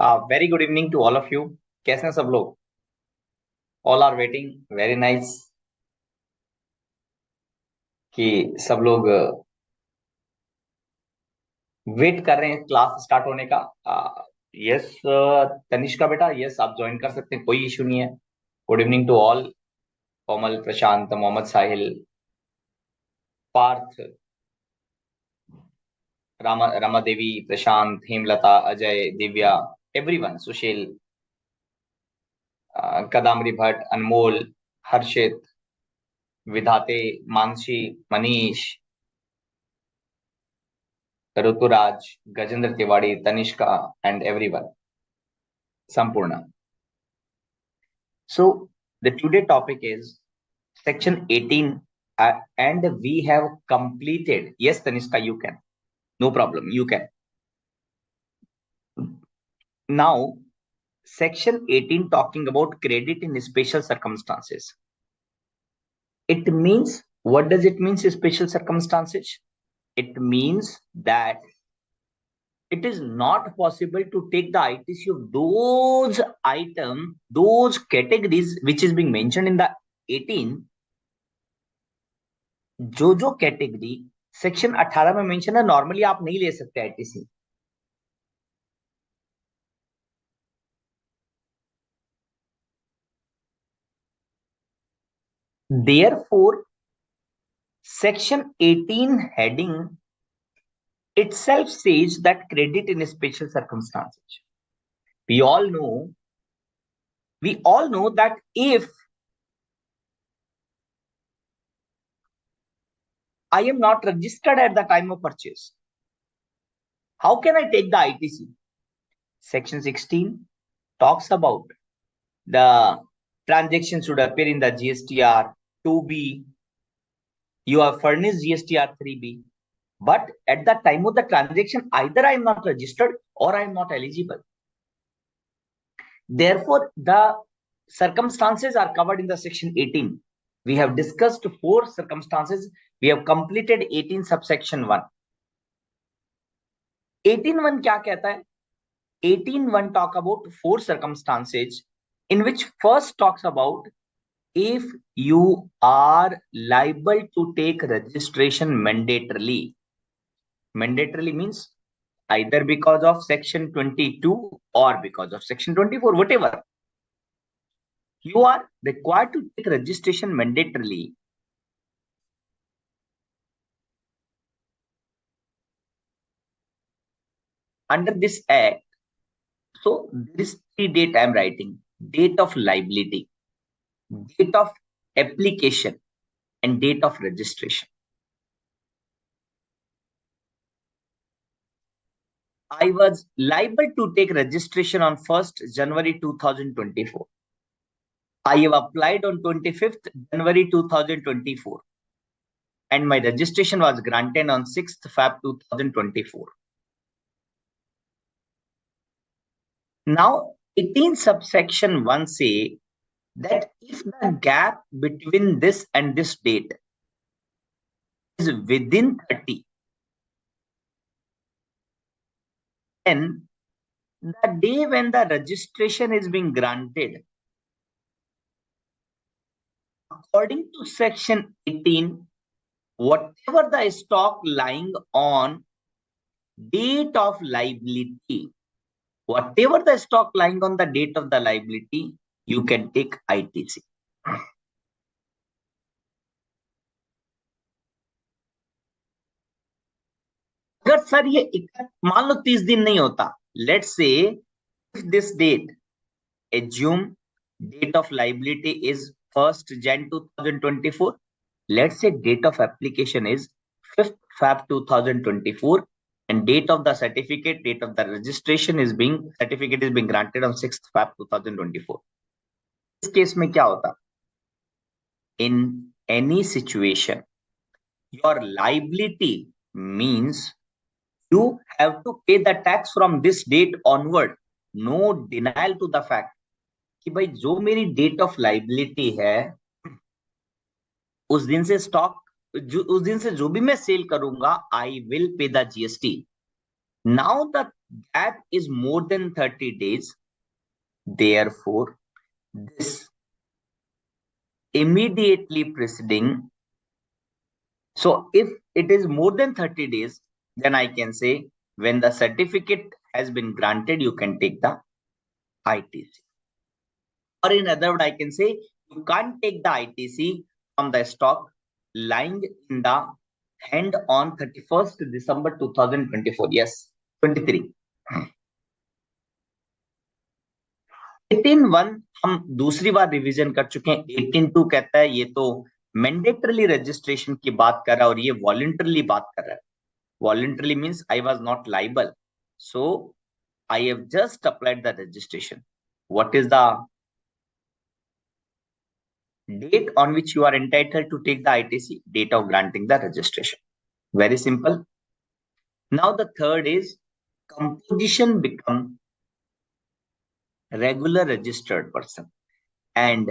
Very good evening to all of you. कैसे हैं सब लोग? All are waiting. Very nice कि सब लोग वेट कर रहे हैं क्लास स्टार्ट होने का. यस तनिष्का बेटा, यस आप ज्वाइन कर सकते हैं, कोई इशू नहीं है. Good evening to all. Komal, Prashant, Mohammad Sahil, Parth, Rama Devi, Prashant, Hemlata, Ajay, Divya, everyone, Sushil, Kadamari Bhatt, Anmol, Harshit, Vidhate, Mansi, Manish, Rituraj, Gajendra Tiwari, Tanishka and everyone. Sampurna. So the today topic is section 18 and we have completed. Yes, Tanishka, you can. No problem, you can. Now, section 18 talking about credit in special circumstances. It means, what does it mean, special circumstances? It means that it is not possible to take the ITC of those items, those categories which is being mentioned in the 18. जो category section 18 में mention है, normally आप नहीं ले सकते ITC. Therefore, section 18 heading itself says that credit in special circumstances. We all know that if I am not registered at the time of purchase, how can I take the ITC? Section 16 talks about the transaction should appear in the GSTR 2B. You have furnished GSTR 3B. But at the time of the transaction, either I am not registered or I am not eligible. Therefore, the circumstances are covered in the section 18. We have discussed 4 circumstances. We have completed 18 subsection 1. 18.1 क्या कहता है? 18.1 talk about 4 circumstances, in which first talks about if you are liable to take registration mandatorily. Mandatorily means either because of section 22 or because of section 24, whatever. You are required to take registration mandatorily. Under this act, so this 3 date I am writing: date of liability, date of application, and date of registration. I was liable to take registration on 1st January 2024. I have applied on 25th January 2024. And my registration was granted on 6th Feb 2024. Now, 18 subsection 1 say that if the gap between this and this date is within 30, then the day when the registration is being granted, according to section 18, whatever the stock lying on date of liability, whatever the stock lying on the date of the liability, you can take ITC. अगर sir ये मान लो 30 दिन नहीं होता, let's say if this date, assume date of liability is 1st Jan 2024, let's say date of application is 5th Feb 2024, and date of the certificate, date of the registration is being granted on 6th Feb 2024. इस case में क्या होता? In any situation, your liability means you have to pay the tax from this date onward. No denial to the fact कि भाई जो मेरी date of liability है, उस दिन से स्टॉक, उस दिन से जो भी मैं सेल करूंगा, I will pay the GST. Now the gap is more than 30 days. Therefore, this immediately preceding. So if it is more than 30 days, then I can say when the certificate has been granted, you can take the ITC. Or in other words, I can say you can't take the ITC from the stock lying in the hand on 31st December 2024. Yes, 23. 18.1 हम दूसरी बार revision कर चुके हैं. 18.2 कहता है ये तो mandatory registration की बात कर रहा है और ये वॉलंटरली बात कर रहा है. Voluntarily means I was not liable. So I have just applied the registration. What is the date on which you are entitled to take the ITC? Date of granting the registration. Very simple. Now the third is composition become regular registered person. And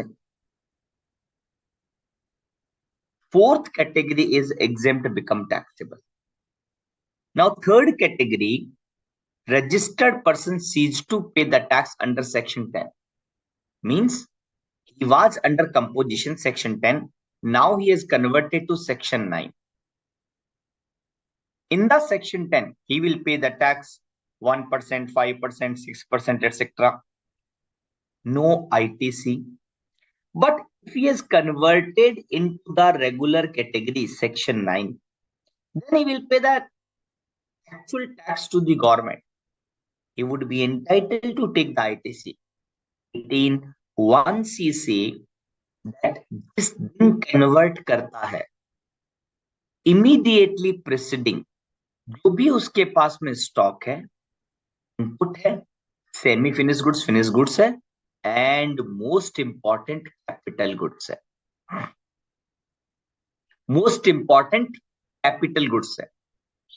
fourth category is exempt become taxable. Now third category, registered person ceased to pay the tax under section 10. Means he was under composition section 10. Now he is converted to section 9. In the section 10, he will pay the tax 1%, 5%, 6%, etc. No ITC. But if he is converted into the regular category section 9, then he will pay the actual tax to the government. He would be entitled to take the ITC. 18(1)(c) से that जिस दिन convert करता है immediately preceding जो भी उसके पास में stock है, इनपुट है, सेमी फिनिश गुड्स है and most important capital goods है. मोस्ट इंपॉर्टेंट कैपिटल गुड्स है.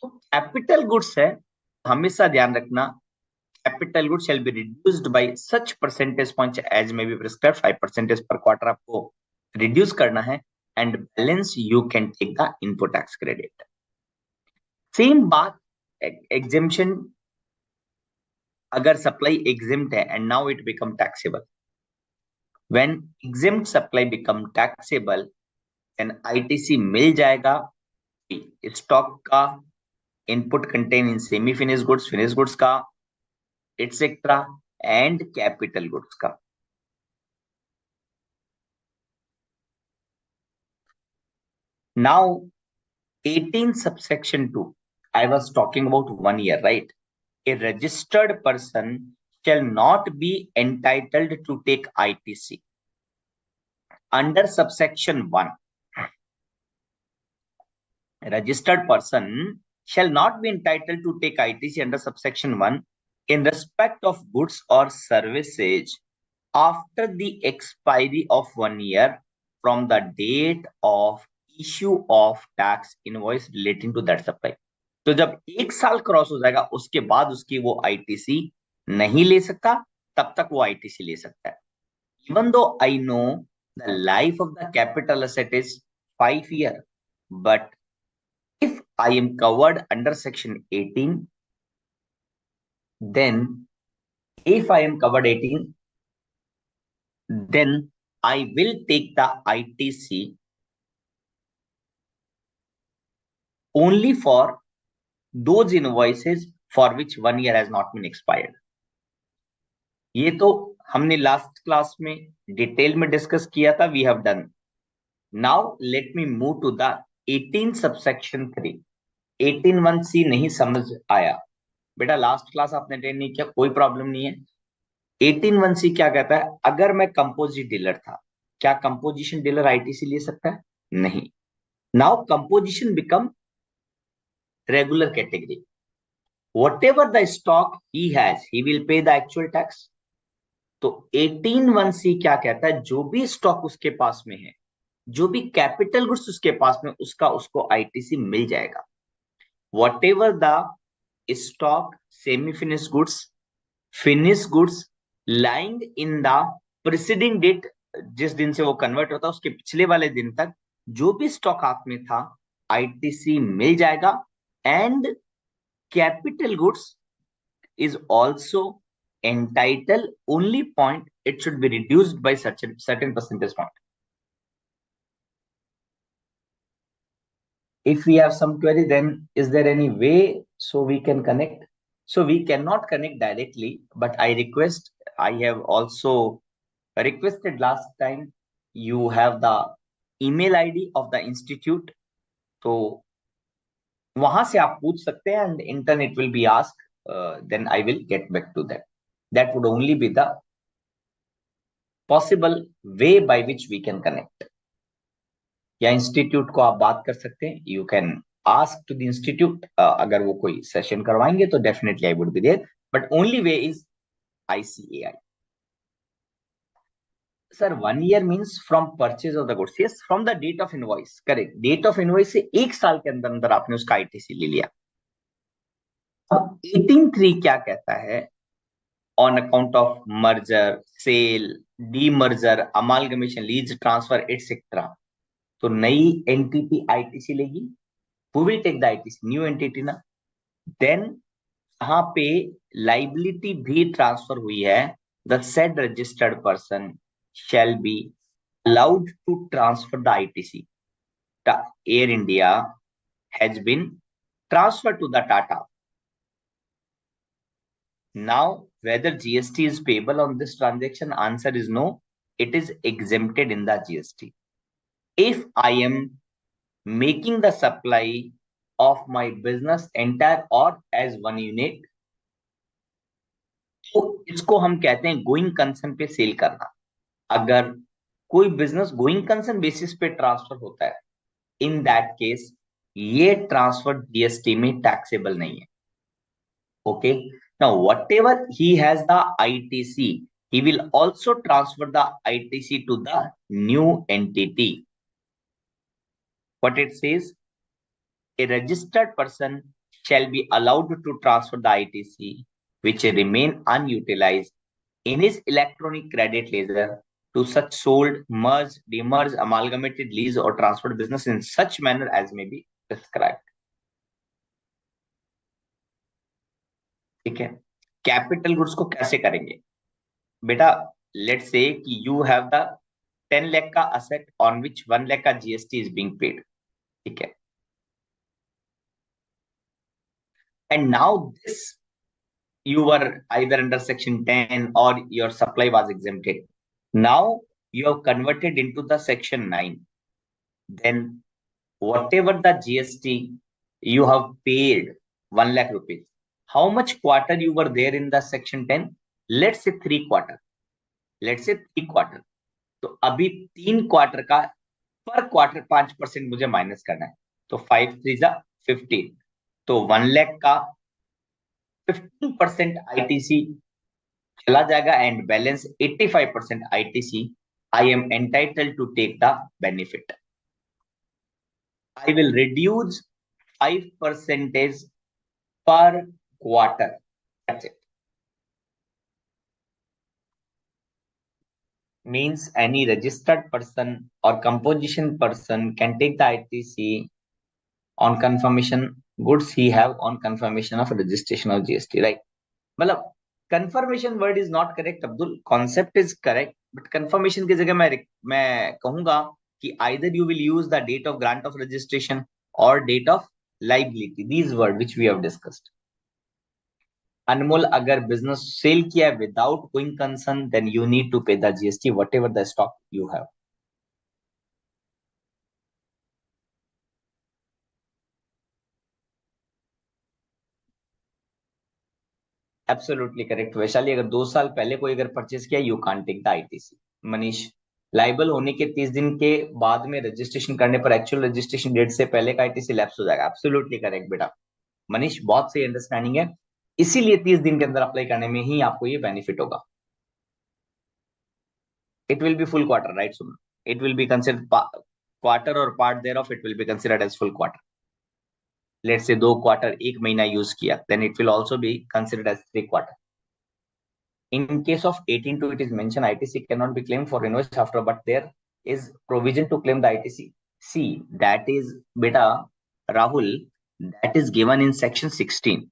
तो कैपिटल गुड्स है, हमेशा ध्यान रखना, capital goods shall be reduced by such percentage points as may be prescribed. 5% पर क्वार्टर आपको रिड्यूस करना है and balance you can take the input tax credit. Same बात एग्जेम्पशन, अगर सप्लाई एग्जेम्प्ट है and now it become taxable. When exempt supply become taxable then ITC मिल जाएगा stock का, input contain in semi finish goods का, etcetera and capital goods का. Now 18 subsection 2, I was talking about 1 year, right? A registered person shall not be entitled to take ITC. Under subsection 1, a registered person shall not be entitled to take ITC under subsection 1 in respect of goods or services after the expiry of 1 year from the date of issue of tax invoice relating to that supply. तो जब 1 साल cross हो जाएगा उसके बाद उसकी वो ITC नहीं ले सकता, तब तक वो आईटीसी ले सकता है. Even though I know the life of the capital asset is 5 years, but if I am covered under section 18, then if I am covered 18, then I will take the ITC only for those invoices for which 1 year has not been expired. ये तो हमने last class में detail में discuss किया था. We have done. Now let me move to the 18 subsection 3. 18(1)(c) नहीं समझ आया बेटा, लास्ट क्लास आपने अटेंड नहीं किया, कोई प्रॉब्लम नहीं है. 18(1)(c) क्या कहता है? अगर मैं कंपोजिट डीलर था, क्या कंपोजिशन डीलर आईटीसी ले सकता है? नहीं. Now composition become regular category. Whatever the stock he has, he will pay the actual tax. तो 18(1)(c) क्या कहता है? जो भी स्टॉक उसके पास में है, जो भी कैपिटल गुड्स उसके पास में, उसको आईटीसी मिल जाएगा. Whatever the stock, semi finished goods, finished goods lying in the preceding date, जिस दिन से वो कन्वर्ट होता है उसके पिछले वाले दिन तक जो भी स्टॉक आप में था, आईटीसी मिल जाएगा. And capital goods is also entitled, only point it should be reduced by such a certain percentage point. If we have some query, then is there any way so we can connect? So we cannot connect directly, but I request, I have also requested last time, you have the email ID of the institute. So वहां से आप पूछ सकते हैं, and internet will be asked, then I will get back to that. That would only be the possible way by which we can connect. या institute को आप बात कर सकते हैं, you can ask to the institute, अगर वो कोई सेशन करवाएंगे तो definitely I would be there, but only way is ICAI. Sir 1 year means from purchase of the goods, yes, from the date of invoice, correct, date of invoice से 1 साल के अंदर अंदर आपने उसका ITC ले लिया. अब 18(3) क्या कहता है? On account of merger, sale, demerger, amalgamation, lease transfer etcetera, तो नई एंटिटी ITC लेगी. Who will take the ITC? New entity ना. देन यहाँ पे लाइबिलिटी भी ट्रांसफर हुई है, the said registered person shall be allowed to transfer the ITC. Air India has been transferred to the Tata. Now, whether GST is payable on this transaction, answer is no. It is exempted in the GST. If I am making the supply of my business entire or as one unit, तो इसको हम कहते हैं going concern पे cell करना. अगर कोई business going concern basis पे ट्रांसफर होता है, इन दैट केस ये ट्रांसफर GST में टैक्सेबल नहीं है. Okay, now whatever he has the ITC, he will also transfer the ITC to the new entity. What it says, a registered person shall be allowed to transfer the ITC which remain unutilized in his electronic credit ledger to such sold, merged, demerged, amalgamated, lease or transferred business in such manner as may be prescribed. ठीक है. Capital goods को कैसे करेंगे बेटा? Let's say कि you have the 10 lakh का asset on which 1 lakh का GST is being paid. ठीक है. And now this, you were either under section 10 or your supply was exempted. Now you have converted into the section 9. Then whatever the GST you have paid 1 lakh rupees, how much quarter you were there in the section 10? Let's say 3 quarter. Let's say 3 quarter. तो अभी 3 quarter का पर quarter 5% मुझे minus करना है. तो 5 3 जा 15. तो 1 लाख का 15% ITC चला जाएगा and balance 85% ITC. I am entitled to take the benefit. I will reduce 5% per quarter. That's it. Means any registered person or composition person can take the ITC on confirmation goods he have on confirmation of registration of GST, right? मतलब confirmation word is not correct, Abdul. Concept is correct, but confirmation की जगह मैं कहूंगा कि either you will use the date of grant of registration or date of liability. These word which we have discussed. Anmol अगर business sale किया without going concern, then you need to pay the GST whatever the stock you have. Absolutely correct Vaishali. अगर 2 साल पहले कोई अगर purchase किया, you can't take the ITC. Manish, liable होने के 30 दिन के बाद में रजिस्ट्रेशन करने पर एक्चुअल रजिस्ट्रेशन डेट से पहले का ITC लैप्स हो जाएगा. एब्सोल्युटली करेक्ट बेटा. मनीष बहुत सही अंडरस्टैंडिंग है. इसीलिए 30 दिन के अंदर अप्लाई करने में ही आपको ये बेनिफिट होगा. It will be full quarter, right, Sumna? It will be considered quarter or part thereof. It will be considered as full quarter. Let's say 2 quarter, 1 महीना यूज किया, then it will also be considered as 3 quarter. In case of 18(2), it is mentioned ITC cannot be claimed for invoice after, but there is provision to claim the ITC. See, that is beta Rahul, that is given in section 16.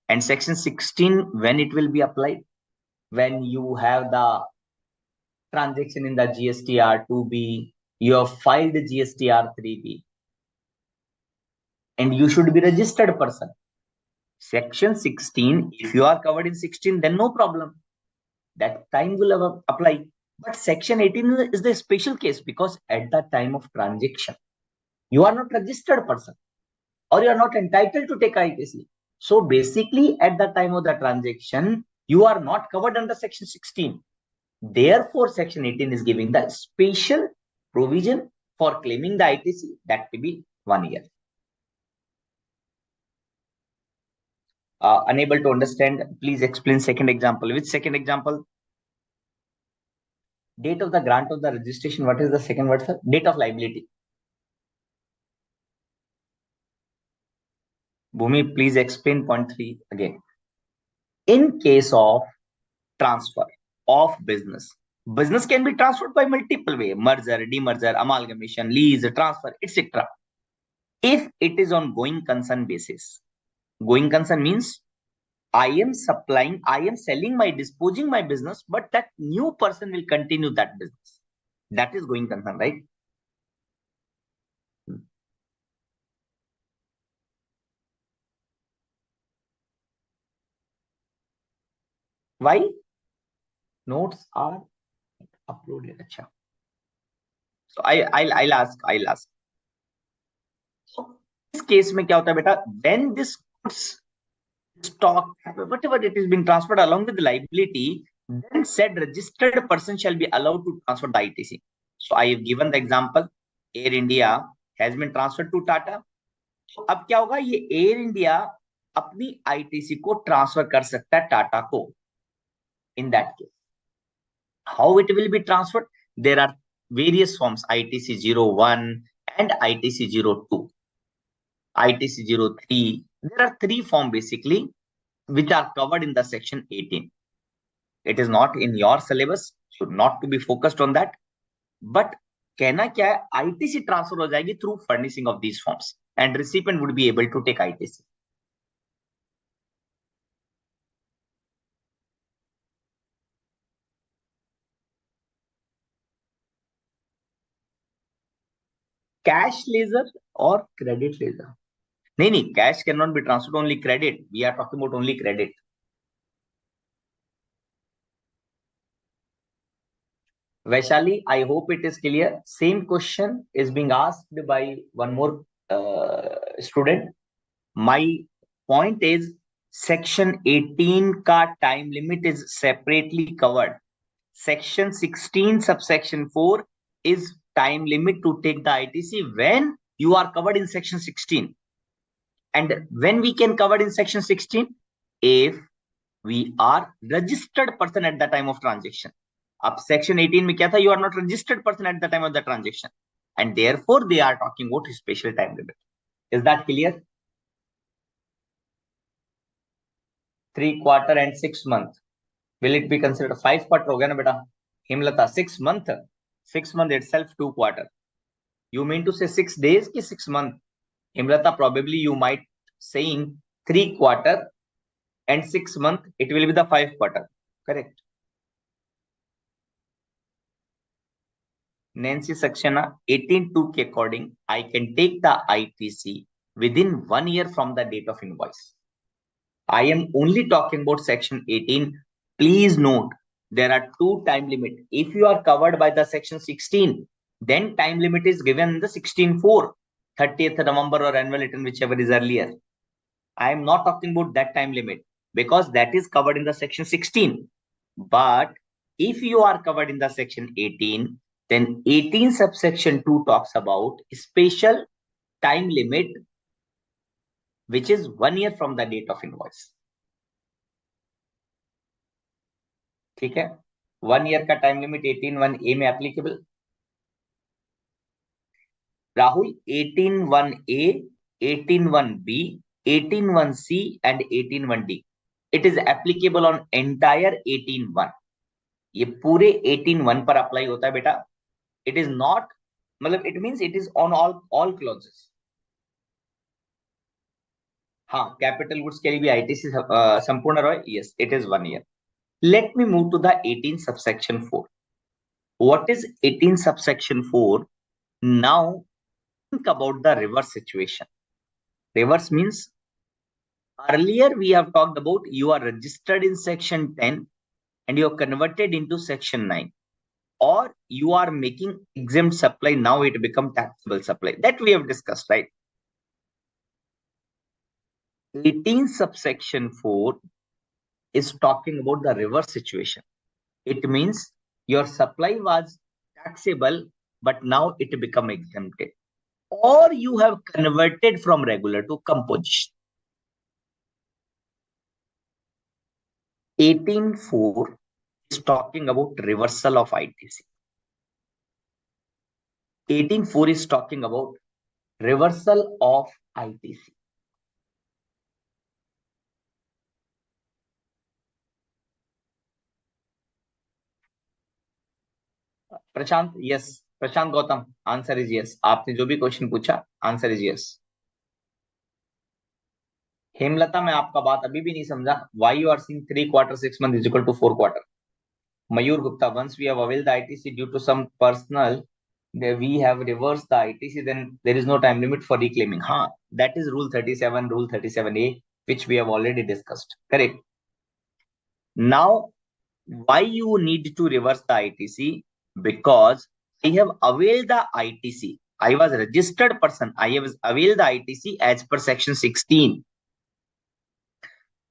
And section 16, when it will be applied? When you have the transaction in the GSTR2B, you have filed GSTR3B, and you should be registered person. Section 16, if you are covered in 16, then no problem. That time will apply. But section 18 is the special case, because at the time of transaction, you are not registered person, or you are not entitled to take ITC. So basically, at the time of the transaction, you are not covered under section 16. Therefore, section 18 is giving the special provision for claiming the ITC, that will be 1 year. Unable to understand, please explain second example. Which second example? Date of the grant of the registration. What is the second word, sir? Date of liability. Bhumi, please explain point 3 again. In case of transfer of business, business can be transferred by multiple way: merger, demerger, amalgamation, lease, transfer, etc. If it is on going concern basis, going concern means I am selling my, disposing my business, but that new person will continue that business. That is going concern, right? Why? Notes are uploaded. Achha. So I'll ask. So this case में क्या होता है बेटा? When this goods, stock, whatever it is being transferred along with the liability, then said registered person shall be allowed to transfer the ITC. So I have given the example. Air India has been transferred to Tata. तो अब क्या होगा? ये air India अपनी ITC को transfer कर सकता है टाटा को. In that case, how it will be transferred? There are various forms: ITC 01 and ITC 02, ITC 03. There are 3 forms basically which are covered in the section 18. It is not in your syllabus, so not to be focused on that. But कहना क्या है? ITC transfer हो जाएगी through furnishing of these forms, and recipient would be able to take ITC. Cash ledger or credit ledger? नहीं, cash cannot be transferred, only credit. We are talking about only credit. Vaishali, I hope it is clear. Same question is being asked by one more student. My point is, section 18 ka time limit is separately covered. Section 16 subsection 4 is time limit to take the ITC when you are covered in section 16. And when we can cover in section 16? If we are registered person at the time of transaction. अब section 18 में क्या था? You are not registered person at the time of the transaction, and therefore they are talking about special time limit. Is that clear? 3 quarter and 6 month. Will it be considered 5 quarter? हो गया ना बेटा? Himlata, 6 month. 6 month itself 2 quarter. You mean to say 6 days ki 6 month? Himlata, probably you might saying 3 quarter and 6 month. It will be the 5 quarter. Correct. Nancy Saxena, 18(2) के according, I can take the ITC within 1 year from the date of invoice. I am only talking about section 18. Please note, there are 2 time limit. If you are covered by the section 16, then time limit is given in the 16(4), 30th November or annual return, whichever is earlier. I am not talking about that time limit, because that is covered in the section 16. But if you are covered in the section 18, then 18 subsection 2 talks about special time limit, which is 1 year from the date of invoice. ठीक है? 1 year का time limit 18(1)(a) में applicable. Rahul, 18(1)(a), 18(1)(b), 18(1)(c) and 18(1)(d. It is applicable on entire 18(1). ये पूरे 18(1) पर apply होता है बेटा. It is not, मतलब it means it is on all clauses. हाँ, कैपिटल गुड्स के लिए भी आईटीसी संपूर्ण Roy, yes it is 1 year. Let me move to the 18 subsection 4. What is 18 subsection 4? Now think about the reverse situation. Reverse means earlier we have talked about you are registered in section 10 and you are converted into section 9, or you are making exempt supply, now it become taxable supply, that we have discussed, right? 18 subsection 4 is talking about the reverse situation. It means your supply was taxable but now it become exempted, or you have converted from regular to composition. 18.4 is talking about reversal of ITC. 18.4 is talking about reversal of ITC. Prashant, yes, Prashant Gautam, answer is yes. आपने जो भी question पूछा, answer is yes. Hemlata, मैं आपका बात अभी भी नहीं समझा. Why you are seeing 3 quarter 6 month is equal to 4 quarter? Mayur Gupta, once we have availed the ITC due to some personal, we have reversed the ITC, then there is no time limit for reclaiming. हाँ, that is rule 37, rule 37A, which we have already discussed. Correct. Now, why you need to reverse the ITC? Because I have availed the ITC. I was a registered person. I have availed the ITC as per section 16.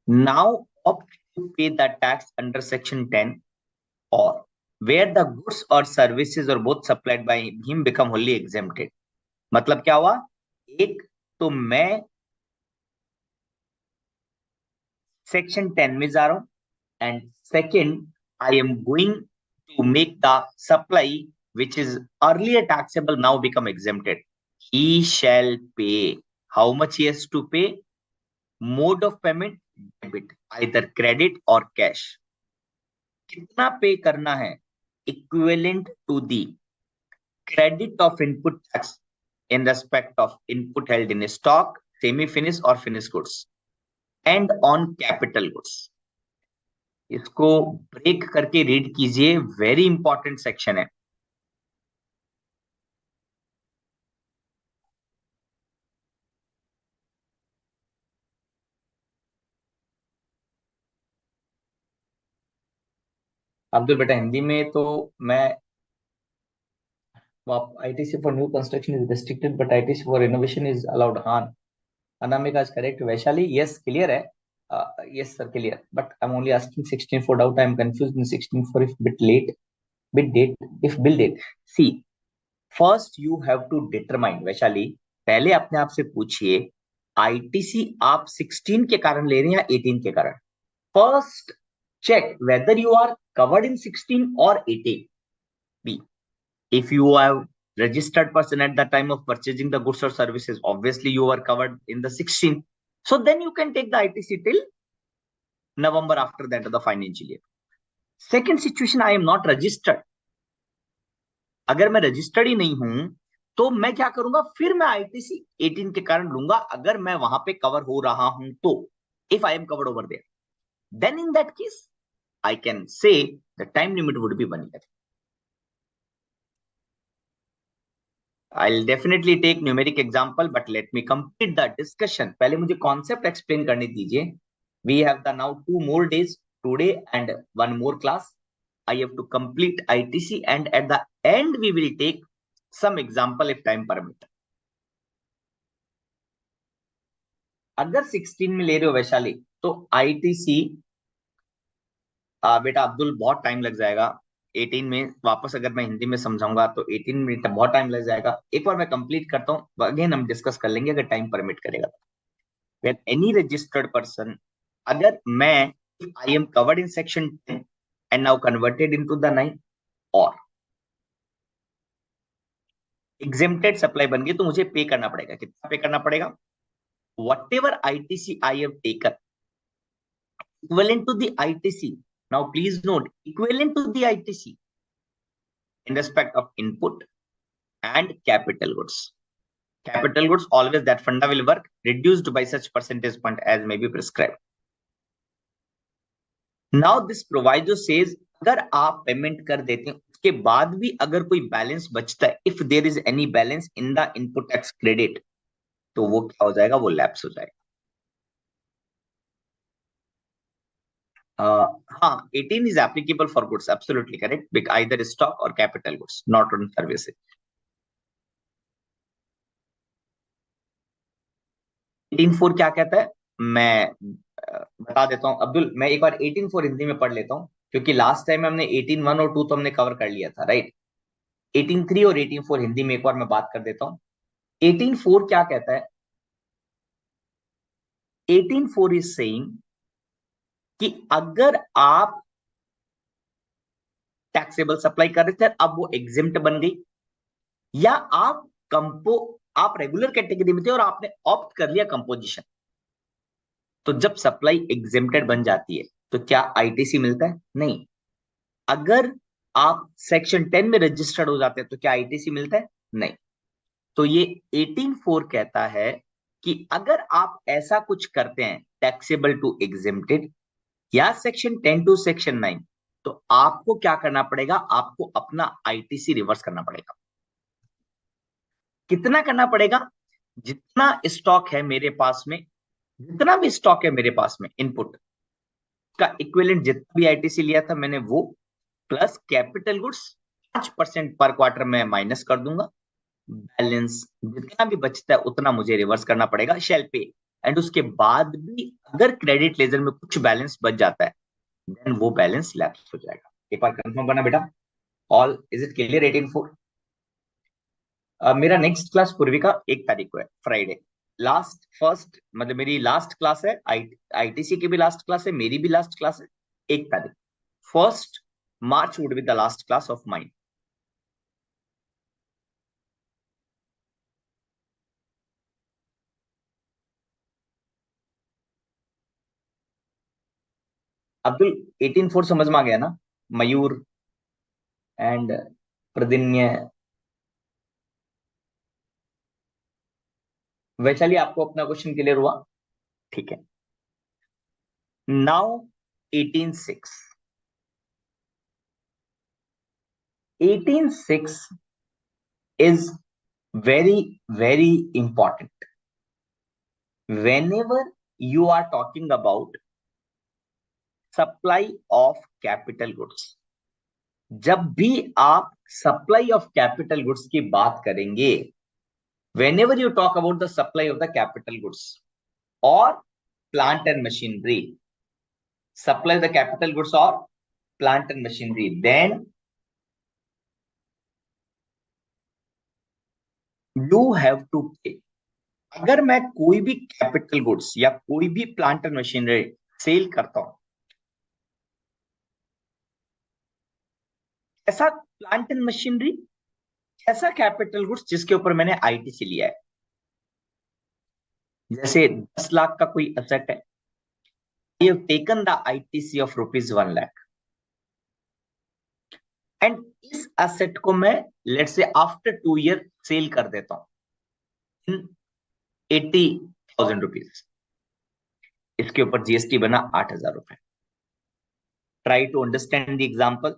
Now, opt to pay the tax under section 10, or where the goods or services or both supplied by him become wholly exempted. मतलब क्या हुआ? एक तो मैं section 10 में जा रहा हूं, and second I am going to make the supply which is earlier taxable now become exempted. He shall pay. How much he has to pay? Mode of payment debit, either credit or cash. कितना पे करना है? Equivalent to the credit of input tax in respect of input held in stock, semi-finished or finished goods, and on capital goods. इसको break करके read कीजिए, very important section है. अब्दुल बेटा, हिंदी में तो मैं ITC for new construction is restricted but ITC for renovation is allowed. हाँ, Anamika is correct. Vaishali, yes, clear है. Yes sir, clear, but I'm only asking 16 for doubt. I'm confused in 16 for if bit late, bit date, if bill date. See, first you have to determine, Vaishali, पहले अपने आप से पूछिए ITC आप 16 के कारण ले रहे हैं या 18 के कारण. First check whether you are covered in 16 or 18B. If you have registered person at the time of purchasing the goods or services, obviously you are covered in the 16. So then you can take the ITC till November after the end of the financial year. Second situation, I am not registered. अगर मैं registered ही नहीं हूं तो मैं क्या करूंगा? फिर मैं ITC 18 के कारण लूंगा, अगर मैं वहां पे कवर हो रहा हूं तो. If I am covered over there, then in that case I can say the time limit would be 1 year. I'll definitely take numeric example, but let me complete the discussion. पहले मुझे concept explain करने दीजिए. We have the now 2 more days, today and 1 more class. I have to complete ITC and at the end we will take some example if time permit. अगर 16 में ले रहे हो वैशाली तो ITC बेटा अब्दुल बहुत टाइम लग जाएगा. 18 में वापस अगर मैं हिंदी में समझाऊंगा तो 18 मिनट बहुत टाइम लग जाएगा. एक बार मैं कंप्लीट करता हूँ, अगेन हम डिस्कस कर लेंगे अगर टाइम परमिट करेगा. With any registered person, अगर मैं I am covered in section 10 and now converted into the 9, और exempted supply बन गई तो मुझे पे करना पड़ेगा. कितना पे करना पड़ेगा? Whatever ITC I have taken equivalent to the ITC. Now please note, equivalent to the ITC in respect of input and capital goods. Capital goods, always that funda will work, reduced by such percentage point as may be prescribed. Now this proviso says अगर आप payment कर देते हैं उसके बाद भी अगर कोई बैलेंस बचता है, if there is any balance in the input tax credit, तो वो क्या हो जाएगा, वो लैप्स हो जाएगा। हाँ, 18 is applicable for goods, absolutely correct, because either stock or capital goods, not on services. 18.4 क्या कहता है, मैं बता देता हूँ अब्दुल, मैं एक बार 18.4 हिंदी में पढ़ लेता हूँ, क्योंकि लास्ट टाइम हमने 18.1 और 2 तो हमने कवर कर लिया था, राइट। 18.3 और 18.4 हिंदी में एक बार मैं बात कर देता हूँ। 18.4 क्या कहता है, 18.4 इज सेइंग कि अगर आप टैक्सेबल सप्लाई कर रहे थे, अब वो एग्जिम्ट बन गई, या आप आप रेगुलर कैटेगरी में थे और आपने ऑप्ट कर लिया कंपोजिशन, तो जब सप्लाई एग्जिम्प्टेड बन जाती है तो क्या आईटीसी मिलता है? नहीं। अगर आप सेक्शन 10 में रजिस्टर्ड हो जाते हैं तो क्या आईटीसी मिलता है? नहीं। तो ये 18.4 कहता है कि अगर आप ऐसा कुछ करते हैं टैक्सेबल टू एग्जिम्प्टेड या सेक्शन 10 टू सेक्शन 9, तो आपको क्या करना पड़ेगा, आपको अपना आईटीसी रिवर्स करना पड़ेगा। कितना करना पड़ेगा? जितना स्टॉक है मेरे पास में, जितना भी स्टॉक है मेरे पास में इनपुट का इक्विवेलेंट, जितना भी आईटीसी लिया था मैंने वो, प्लस कैपिटल गुड्स 5% पर क्वार्टर में माइनस कर दूंगा, बैलेंस जितना भी बचता है उतना मुझे रिवर्स करना पड़ेगा, शेल पे। एंड उसके बाद भी अगर क्रेडिट लेजर में कुछ बैलेंस बच जाता है, देन वो बैलेंस लैप्स हो जाएगा। एक बार कंफर्म करना बेटा, ऑल इज इट क्लियर? 18.4। मेरा नेक्स्ट क्लास पूर्वी का 1 तारीख को है, फ्राइडे। लास्ट फर्स्ट मतलब मेरी लास्ट क्लास है, आईटीसी की भी लास्ट क्लास है, मेरी भी लास्ट क्लास है, 1 तारीख। 1 March would be the last class of mine. Abdul 18.4 समझ में आ गया ना? मयूर एंड प्रदिन्य, वैशाली आपको अपना क्वेश्चन क्लियर हुआ? ठीक है। Now 18.6, 18.6 is very important whenever you are talking about supply of capital goods। जब भी आप सप्लाई ऑफ कैपिटल गुड्स की बात करेंगे, whenever you talk about the supply of the capital goods or plant and machinery, supply the capital goods or plant and machinery, then you have to pay। अगर मैं कोई भी capital goods या कोई भी प्लांट एंड मशीनरी सेल करता हूं, ऐसा प्लांट एंड मशीनरी, ऐसा कैपिटल गुड्स जिसके ऊपर मैंने आईटीसी लिया है, जैसे 10 लाख का कोई असेट है, आई have taken the ITC of ₹1 lakh, and इस असेट को मैं let's say after 2 year cell कर देता हूं इन ₹80,000। इसके ऊपर जीएसटी बना ₹8,000। Try to understand the example.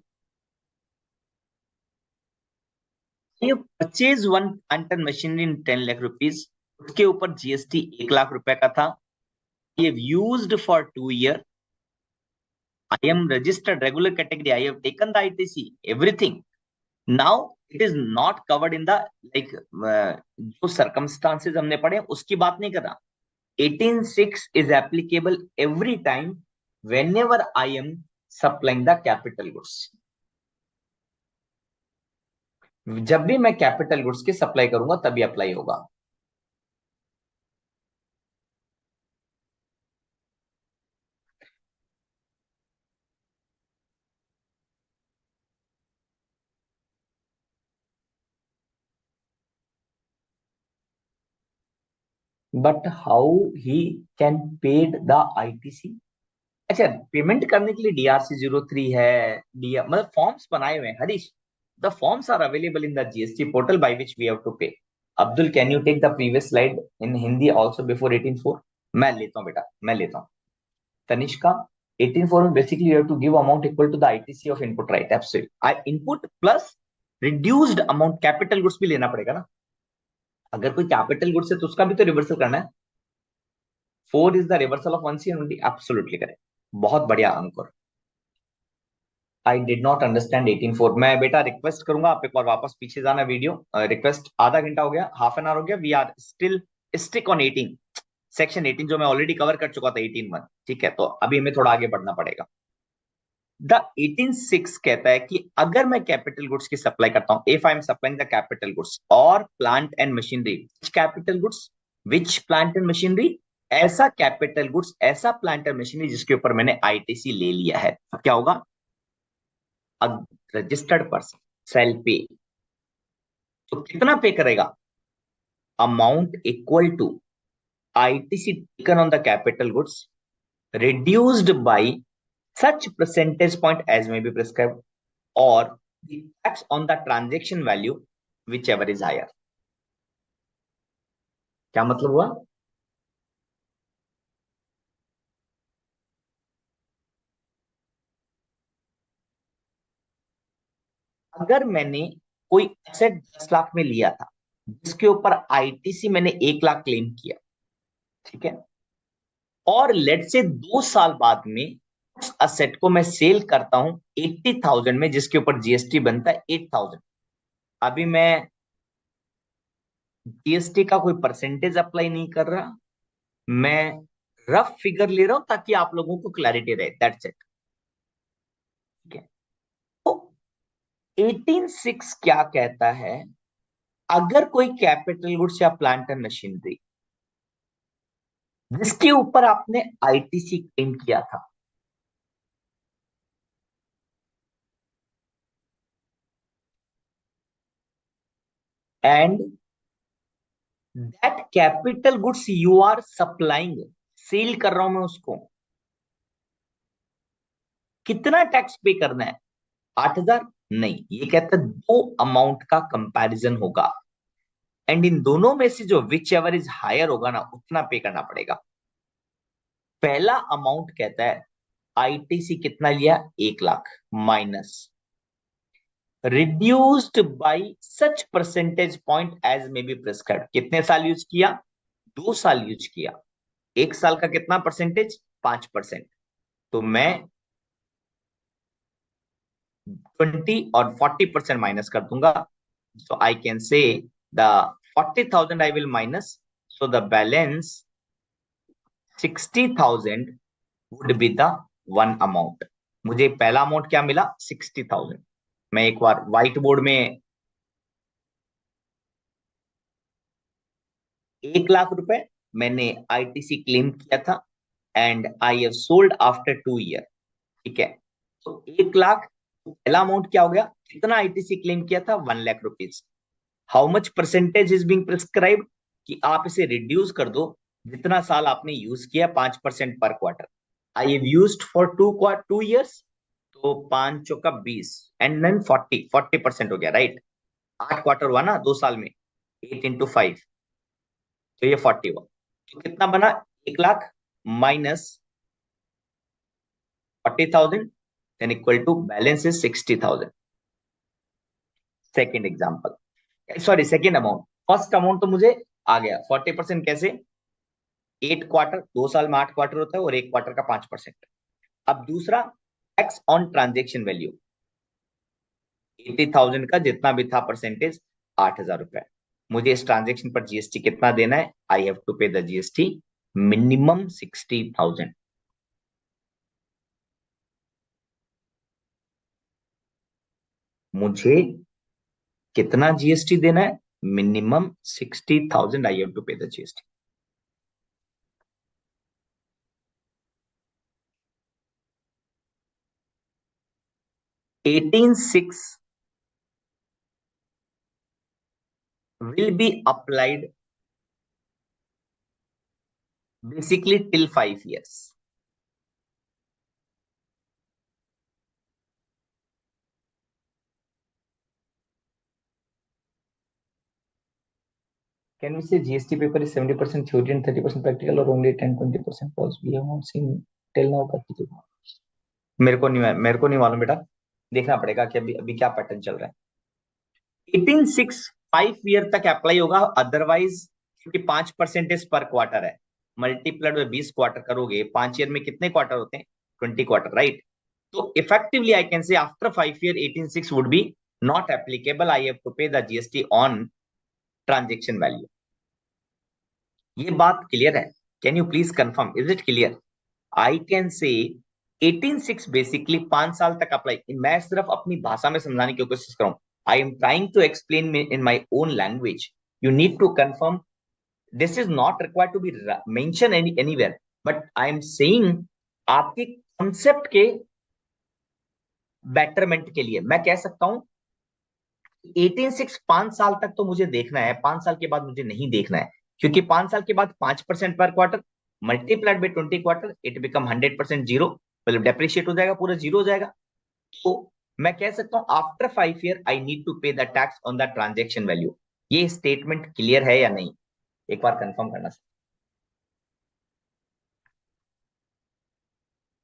ये purchase one plant and machinery in 10 lakh rupees, उसके ऊपर जीएसटी ₹1,00,000 का था। I have used for 2 years. I am registered regular category. I have taken the ITC, everything. Now it is not covered in the like जो circumstances हमने पढ़े उसकी बात नहीं कर रहा। 18.6 is applicable every time whenever I am supplying the capital goods। जब भी मैं कैपिटल गुड्स की सप्लाई करूंगा तभी अप्लाई होगा। But how he can paid the ITC? अच्छा, पेमेंट करने के लिए DRC03 है, डीआर मतलब फॉर्म्स बनाए हुए हैं Harish. The forms are available in the GST portal by which we have to pay. Abdul, can you take the previous slide in Hindi also before 18.4? मैं लेता हूँ बेटा, मैं लेता हूँ। तनिष्का, 18.4 में basically you have to give amount equal to the ITC of input, right? Absolute. I input plus reduced amount, capital goods भी लेना पड़ेगा ना। अगर कोई कैपिटल गुड्स है तो उसका भी तो रिवर्सल करना है। 4 is the reversal of 1C and only, absolutely correct. बहुत बढ़िया Ankur. I did not understand 18.4। मैं बेटा रिक्वेस्ट करूंगा आप एक बार वापस पीछे जाना वीडियो। रिक्वेस्ट, आधा घंटा हो गया, हाफ एन आवर हो गया। We are still stick on 18, section 18 जो मैं ऑलरेडी कवर कर चुका था 18.1। ठीक है, तो अभी हमें थोड़ा आगे बढ़ना पड़ेगा। द 18.6 कहता है कि अगर मैं कैपिटल गुड्स की सप्लाई करता हूं, if I am supplying the capital goods और plant and machinery, capital goods which plant and machinery, ऐसा कैपिटल गुड्स, ऐसा प्लांट एंड मशीनरी जिसके ऊपर मैंने आईटीसी ले लिया है, तो क्या होगा? रजिस्टर्ड पर्सन सेल पे। तो कितना पे करेगा? Amount equal to ITC taken on the capital goods reduced by such percentage point as may be prescribed or the tax on the transaction value whichever is higher। क्या मतलब हुआ? अगर मैंने कोई एसेट 10 लाख में लिया था जिसके ऊपर आईटीसी मैंने 1 लाख क्लेम किया, ठीक है, और लेट से 2 साल बाद में उस असेट को मैं सेल करता हूं 80,000 में जिसके ऊपर जीएसटी बनता है 8,000। अभी मैं जीएसटी का कोई परसेंटेज अप्लाई नहीं कर रहा, मैं रफ फिगर ले रहा हूं ताकि आप लोगों को क्लैरिटी रहे, दैट्स इट। ठीक है, तो 18.6 क्या कहता है? अगर कोई कैपिटल गुड्स या प्लांट एंड मशीनरी जिसके ऊपर आपने आईटीसी क्लेम किया था, and that capital goods you are supplying, sale कर रहा हूं मैं उसको, कितना टैक्स पे करना है? 8,000? नहीं, ये कहता है दो अमाउंट का कंपैरिजन होगा एंड इन दोनों में से जो विच एवर इज हायर होगा ना, उतना पे करना पड़ेगा। पहला अमाउंट कहता है आईटीसी कितना लिया? 1 lakh minus reduced by such percentage point as may be prescribed. कितने साल यूज किया? 2 साल यूज किया। 1 साल का कितना परसेंटेज? 5%। तो मैं 20 और 40% माइनस कर दूंगा। So I can say the 40,000 I will minus, so the balance 60,000 would be the one amount. मुझे पहला अमाउंट क्या मिला? 60,000। मैं एक बार व्हाइट बोर्ड में 1 लाख रुपए मैंने आईटीसी क्लेम किया था and I have sold after 2 year. ठीक है, तो 1 लाख, पहला अमाउंट क्या हो गया? कितना आईटीसी क्लेम किया था? 1 lakh rupees. How much percentage is being prescribed? कि आप इसे रिड्यूस कर दो, जितना साल आपने यूज किया, 5% पर quarter. I have used for 2 years, तो 5 चौका 20 एंड देन 40% हो गया, राइट? 8 क्वार्टर हुआ ना 2 साल में, 8 into 5, तो ये 40 हुआ। तो कितना बना? 1 lakh minus 40,000 then equal to balance is 60,000। Second example, sorry second amount. First amount तो मुझे आ गया 40%। कैसे? 8 क्वार्टर, 2 साल में 8 क्वार्टर होता है और 1 क्वार्टर का 5%। अब दूसरा, टैक्स ऑन ट्रांजेक्शन वैल्यू 80,000 का जितना भी था परसेंटेज, 8,000 रुपए। मुझे इस ट्रांजेक्शन पर जीएसटी कितना देना है? आई have to pay the GST minimum 60,000। मुझे कितना जीएसटी देना है? Minimum 60,000 I have to pay the GST. 18.6 will be applied basically till 5 years. Can we say GST paper is 70% theory and 30% practical, or only 10-20% false? We have not seen till now practical. मेरे को नहीं मालूम बेटा, देखना पड़ेगा कि अभी अभी क्या पैटर्न चल रहा है। 18.6 5 ईयर तक अप्लाई होगा, अदरवाइज क्योंकि 5% पर क्वार्टर है, मल्टीप्लाइड बाय 20 क्वार्टर करोगे, 5 ईयर में कितने क्वार्टर होते हैं? 20 क्वार्टर, राइट? तो effectively I can say after 5 year 18.6 would be not applicable, I have to pay the GST on transaction value. ये बात क्लियर है? Can you please confirm, is it clear? I can say 18.6 basically 5 साल तक apply. मैं सिर्फ अपनी भाषा में समझाने की कोशिश कर रहा हूं, I am trying to explain in my own language, you need to confirm, this is not required to be mention anywhere, but I am saying आपके कॉन्सेप्ट के बेटरमेंट के लिए मैं कह सकता हूं 18.6 5 साल तक तो मुझे देखना है, 5 साल के बाद मुझे नहीं देखना है, क्योंकि 5 साल के बाद 5% पर quarter multiplied by 20 quarter it become 100% zero, मतलब डेप्रिशिएट हो जाएगा, पूरा जीरो हो जाएगा। तो मैं कह सकता हूं after 5 year I need to pay the tax on the transaction value. ये स्टेटमेंट क्लियर है या नहीं, एक बार कंफर्म करना sir.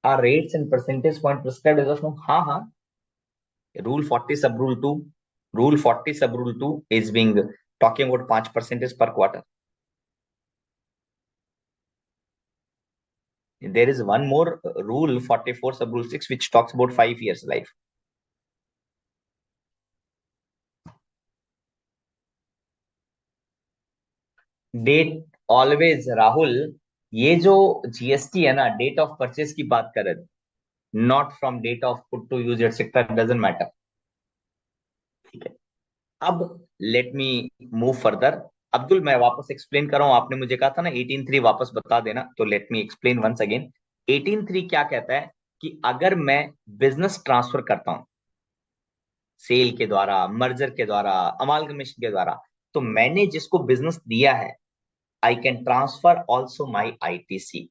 Are rates and percentage point prescribed as of now? हाँ हाँ, रूल 40 सब रूल 2, रूल 40 सब rule 2 is being talking about 5% पर quarter. There is one more rule 44 sub rule 6 which talks about 5 years life. That always Rahul, ये जो GST है ना, date of purchase की बात कर रहे, not from date of put to use etcetera, doesn't matter. ठीक है, अब let me move further. Abdul मैं वापस एक्सप्लेन कर रहा हूं, आपने मुझे कहा था ना 18.3 वापस बता देना, तो let me explain once again. 18.3 क्या कहता है कि अगर मैं बिजनेस ट्रांसफर करता हूं सेल के द्वारा, मर्जर के द्वारा, अमालगमेशन के द्वारा, तो मैंने जिसको बिजनेस दिया है I can transfer also my ITC.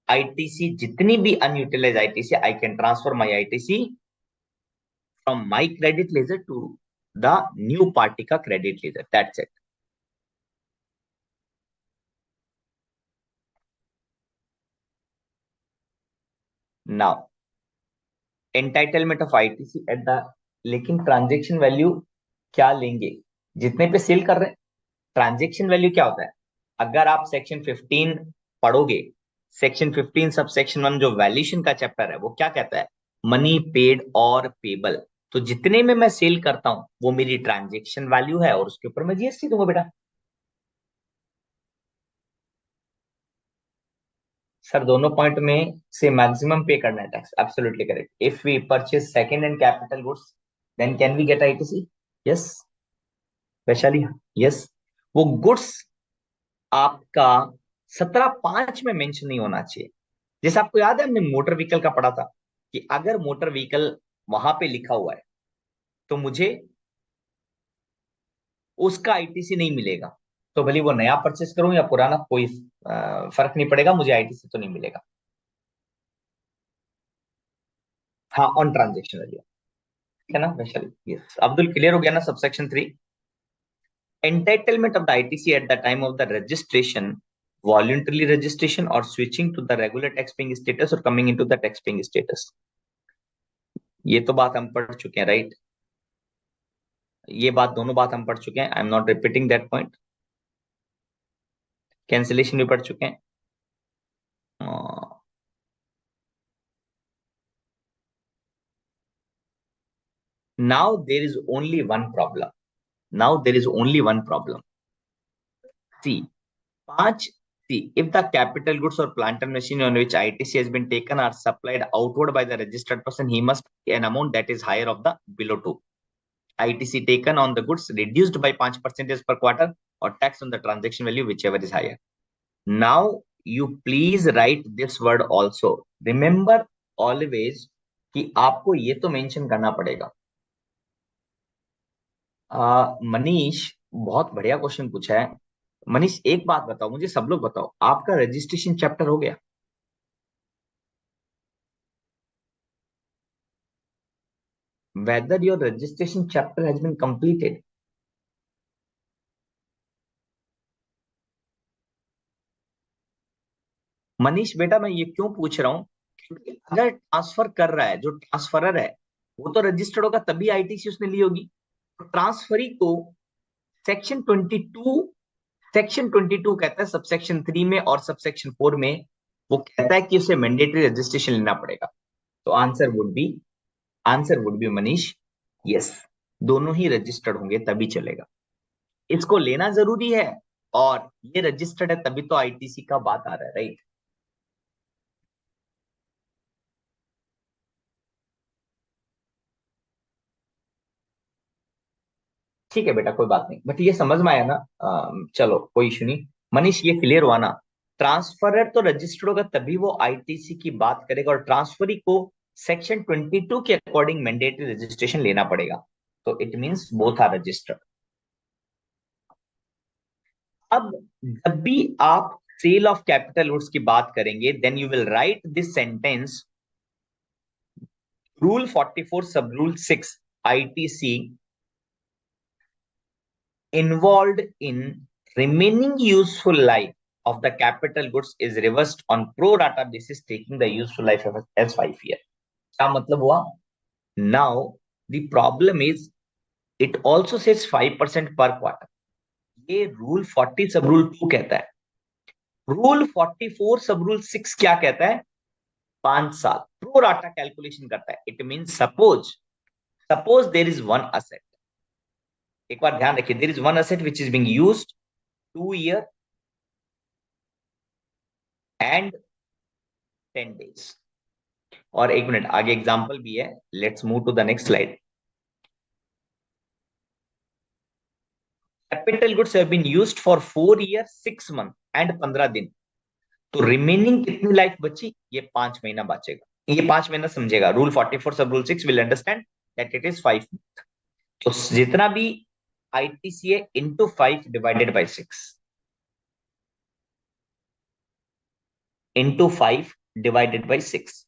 ITC जितनी भी unutilised ITC, I can transfer my ITC from my credit ledger to the new party का credit ledger, that's it. Now entitlement of ITC at the, लेकिन transaction value क्या लेंगे जितने पे cell कर रहे हैं? ट्रांजेक्शन वैल्यू क्या होता है? अगर आप सेक्शन 15 पढ़ोगे, सेक्शन 15 सब सेक्शन 1 जो वैल्यूएशन का चैप्टर है, वो क्या कहता है? मनी पेड और पेबल। तो जितने में मैं सेल करता हूं वो मेरी ट्रांजेक्शन वैल्यू है और उसके ऊपर मैं जीएसटी दूंगा बेटा। सर दोनों पॉइंट में से मैक्सिमम पे करना है tax, absolutely correct. If we purchase second hand capital goods then can we get ITC? Yes Vaishali, yes. वो गुड्स आपका 17.5 में मेंशन नहीं होना चाहिए। जैसे आपको याद है हमने मोटर व्हीकल का पढ़ा था कि अगर मोटर व्हीकल वहां पे लिखा हुआ है तो मुझे उसका आईटीसी नहीं मिलेगा, तो भले वो नया परचेस करूं या पुराना, कोई फर्क नहीं पड़ेगा, मुझे आईटीसी तो नहीं मिलेगा। हाँ ऑन ट्रांजेक्शन वैल्यू, ठीक है ना वैशाली? यस अब्दुल, क्लियर हो गया ना subsection 3? Entitlement of the ITC at the time of the registration, voluntary registration or switching to the regular tax paying status or coming into the tax paying status, ये तो बात हम पढ़ चुके हैं, राइट? ये बात दोनों बात हम पढ़ चुके हैं, I am not repeating that point. Cancellation भी पढ़ चुके हैं। Now there is only one problem, now there is only one problem. See 5, see if the capital goods or plant and machinery on which ITC has been taken are supplied outward by the registered person, he must pay an amount that is higher of the below two. ITC taken on the goods reduced by 5% per quarter or tax on the transaction value whichever is higher. Now you please write this word also. Remember always कि आपको ये तो mention करना पड़ेगा। मनीष बहुत बढ़िया question पूछा है। मनीष एक बात बताओ मुझे, सब लोग बताओ, आपका रजिस्ट्रेशन चैप्टर हो गया? Whether your registration chapter has been completed? Manish बेटा मैं ये क्यों पूछ रहा हूँ, क्योंकि अगर ट्रांसफर कर रहा है, जो ट्रांसफरर है वो तो रजिस्टर्ड होगा तभी आईटीसी उसने ली होगी। तो ट्रांसफरी को सेक्शन 22 कहता है सबसेक्शन 3 में और सबसेक्शन 4 में, वो कहता है कि उसे मैंडेटरी रजिस्ट्रेशन लेना पड़ेगा। तो answer would be Manish, yes, दोनों ही रजिस्टर्ड होंगे तभी चलेगा। इसको लेना जरूरी है और ये रजिस्टर्ड है तभी तो आईटीसी का बात आ रहा है, राइट। ठीक है बेटा कोई बात नहीं, बट ये समझ में आया ना। चलो कोई इशू नहीं। मनीष ये क्लियर हुआ ना, ट्रांसफरर तो रजिस्टर्ड होगा तभी वो आईटीसी की बात करेगा, और ट्रांसफरी को सेक्शन 22 के अकॉर्डिंग मैंडेटरी रजिस्ट्रेशन लेना पड़ेगा। तो it means both are registered. अब जब भी आप सेल ऑफ कैपिटल गुड्स की बात करेंगे, then you will write this sentence, rule 44 sub rule 6 ITC involved in remaining useful life of the capital goods is reversed on pro rata basis, taking the useful life as 5 years. क्या मतलब हुआ? Now the problem is it also says 5% per quarter. ये rule 40 सब rule 2 कहता है। Rule 44 sub rule 6 क्या कहता है? 5 साल प्रो राटा कैलकुलेशन करता है। It mean suppose there is one asset, एक बार ध्यान रखिए, there is one asset which is being used 2 years and 10 days। और एक मिनट आगे एग्जांपल भी है, let's move to the next slide. Capital goods have been used for 4 years 6 months and 15 दिन। तो रिमेनिंग कितनी लाइफ बची? ये 5 महीना बचेगा। ये 5 महीना समझेगा। Rule 44 sub rule 6 will understand that it is 5। तो जितना भी आईटीसी है into 5 divided by 6, into 5 divided by 6।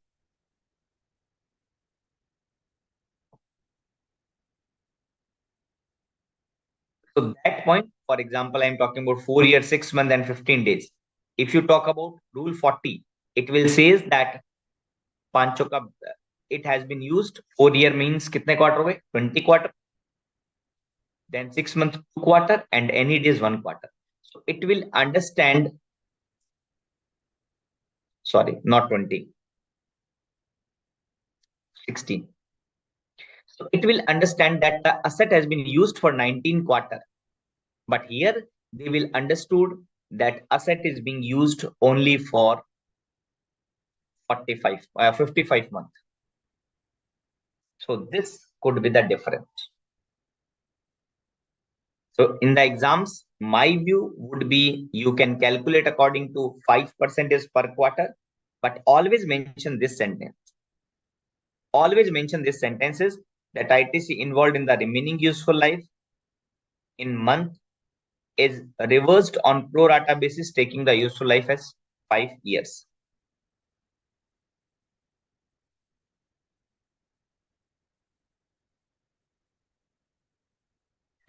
So that point, for example, I am talking about 4 years, 6 months, and 15 days. If you talk about Rule 40, it will says that पांचों का it has been used. 4 year means कितने quarter हो गए? 20 quarter. Then 6 months 2 quarter and any days 1 quarter. So it will understand. Sorry, not 20, 16. So it will understand that the asset has been used for 19 quarter. But here they will understood that asset is being used only for 55 months. So this could be the difference. So in the exams, my view would be you can calculate according to 5% per quarter, but always mention this sentence. Always mention this sentences that ITC involved in the remaining useful life in month is reversed on pro rata basis, taking the useful life as 5 years.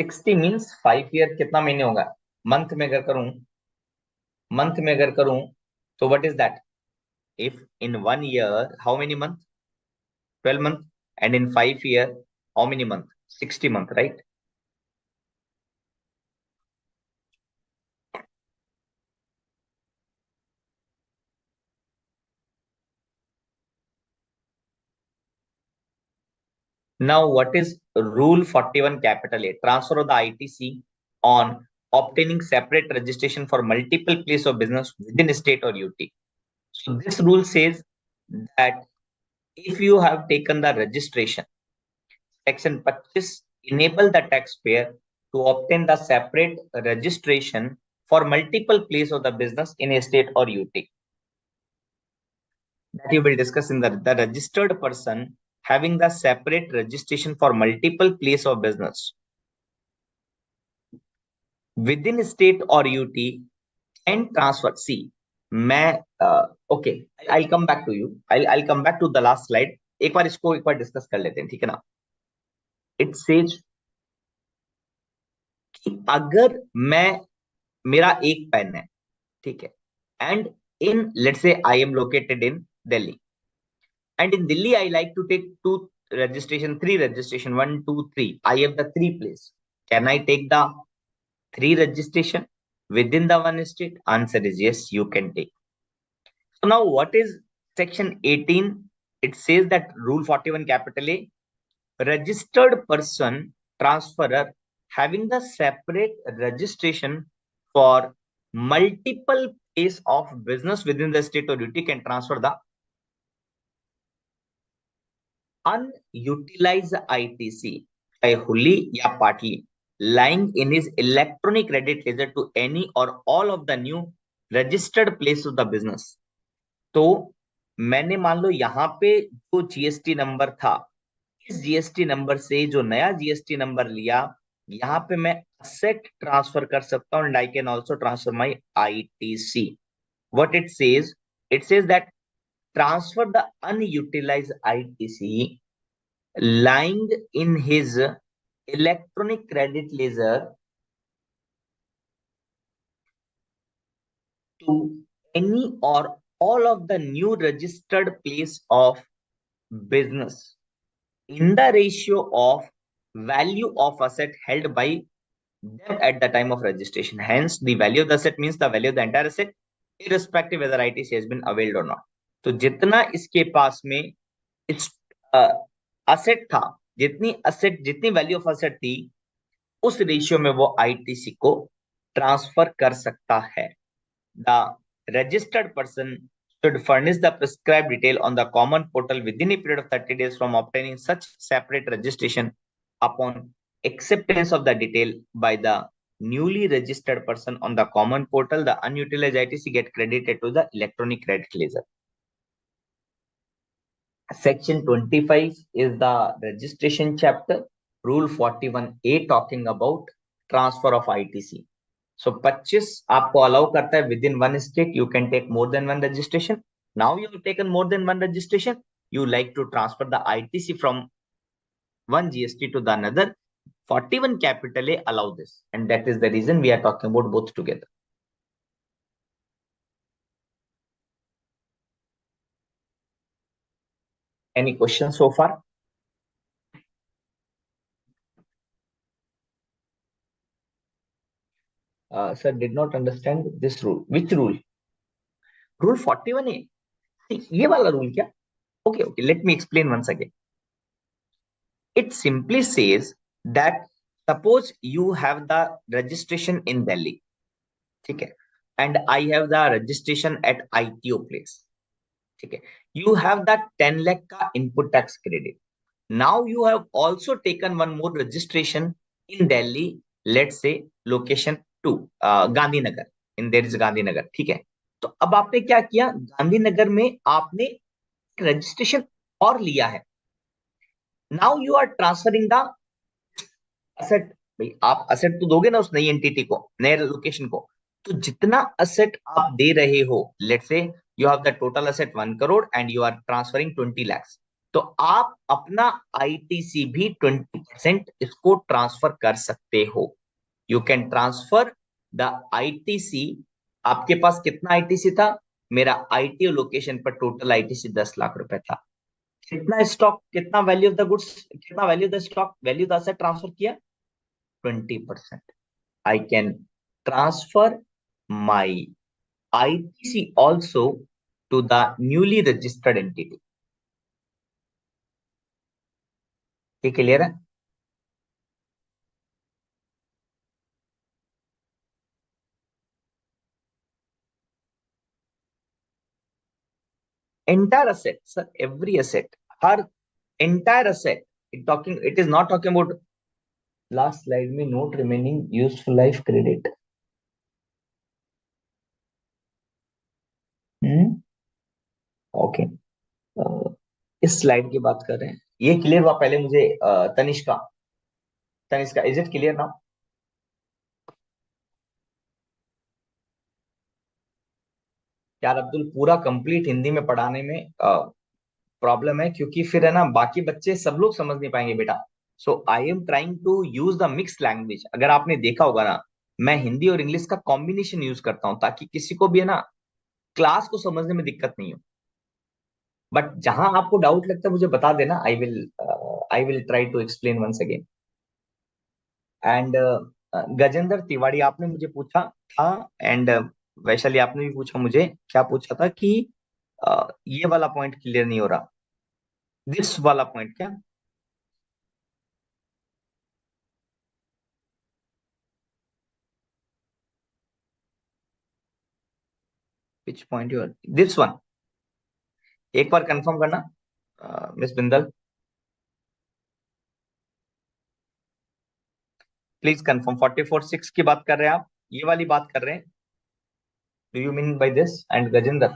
Sixty means 5 year कितना महीने होगा? Month में अगर करूं तो what is that? If in 1 year how many month? 12 month, and in 5 year how many month? 60 month, right? Now what is rule 41 capital A? Transfer of the ITC on obtaining separate registration for multiple place of business within state or UT. So this rule says that if you have taken the registration, section 25 enable the taxpayer to obtain the separate registration for multiple place of the business in a state or UT. That you will discuss in the registered person having the separate registration for multiple place of business within state or UT and transfer. See, मैं okay, I'll come back to you. I'll come back to the last slide. एक बार इसको एक बार discuss कर लेते हैं, ठीक है ना? It says कि अगर मैं, मेरा एक पेन है, ठीक है, and in, let's say I am located in Delhi, and in Delhi I like to take three registration, 1, 2, 3. I have the three place. Can I take the three registration within the one state? Answer is yes, you can take. So now what is section 18? It says that rule 41 capital A, registered person transferor having the separate registration for multiple place of business within the state or UT can transfer the unutilized ITC, wholly या partly, lying in his electronic credit ledger to any or all of the new registered place of the business. तो मैंने मान लो यहाँ पे जो GST number था, इस GST number से जो नया जीएसटी नंबर लिया, यहाँ पे मैं असेट ट्रांसफर कर सकता हूं, and I can also transfer my ITC. What it says that transfer the unutilised ITC lying in his electronic credit ledger to any or all of the new registered place of business in the ratio of value of asset held by them at the time of registration. Hence, the value of the asset means the value of the entire asset, irrespective whether ITC has been availed or not. तो जितना इसके पास में इस asset था, जितनी value of asset थी, उस ratio में वो आईटीसी को ट्रांसफर कर सकता है. The registered person should furnish the prescribed detail on the common portal within a period of 30 days from obtaining such separate registration. Upon acceptance of the detail by the newly registered person on the common portal, the unutilized ITC get credited to the electronic credit ledger. Section 25 is the registration chapter. Rule 41A talking about transfer of ITC. So 25 आपको allow करता है within one state you can take more than one registration. Now you have taken more than one registration, you like to transfer the ITC from one GST to the another. 41 capital A allow this, and that is the reason we are talking about both together. Any questions so far? Sir, did not understand this rule. Which rule? Rule 41A. ये वाला rule क्या? Okay, let me explain once again. It simply says that suppose you have the registration in Delhi, ठीक है, and I have the registration at ITO place, ठीक है, you have that 10 lakh का input tax credit. Now you have also taken one more registration in Delhi, let's say location 2, Gandhinagar, in there is Gandhinagar, ठीक है. तो अब आपने क्या किया, गांधीनगर में आपने रजिस्ट्रेशन और लिया है. Now you are transferring the asset. भाई आप असेट तो दोगे ना उस नई एंटिटी को, नए लोकेशन को. तो जितना असेट आप दे रहे हो, let's say you have the total asset 1 crore and you are transferring 20 lakhs, तो आप अपना आईटीसी भी 20% इसको ट्रांसफर कर सकते हो. You can transfer the ITC. आपके पास कितना आईटीसी था? मेरा आईटीओ लोकेशन पर टोटल आईटीसी 10 लाख रुपए था. कितना स्टॉक, कितना वैल्यू ऑफ द गुड्स, कितना value of the stock, value of the asset transfer किया? 20%. I can transfer my ITC also to the newly registered entity. ये क्लियर है? Entire asset, sir, every asset, her entire asset. It is not talking about. Last slide में note remaining useful life credit. Okay, इस slide की बात कर रहे हैं. ये क्लियर हुआ? पहले मुझे Tanishka, is it clear now? यार अब्दुल, पूरा कंप्लीट हिंदी में पढ़ाने में प्रॉब्लम है, क्योंकि फिर है ना बाकी बच्चे सब लोग समझ नहीं पाएंगे बेटा. So I am trying to use the mix language. अगर आपने देखा होगा ना, मैं हिंदी और इंग्लिश का कॉम्बिनेशन यूज करता हूं ताकि किसी को भी है ना क्लास को समझने में दिक्कत नहीं हो, बट जहां आपको डाउट लगता है मुझे बता देना, I will try to explain once again. And Gajendra Tiwari आपने मुझे पूछा था, एंड वैशाली आपने भी पूछा मुझे, क्या पूछा था कि ये वाला पॉइंट क्लियर नहीं हो रहा, दिस वाला पॉइंट क्या, which point you, this one, एक बार कंफर्म करना मिस बिंदल, प्लीज कंफर्म। 44.6 की बात कर रहे हैं आप, ये वाली बात कर रहे हैं, do you mean by this? And Gajendra,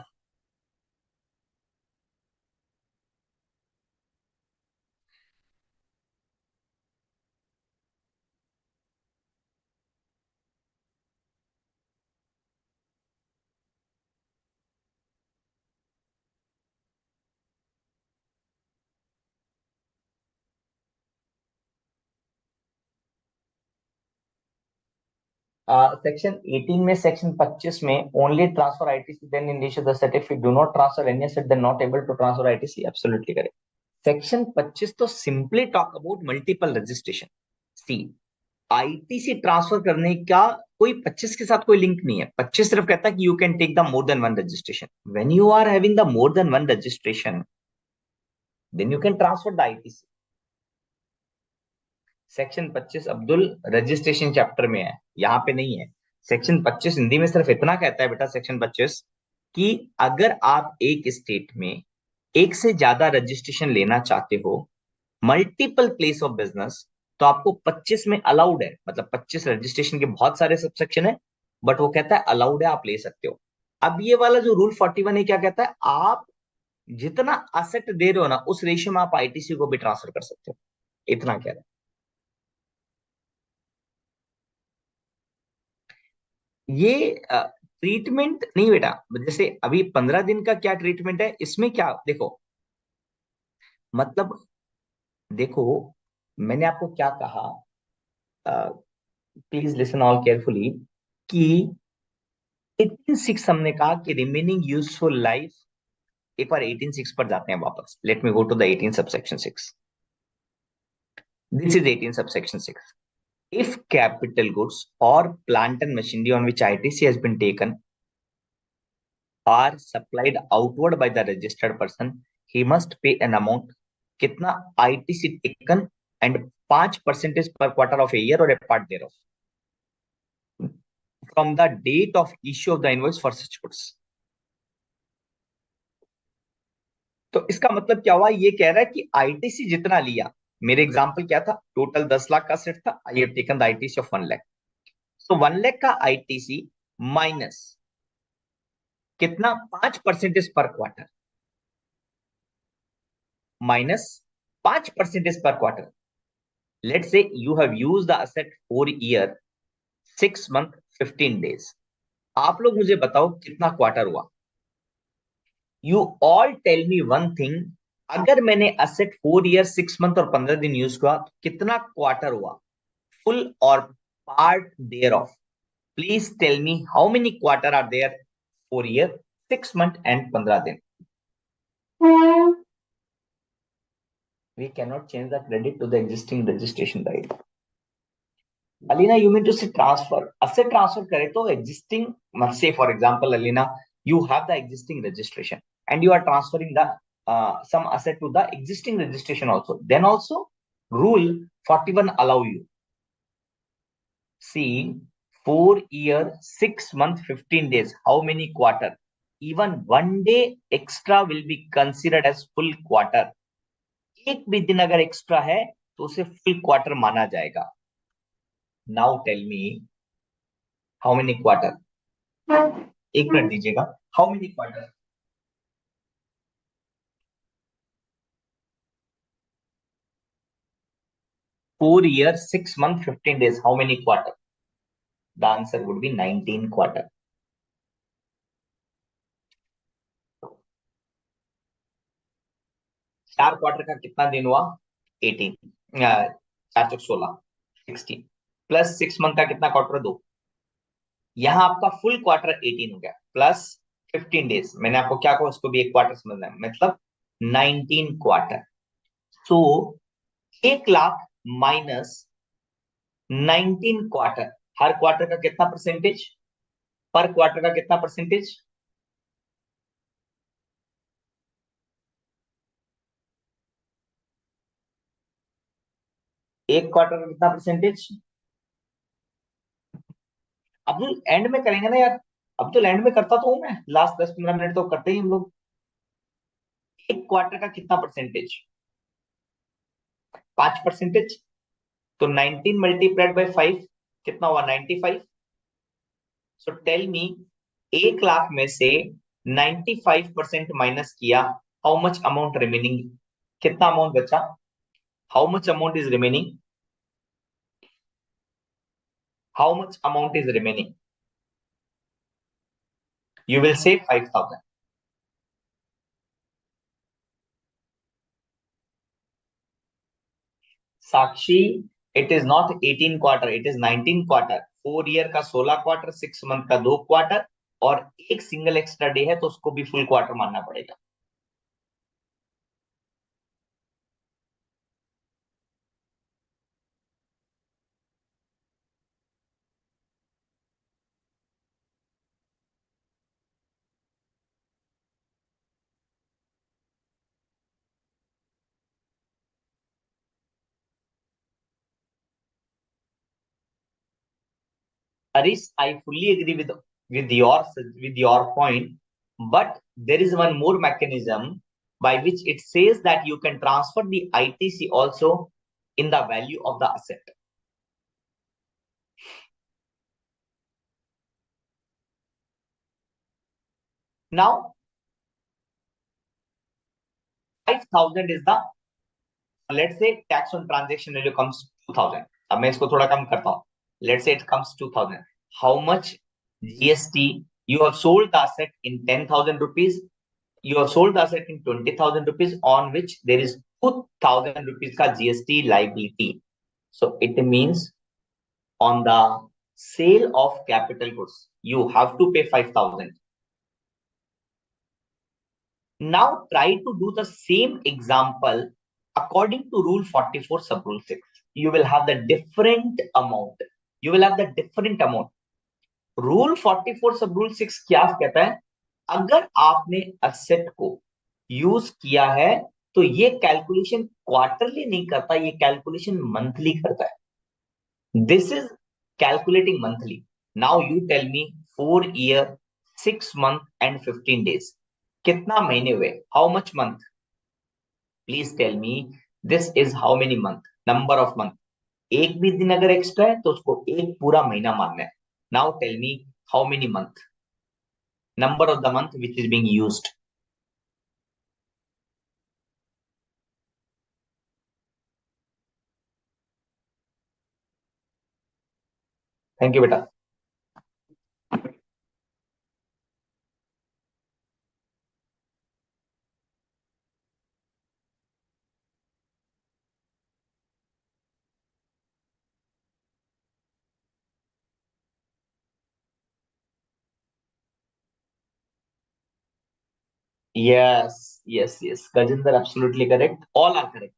section 18 में, सेक्शन 25 में only transfer ITC then in issue the certificate, do not transfer any asset then not able to transfer ITC, absolutely correct. Section 25 तो simply talk about multiple registration. See, ITC transfer करने का कोई 25 के साथ कोई link नहीं है। 25 सिर्फ कहता है कि you can take the more than one registration, when you are having the more than one registration then you can transfer the ITC. Section 25 Abdul registration chapter में है, यहाँ पे नहीं है। सेक्शन 25 हिंदी में सिर्फ इतना कहता है बेटा, सेक्शन 25 कि अगर आप एक स्टेट में एक से ज्यादा रजिस्ट्रेशन लेना चाहते हो, मल्टीपल प्लेस ऑफ बिजनेस, तो आपको 25 में अलाउड है, मतलब 25 रजिस्ट्रेशन के बहुत सारे सबसेक्शन है, बट वो कहता है अलाउड है, आप ले सकते हो। अब ये वाला जो रूल 41 है क्या कहता है, आप जितना असेट दे रहे हो ना, उस रेशियो में आप आईटीसी को भी ट्रांसफर कर सकते हो, इतना कह रहा है। ये ट्रीटमेंट नहीं बेटा, जैसे अभी 15 दिन का क्या ट्रीटमेंट है इसमें, क्या देखो, मतलब देखो, मैंने आपको क्या कहा, प्लीज लिसन ऑल केयरफुली, कि 18.6 हमने कहा कि रिमेनिंग यूजफुल लाइफ, एक बार 18.6 पर जाते हैं वापस, let me go to the 18 subsection 6, this is 18 subsection 6। If capital goods or plant and machinery on which ITC has been taken are supplied outward by the registered person, he must pay an amount, कितना, ITC taken and 5% per quarter of a year or a part thereof from the date of issue of the invoice for such goods। तो इसका मतलब क्या हुआ, ये कह रहा है कि आईटीसी जितना लिया, मेरे एग्जांपल क्या था, टोटल 10 लाख का सेट था, I have taken the ITC of 1 lakh, so 1 lakh का आईटीसी माइनस कितना, 5% पर क्वार्टर, माइनस 5% पर quarter. Let's say you have used the asset for year 6 month 15 days, आप लोग मुझे बताओ कितना क्वार्टर हुआ। You all tell me one thing, अगर मैंने असेट 4 ईयर 6 मंथ और 15 दिन यूज किया तो कितना क्वार्टर हुआ, फुल और part there of, please tell me how many quarter are there, 4 year 6 month and 15 दिन। We cannot change the credit to the existing registration, right? Alina, you mean to say transfer? Asset transfer करे तो existing, say for example, Alina, you have the existing registration and you are transferring the some asset to the existing registration also. Then also, rule 41 allow you. See, 4 year 6 month 15 days. How many quarter? Even 1 day extra will be considered as full quarter. एक भी दिन अगर extra है तो उसे full quarter माना जाएगा। Now tell me how many quarter, एक मिनट दीजिएगा, how many quarter, 4 year 6 month 15 days, how many quarter? The answer would be 19 quarter। चार क्वार्टर का कितना दिन हुआ, 18, 4 चौक 16, 16 प्लस 6 मंथ का कितना क्वार्टर, 2, यहां आपका फुल क्वार्टर 18 हो गया, प्लस 15 डेज, मैंने आपको क्या कहा, उसको भी एक क्वार्टर समझना है, मतलब 19 क्वार्टर। सो 1 लाख माइनस 19 क्वार्टर, हर क्वार्टर का कितना परसेंटेज, पर क्वार्टर का कितना परसेंटेज, एक क्वार्टर का कितना परसेंटेज। अब तो एंड में करेंगे ना यार, अब तो एंड में करता तो हूं मैं, लास्ट 10-15 मिनट तो करते ही हम लोग। एक क्वार्टर का कितना परसेंटेज, 5%। तो 19 मल्टीप्लाइड बाई 5 कितना हुआ, 95। सो टेल मी, 1 लाख में से 95% माइनस किया, हाउ मच अमाउंट रिमेनिंग, कितना अमाउंट बचा, how much amount is remaining, how much amount is remaining, you will say 5,000. Sakshi, it is not 18 quarter, it is 19 quarter. 4 year का 16 quarter, 6 month का 2 quarter, और एक single extra day है तो उसको भी फुल क्वार्टर मानना पड़ेगा। Aris, I fully agree with your point, but there is one more mechanism by which it says that you can transfer the ITC also in the value of the asset. Now, 5,000 is the, let's say tax on transaction value comes 2,000. अब मैं इसको थोड़ा कम करता हूँ. Let's say it comes 2,000. How much GST you have sold the asset in 10,000 rupees? You have sold the asset in 20,000 rupees, on which there is 2,000 rupees ka GST liability. So it means on the sale of capital goods, you have to pay 5,000. Now try to do the same example according to rule 44 sub rule 6. You will have the different amount. You will have the different amount. Rule 44 sub rule 6 क्या कहता है, अगर आपने asset को use किया है तो ये कैलकुलेशन क्वार्टरली नहीं करता, ये कैलकुलेशन मंथली करता है। This is calculating monthly. Now you tell me, 4 year 6 month and 15 days, कितना महीने हुए, how much month, please tell me. This is how many month, number of month. एक भी दिन अगर एक्स्ट्रा है तो उसको एक पूरा महीना मानना है। Now tell me how many month, number of the month which is being used. Thank you, beta. Yes, yes, yes. Gajinder, absolutely correct. All are correct.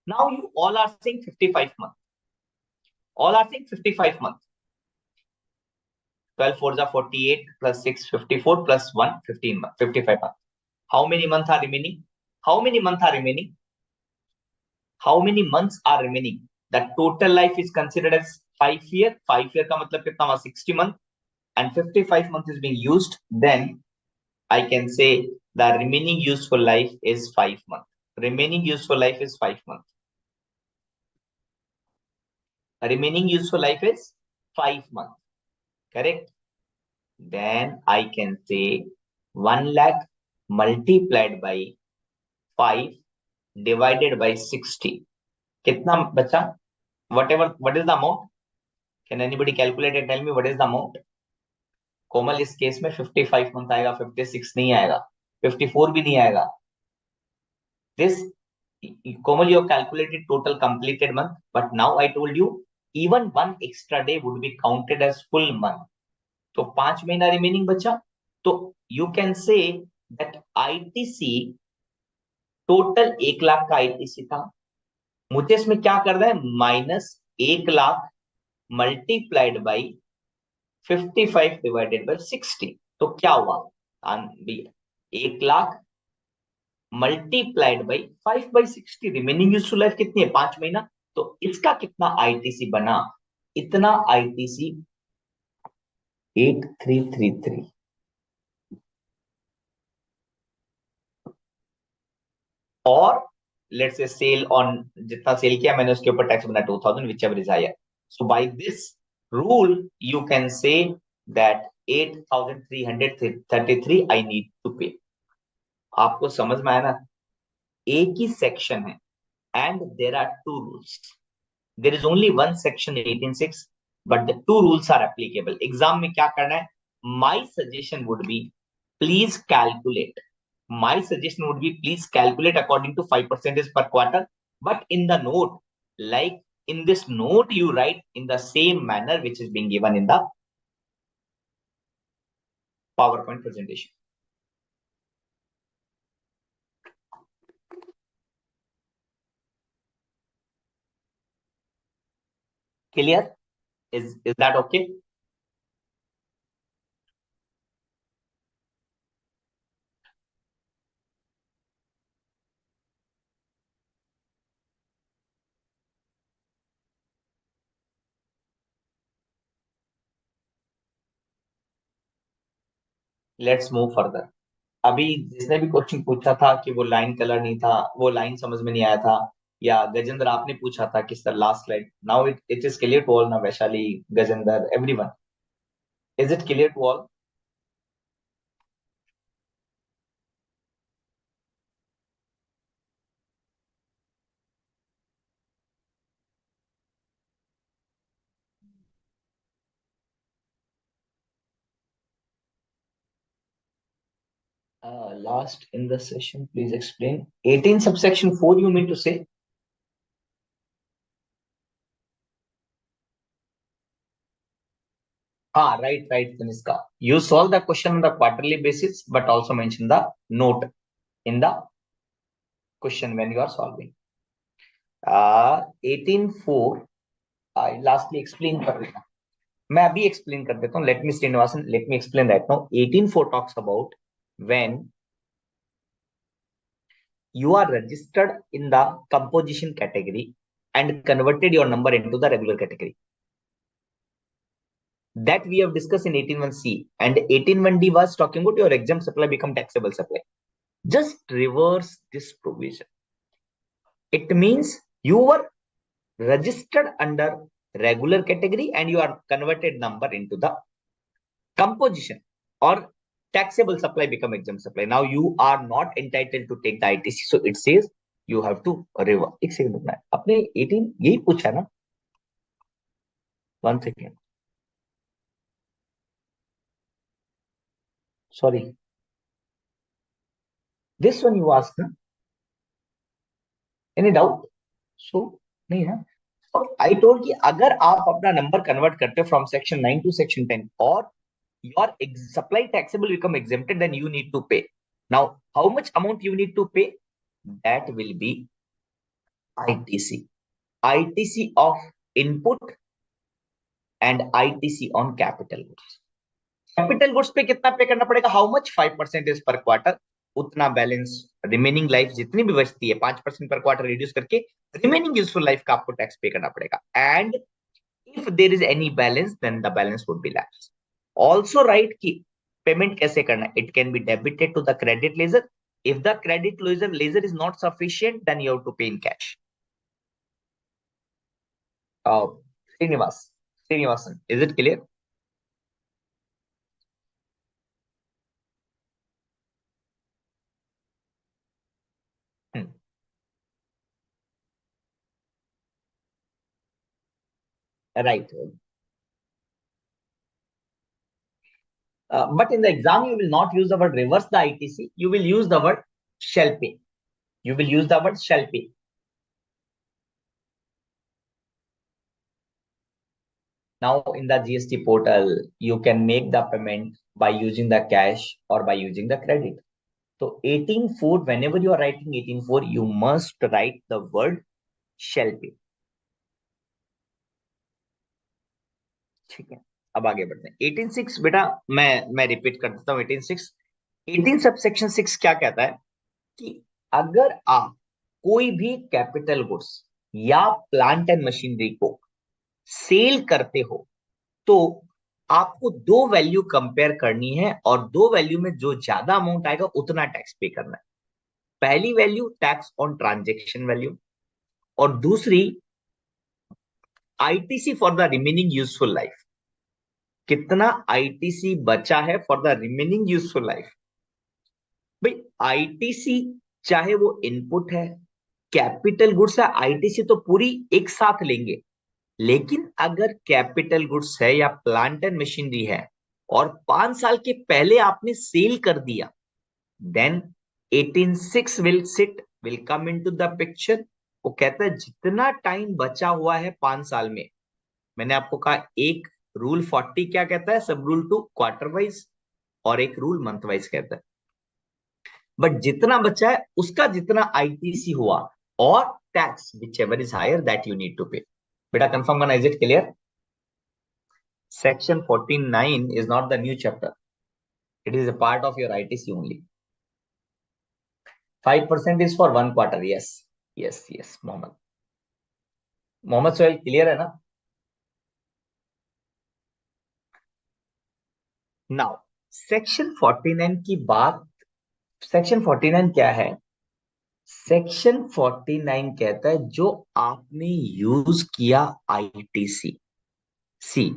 Now you all are saying 55 month. All are saying 55 month. 12 4 are 48 plus 6 54 plus 1 15 month, 55 month. How many months are remaining? How many months are remaining? How many months are remaining? The total life is considered as 5 year. 5 year का मतलब कितना हुआ, 60 month, and 55 month is being used. Then I can say the remaining useful life is 5 months. Remaining useful life is 5 months. Remaining useful life is 5 months. Correct? Then I can say 1 lakh multiplied by 5 divided by 60. कितना बचा? Whatever, what is the amount? Can anybody calculate and tell me what is the amount? कोमल, इस case में 55 month आएगा, 56 नहीं आएगा, 54 भी नहीं आएगा. This, Komal, you have calculated total completed month, but now I told you even one extra day would be counted as full month. तो 5 महीना रिमेनिंग बचा, तो you can say that ITC total 1 lakh का आईटीसी था, मुझे इसमें क्या करना है, -1 lakh multiplied by 55 divided by 60। तो क्या हुआ, 1 lakh multiplied by 5/60, remaining useful life कितनी है, 5 महीना। तो इसका कितना आईटीसी बना, इतना आईटीसी 8333। और लेट्स से सेल ऑन, जितना सेल किया मैंने उसके ऊपर टैक्स बना 2000, which ever is higher. So by this rule you can say that 8333 I need to pay. आपको समझ में आया ना, एक ही सेक्शन है and there are two rules. There is only one section 18(6), but the two rules are applicable. Exam में क्या करना है, my suggestion would be please calculate, my suggestion would be please calculate according to 5% per quarter, but in the note, like in this note you write in the same manner which is being given in the PowerPoint presentation. Clear? Is that okay? Let's move further. अभी जिसने भी question पूछा था कि वो line colour नहीं था, वो लाइन समझ में नहीं आया था, या गजेंद्र आपने पूछा था कि sir last slide, now it is clear to all ना, Vaishali, Gajendra, everyone, is it clear to all? Last in the session, please explain. 18 subsection 4, you mean to say? Ah, right, Kaniska. You solve the question on the quarterly basis, but also mention the note in the question when you are solving. 18.4, I lastly explain कर देता हूँ. मैं अभी explain कर देता हूँ. Let me, Srinivasan, let me explain right now. 18.4 talks about when you are registered in the composition category and converted your number into the regular category. That we have discussed in 18.1c, and 18.1d was talking about your exempt supply become taxable supply. Just reverse this provision. It means you were registered under regular category and you are converted number into the composition or taxable supply become exempt supply. Now you are not entitled to take the ITC. So it says you have to reverse. एक second रुकना है, आपने 18 यही पूछा ना? One second. Sorry. This one you asked, na? Any doubt? So नहीं है. I told कि अगर आप अपना नंबर कन्वर्ट करते हो फ्रॉम सेक्शन 9 टू सेक्शन 10 और your supply taxable become exempted, then you need to pay. Now how much amount you need to pay? That will be ITC of input and ITC on capital goods. Capital goods पे कितना पे करना पड़ेगा, how much, 5% पर quarter, उतना balance remaining life जितनी भी बचती है 5% पर क्वार्टर रिड्यूस करके रिमेनिंग यूजफुल लाइफ का आपको टैक्स पे करना पड़ेगा. And if there is any balance then the balance would be lapse. Also right की पेमेंट कैसे करना, it can be debited to the credit ledger. If the credit ledger is not sufficient then you have to pay in cash. Srinivasan, is it clear? Right. But in the exam, you will not use the word reverse the ITC. You will use the word shall pay. You will use the word shall pay. Now in the GST portal, you can make the payment by using the cash or by using the credit. So 18(4), whenever you are writing 18(4), you must write the word shall pay. ठीक है, अब आगे बढ़ते हैं. 18(6) बेटा मैं repeat कर देता हूँ. 18(6) 18 सबसेक्शन 6 क्या कहता है कि अगर आप कोई भी कैपिटल गुड्स या प्लांट एंड मशीनरी को सेल करते हो तो आपको दो वैल्यू कंपेयर करनी है और दो वैल्यू में जो ज्यादा अमाउंट आएगा उतना टैक्स पे करना है. पहली value tax on transaction value और दूसरी ITC for the remaining useful life. कितना आईटीसी बचा है for the remaining useful life. भाई आईटीसी चाहे वो इनपुट है, कैपिटल गुड्स है, आईटीसी तो पूरी एक साथ लेंगे. लेकिन अगर कैपिटल गुड्स है या प्लांट एंड मशीनरी है और 5 साल के पहले आपने सेल कर दिया, then 18(6) will come into the picture. वो कहता है जितना टाइम बचा हुआ है 5 साल में, मैंने आपको कहा एक रूल 40 क्या कहता है, सब रूल 2 क्वार्टर वाइज और एक रूल मंथ वाइज कहता है. बट जितना बचा है उसका जितना आईटीसी हुआ और tax which ever is higher that you need to pay. बेटा कंफर्म करना, is it clear? Section 49 is not the new chapter. It is a part of your ITC only. 5% is for 1 quarter. Yes. Yes, Mohammed. Mohammed Sohail, clear है ना? Now, Section 49 की बात, Section 49 क्या है? Section 49 कहता है जो आपने यूज किया ITC. See,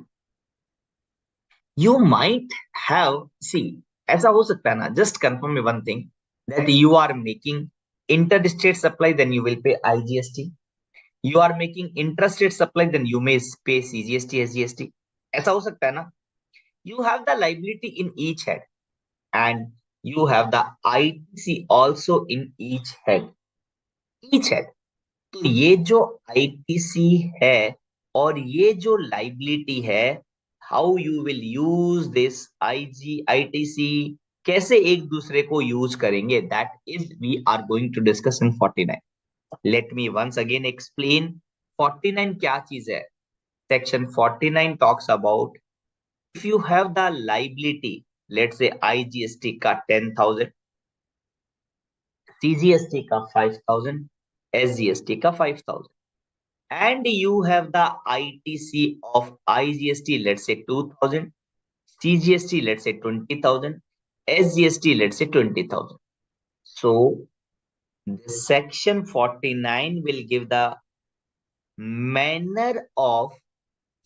you might have, see, ऐसा हो सकता है ना, just confirm me one thing, that you are making interstate supply, then you will pay IGST. You are making intrastate supply, then you may pay CGST, SGST. ऐसा हो सकता है ना? You have the liability in each head and you have the ITC also in each head. Each head. तो ये जो ITC है और ये जो liability है, how you will use this ITC, कैसे एक दूसरे को यूज करेंगे, that is we are going to discuss in 49. Let me once again explain 49 क्या चीज है. Section 49 talks about if you have the liability, let's say IGST का 10,000, CGST का 5,000, SGST का 5,000, and you have the ITC of IGST, let's say 2,000, CGST, let's say 20,000, SGST, let's say 20,000. So this section 49 will give the manner of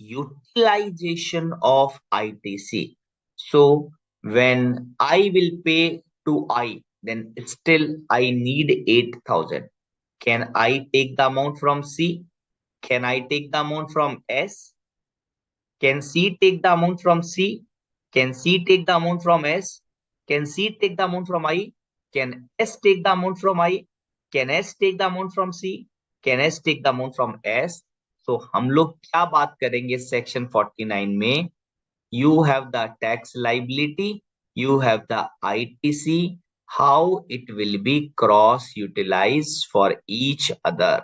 utilization of ITC. So when I will pay to I, then still I need 8,000. Can I take the amount from C? Can I take the amount from S? Can C take the amount from C? Can C take the amount from S? Can C take the amount from I? Can S take the amount from I? Can S take the amount from C? Can S take the amount from S? So हम लोग क्या बात करेंगे section 49 में? You have the tax liability, you have the ITC, how it will be cross utilized for each other.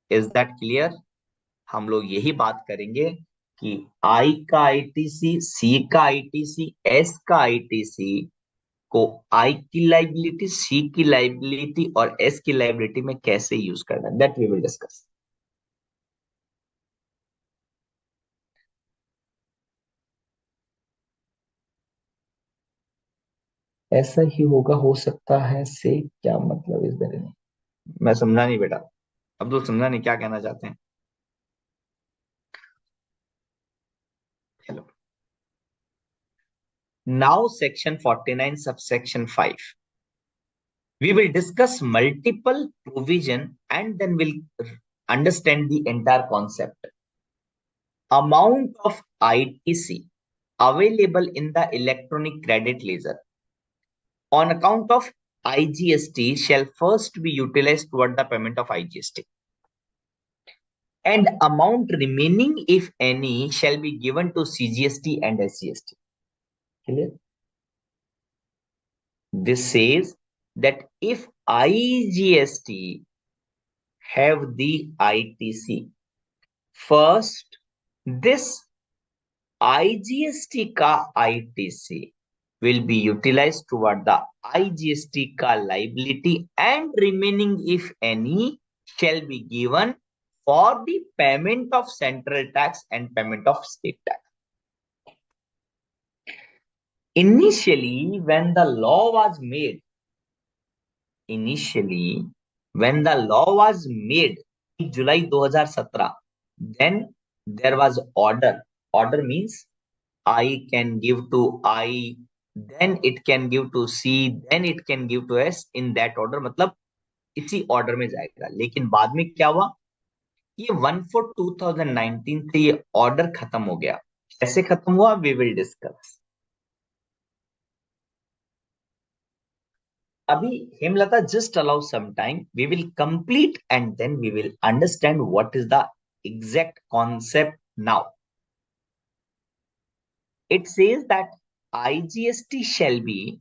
Is that clear? हम लोग यही बात करेंगे कि I का ITC, C का ITC, S का ITC को I की लाइबिलिटी, C की लाइबिलिटी और S की लाइबिलिटी में कैसे यूज करना है, दैट वी विल डिस्कस. ऐसा ही होगा, हो सकता है से क्या मतलब इस दर में? मैं समझा नहीं बेटा, अब्दुल समझा नहीं क्या कहना चाहते हैं. चलो, now section 49 subsection 5. We will discuss multiple provision and then we'll understand the entire concept. Amount of ITC available in the electronic credit ledger on account of IGST shall first be utilized toward the payment of IGST. and amount remaining, if any, shall be given to CGST and SGST. Clear? This says that if IGST have the ITC, first this IGST का ITC will be utilized toward the IGST का liability, and remaining, if any, shall be given for the payment of central tax and payment of state tax. Initially, when the law was made, in July 2017, then there was order. Order means I can give to I, then it can give to C, then it can give to S, in that order. मतलब इसी order में जाएगा. लेकिन बाद में क्या हुआ, ये 1/4/2019 से ये order खत्म हो गया. कैसे खत्म हुआ, we will discuss. Abhi, Hemlata, just allow some time. We will complete and then we will understand what is the exact concept now. It says that IGST shall be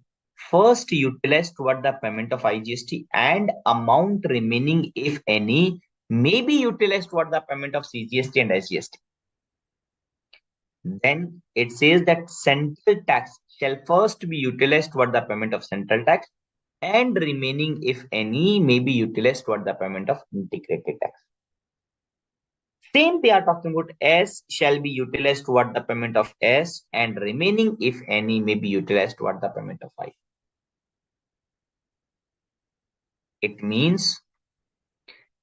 first utilized toward the payment of IGST, and amount remaining, if any, may be utilized toward the payment of CGST and SGST. Then it says that central tax shall first be utilized toward the payment of central tax, and remaining, if any, may be utilized toward the payment of integrated tax. Same they are talking about, S shall be utilized toward the payment of S, and remaining, if any, may be utilized toward the payment of I. It means,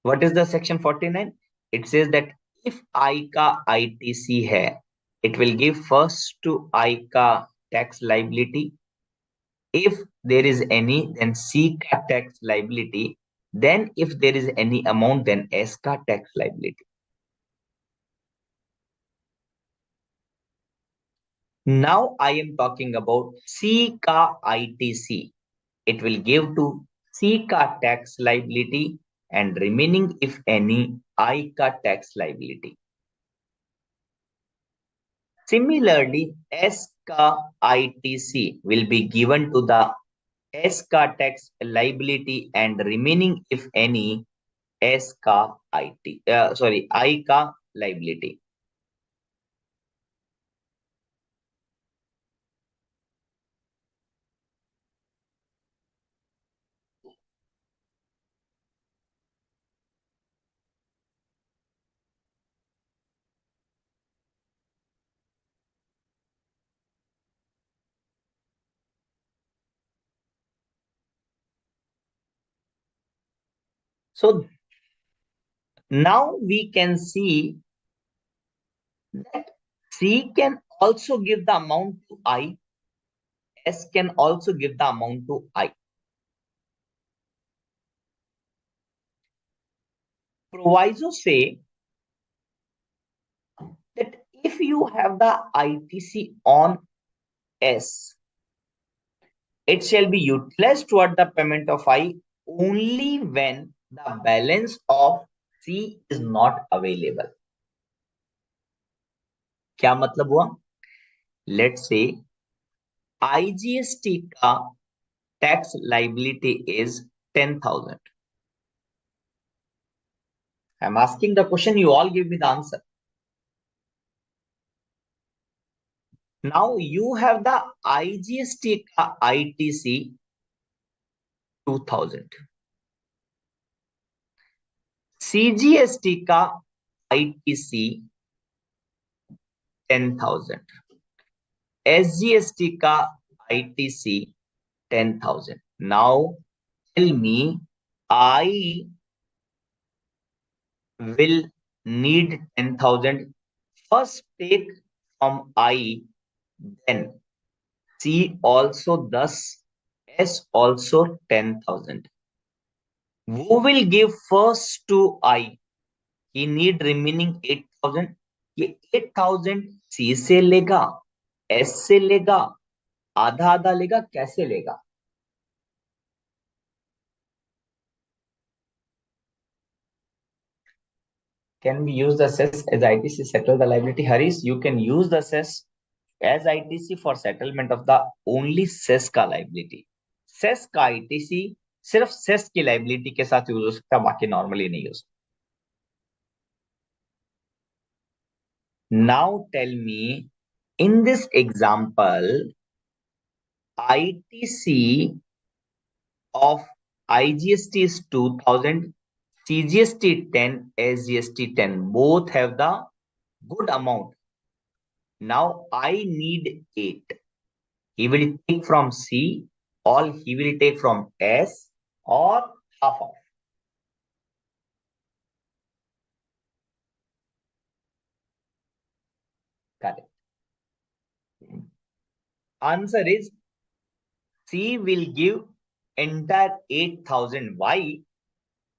what is the section 49? It says that if I ka ITC hai, it will give first to I ka tax liability. If there is any, then C ka tax liability. Then if there is any amount, then S ka tax liability. Now I am talking about C ka ITC. It will give to C ka tax liability, and remaining, if any, I ka tax liability. Similarly, S ka ITC will be given to the S ka tax liability, and remaining, if any, I ka liability. So now we can see that C can also give the amount to I, S can also give the amount to I. Proviso say that if you have the ITC on S, it shall be utilized toward the payment of I only when the balance of C is not available. क्या मतलब हुआ? Let's say IGST का tax liability is 10,000. I'm asking the question, you all give me the answer. Now you have the IGST ka ITC 2000. CGST का ITC 10,000. SGST का ITC 10,000. Now tell me, I will need 10,000. First take from I, then C also thus, S also 10,000. Who will give first to I? He need remaining 8,000. ये 8,000 C से लेगा, S से लेगा, आधा आधा लेगा, कैसे लेगा? Can we use the cess as ITC settle the liability? Harish, you can use the cess as ITC for settlement of the only cess का liability. cess का ITC सिर्फ cess की liability के साथ यूज हो सकता है, बाकी नॉर्मली नहीं use. Now tell me, in this example, ITC of IGST is 2000, CGST 10, SGST 10. Both have the good amount. Now I need 8. He will take from C, or he will take from S, or half of. Correct. Answer is C will give entire 8,000. Why?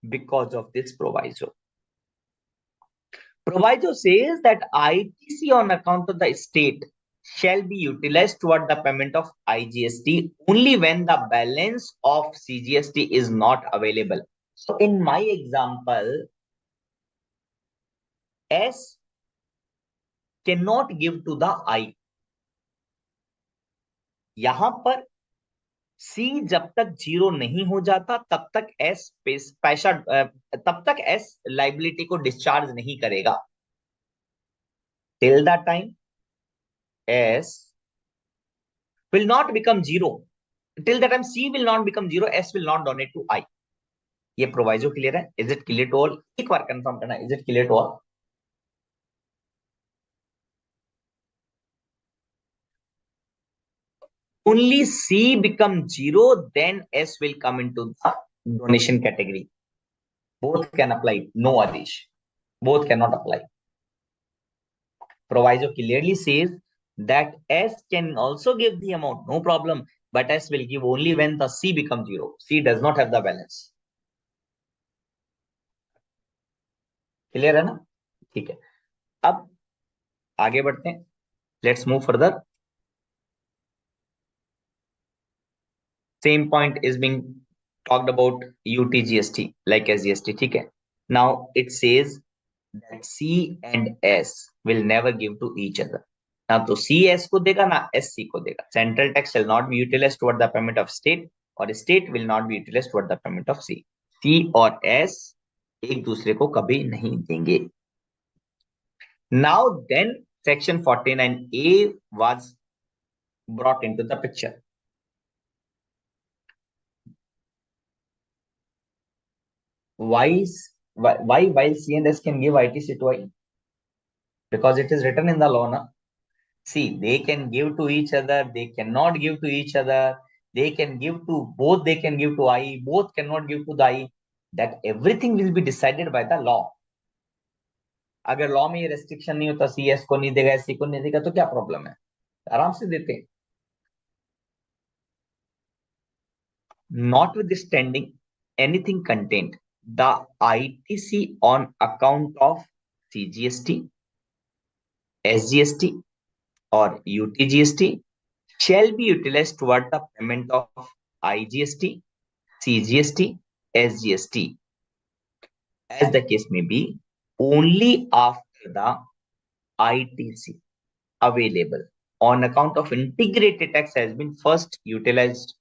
Because of this proviso. Proviso says that ITC on account of the state shall be utilized toward the payment of IGST only when the balance of CGST is not available. So in my example, S cannot give to the I. यहां पर C जब तक 0 नहीं हो जाता तब तक S पैसा तब तक S लाइबिलिटी को डिस्चार्ज नहीं करेगा. Till that time S will not become 0. Till that time C will not become 0, S will not donate to I. ये प्रोवाइजो क्लियर है? Is it clear to all? एक बार कंफर्म करना, is it clear to all? Only C become 0, then S will come into the donation category. Both can apply, no Adish. Both cannot apply. Proviso clearly says that S can also give the amount, no problem, but S will give only when the C becomes 0. C does not have the balance. Clear है ना? ठीक है, अब आगे बढ़ते हैं. Let's move further. Same point is being talked about UTGST like SGST. ठीक है. Now it says that C and S will never give to each other. ना तो C S को देगा ना S C को देगा. Central tax shall not be utilized toward the payment of state, और state will not be utilized toward the payment of C. C और S एक दूसरे को कभी नहीं देंगे. Now then section 49A was brought into the picture. Why while C and S can give ITC to I? Because it is written in the law, na? See, they can give to each other, they cannot give to each other, they can give to both, they can give to I, both cannot give to the I. That everything will be decided by the law. अगर law में ये restriction नहीं होता, C S को नहीं देगा, S C को नहीं देगा, तो क्या प्रॉब्लम है? आराम से देते हैं. Notwithstanding anything contained, the ITC on account of CGST, SGST, or UTGST shall be utilized toward the payment of IGST, CGST, SGST, as the case may be, only after the ITC available on account of integrated tax has been first utilized.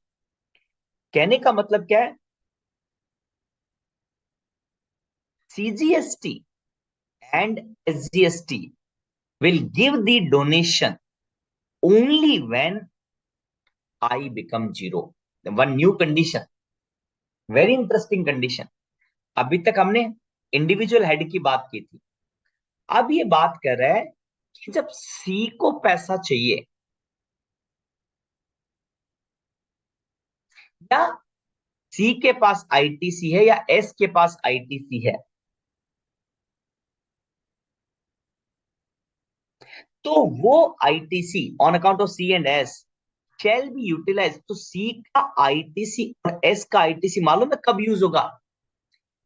कहने का मतलब क्या है? CGST and SGST will give the donation only when I become 0. One new condition, very interesting condition. अभी तक हमने individual head की बात की थी. अब ये बात कर रहा है कि जब सी को पैसा चाहिए या सी के पास आईटीसी है या एस के पास आईटीसी है, तो वो ITC on account of C and S shall be utilise. तो सी का आईटीसी और एस का आईटीसी मालूम है कब यूज होगा?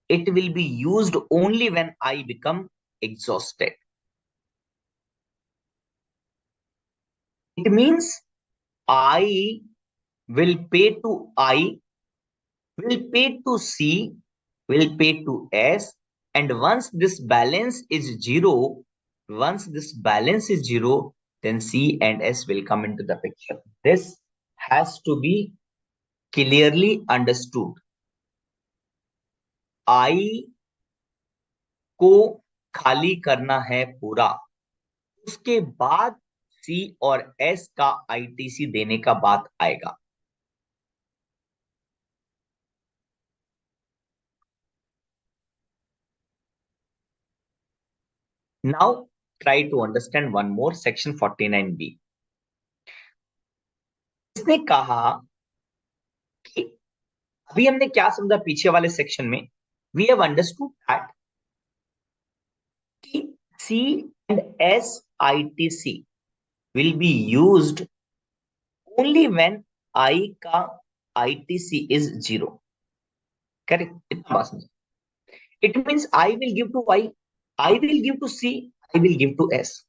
It will be used only when I become exhausted. It means I will pay to I, will pay to C, will pay to S, And once this balance is zero, then C and S will come into the picture. This has to be clearly understood. I को खाली करना है पूरा, उसके बाद C और S का ITC देने का बात आएगा. Now try to understand one more, section 49B. इसने कहा कि अभी हमने क्या समझा पीछे वाले सेक्शन में, we have understood that कि C and S ITC will be used only when I का ITC is 0. Correct? इतना बात समझे. It means I will give to I will give to C, I will give to S.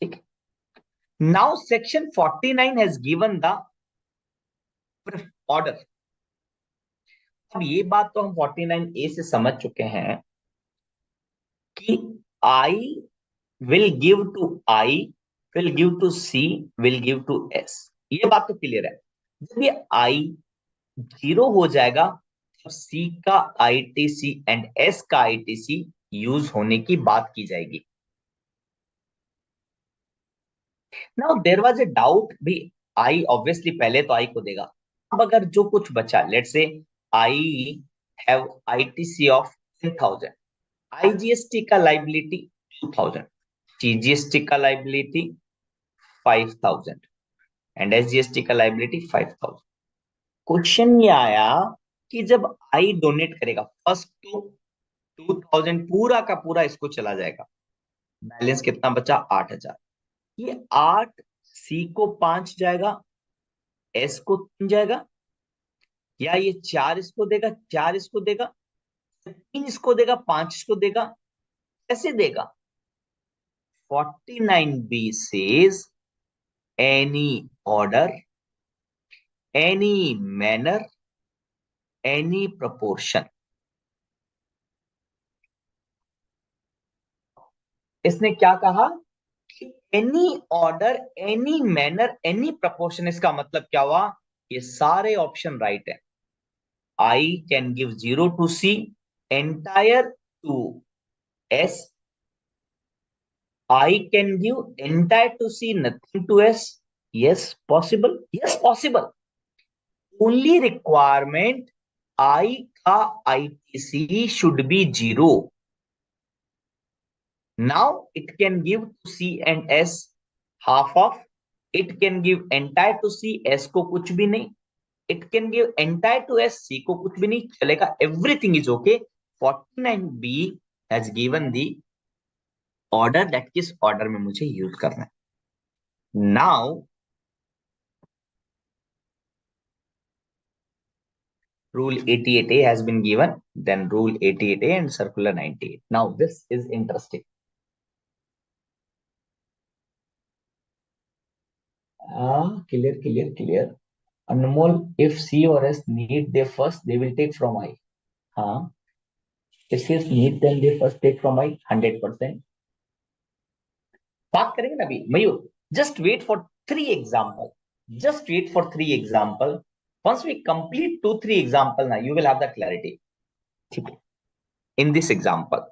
ठीक. Now section 49 has given the order. अब ये बात तो हम 49A से समझ चुके हैं कि I will give to I, will give to C, will give to S. ये बात तो क्लियर है. जब ये I 0 हो जाएगा तो C का ITC एंड S का ITC यूज होने की बात की जाएगी. Now there was a doubt भी, I ऑब्वियसली पहले तो I को देगा. अब अगर जो कुछ बचा, let's say I have ITC of 10,000, IGST का लाइबिलिटी 2,000, CGST का लाइबिलिटी 5,000 एंड SGST का लाइबिलिटी 5,000. क्वेश्चन ये आया कि जब I डोनेट करेगा, फर्स्ट तो 2,000 पूरा का पूरा इसको चला जाएगा, बैलेंस कितना बचा 8,000. ये 8 C को 5 जाएगा, S को 3 जाएगा, या ये 4 इसको देगा, 4 इसको देगा, 3 इसको देगा, 5 इसको देगा, कैसे देगा? 49B says any order, any manner, any proportion. इसने क्या कहा कि any order, any manner, any proportion. इसका मतलब क्या हुआ? ये सारे ऑप्शन राइट है. I can give 0 to C, entire to S. I can give entire to C, nothing to S. Yes, possible. Yes, possible. Only requirement I का ITC should be 0. Now it can give to C and S half of. It can give entire to C, S को कुछ भी नहीं. It can give entire to S, C को कुछ भी नहीं चलेगा. Everything is okay. 49B has given the order that किस order में मुझे यूज करना है. Now Rule 88A has been given, then Rule 88A and Circular 98. Now this is interesting. Clear. Anmol, if C or S need, they first they will take from I. If C need, then they first take from I 100%. बात करेंगे ना अभी मयूर. Just wait for 3 example. Just wait for 3 example. Once we complete 2-3 example, now you will have the clarity. ठीक है. In this example,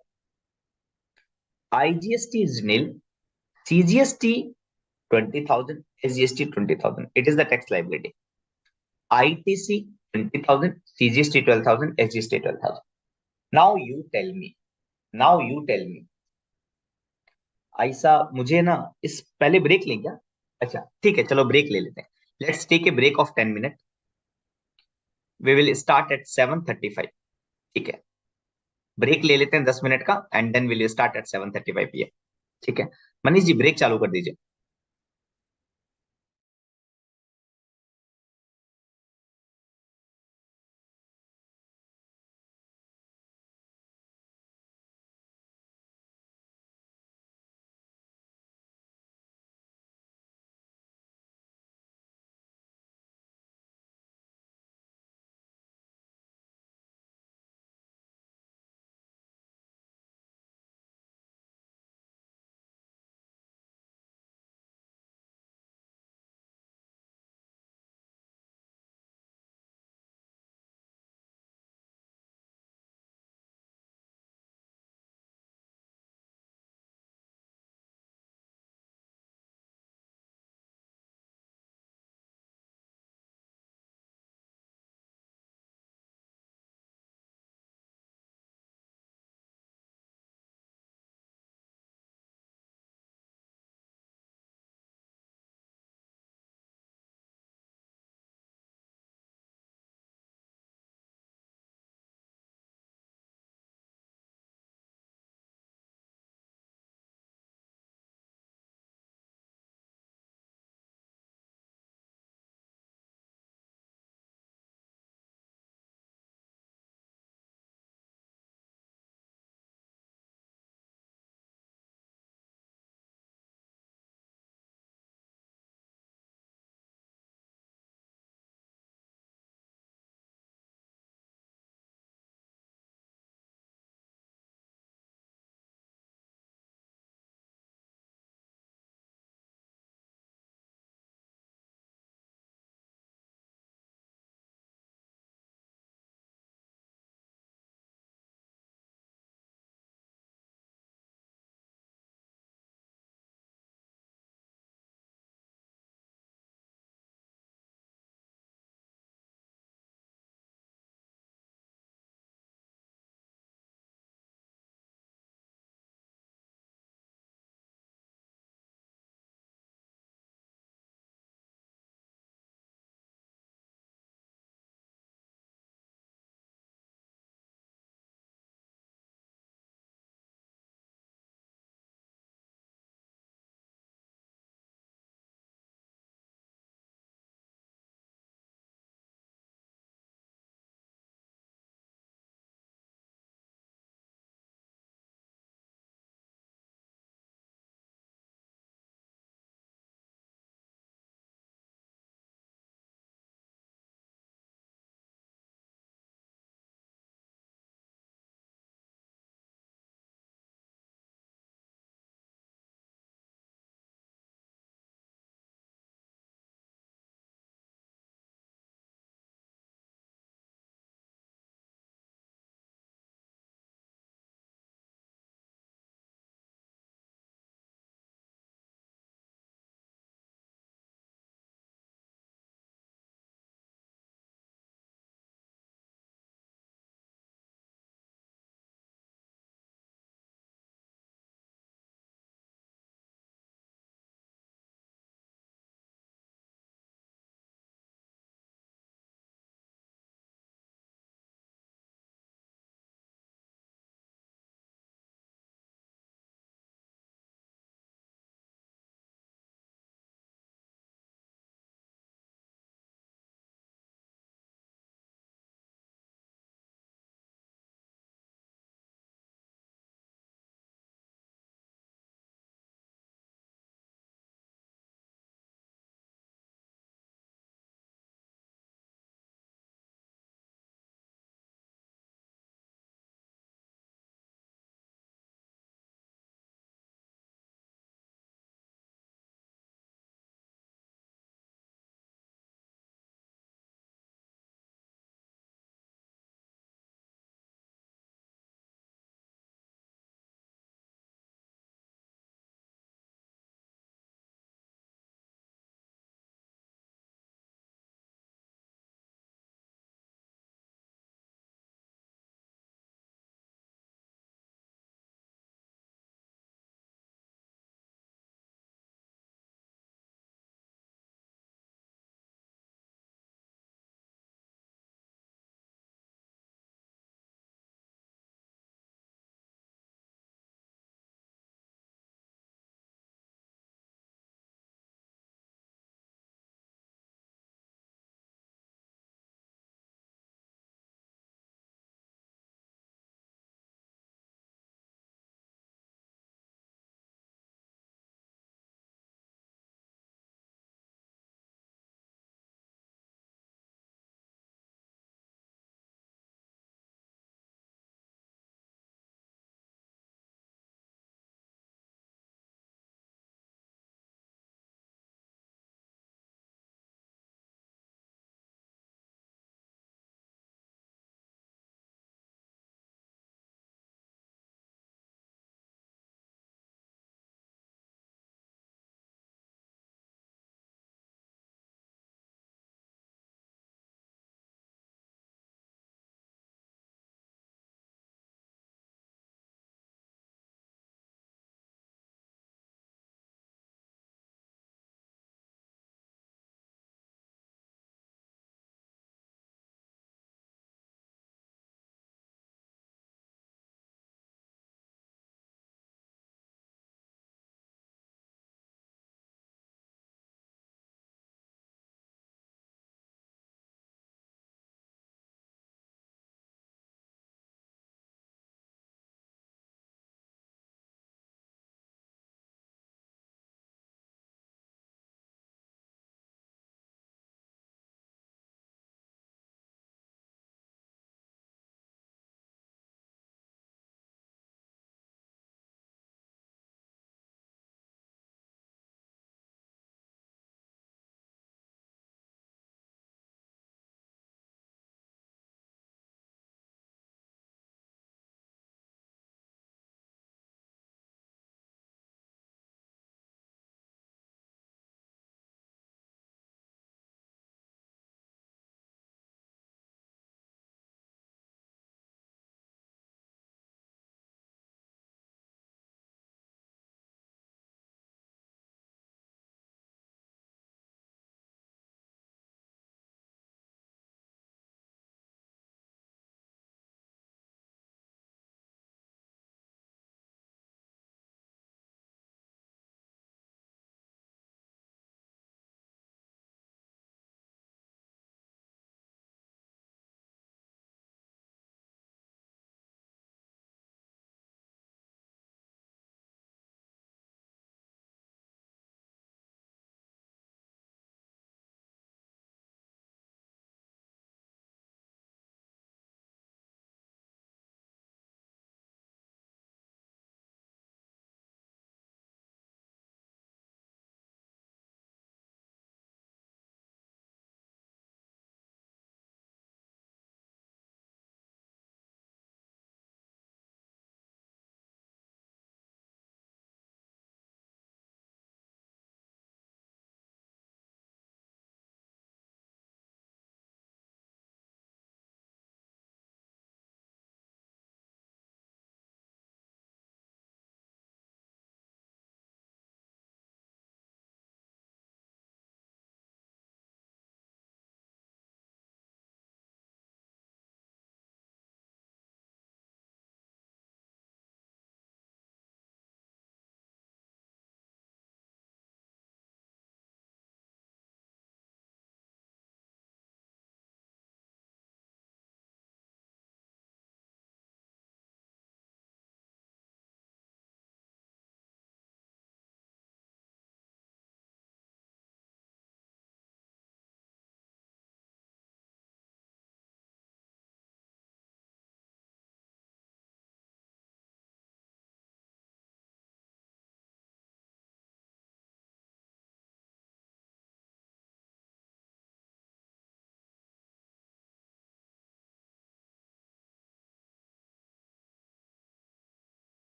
IGST is nil, CGST 20,000, SGST 20,000. It is the tax liability. ITC 20,000, CGST 12,000, SGST 12,000. Now you tell me. ऐसा मुझे ना इस पहले break लें क्या? अच्छा ठीक है, चलो ब्रेक ले लेते हैं. Let's take a break of 10 minute. We will start at 7:35. ठीक है, ब्रेक ले लेते हैं 10 मिनट का and then will start at 7:35 PM. ठीक है, मनीष जी ब्रेक चालू कर दीजिए.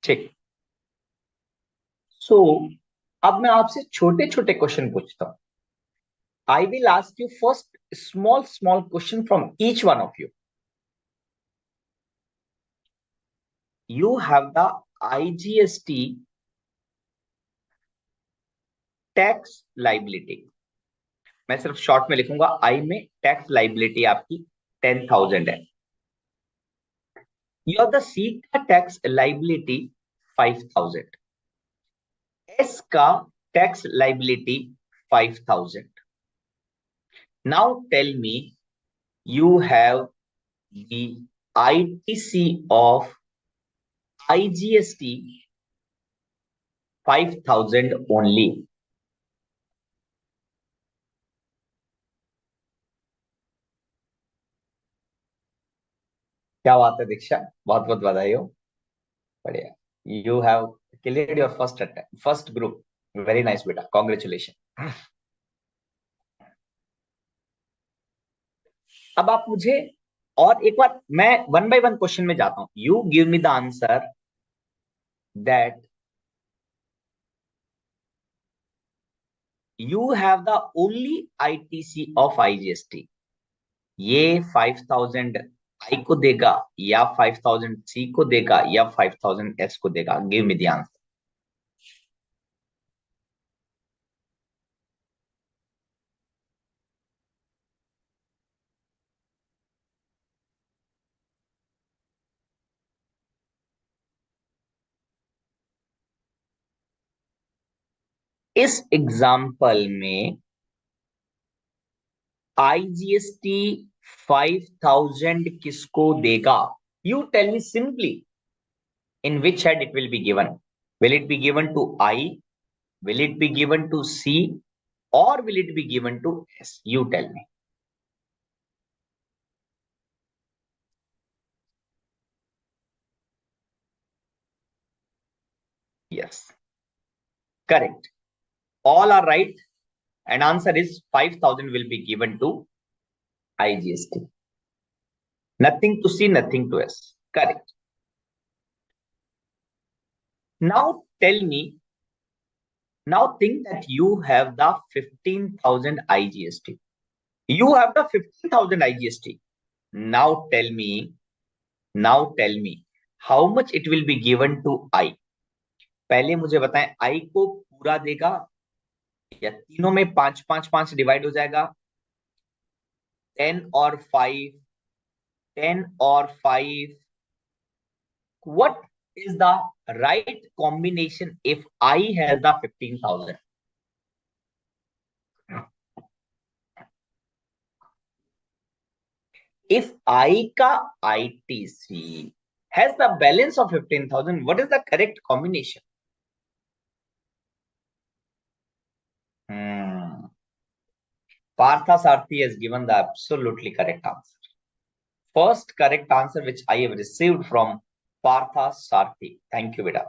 ठीक। सो अब मैं आपसे छोटे छोटे क्वेश्चन पूछता हूं। I will ask you first small question from each one of you. You have the IGST tax liability. मैं सिर्फ शॉर्ट में लिखूंगा, आई में टैक्स लाइबिलिटी आपकी 10,000 है। यू हैव द सी का टैक्स लाइबिलिटी 5,000, एस का tax liability 5,000. Now tell me, you have the ITC of IGST 5,000 only. क्या बात है दीक्षा, बहुत बहुत बधाई हो, बढ़िया। You have cleared your first attempt, first group, very nice बेटा, कॉन्ग्रेचुलेशन। अब आप मुझे और एक बार, मैं वन बाय वन क्वेश्चन में जाता हूं। You give me the answer that you have the only ITC of IGST. ये 5,000 आई को देगा या 5,000 सी को देगा या 5,000 एस को देगा? Give me the answer. इस एग्जाम्पल में आईजीएसटी 5,000 किसको देगा? You tell me simply, in which head it will be given? Will it be given to I? Will it be given to C? Or will it be given to S? You tell me. Yes, correct. All are right. And answer is 5,000 will be given to IGST. Nothing to C, nothing to S. Correct. Now tell me, now think that you have the 15,000 IGST. You have the 15,000 IGST. Now tell me, how much it will be given to I? पहले मुझे बताएं, आई को पूरा देगा या तीनों में 5 divide हो जाएगा? 10 और 5, 10 और 5, what is the right combination if I has the 15,000? If I का ITC has the balance of 15,000, what is the correct combination? Partha Sarthi has given the absolutely correct answer. First correct answer which I have received from Partha Sarthi. Thank you, beta.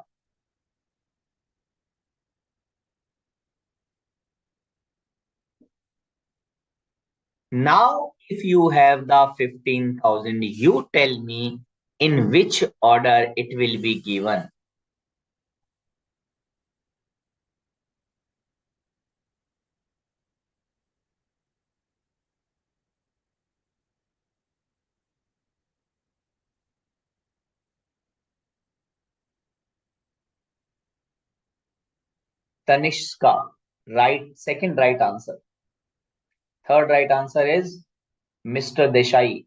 Now, if you have the 15,000, you tell me in which order it will be given. Tanishka, right, second right answer. Third right answer is Mr. Desai.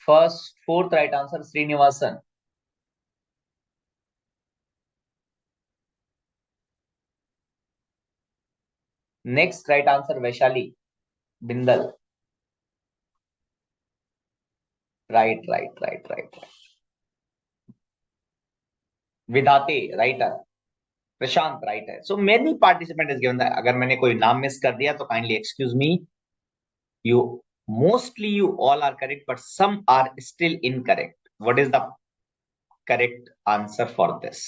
Fourth right answer, Srinivasan. Next right answer, Vaishali Bindal. Right. Vidhate, right. Prashant right है. So many participant is given. अगर मैंने कोई नाम miss कर दिया तो kindly excuse me. You mostly you all are correct, but some are still incorrect. What is the correct answer for this?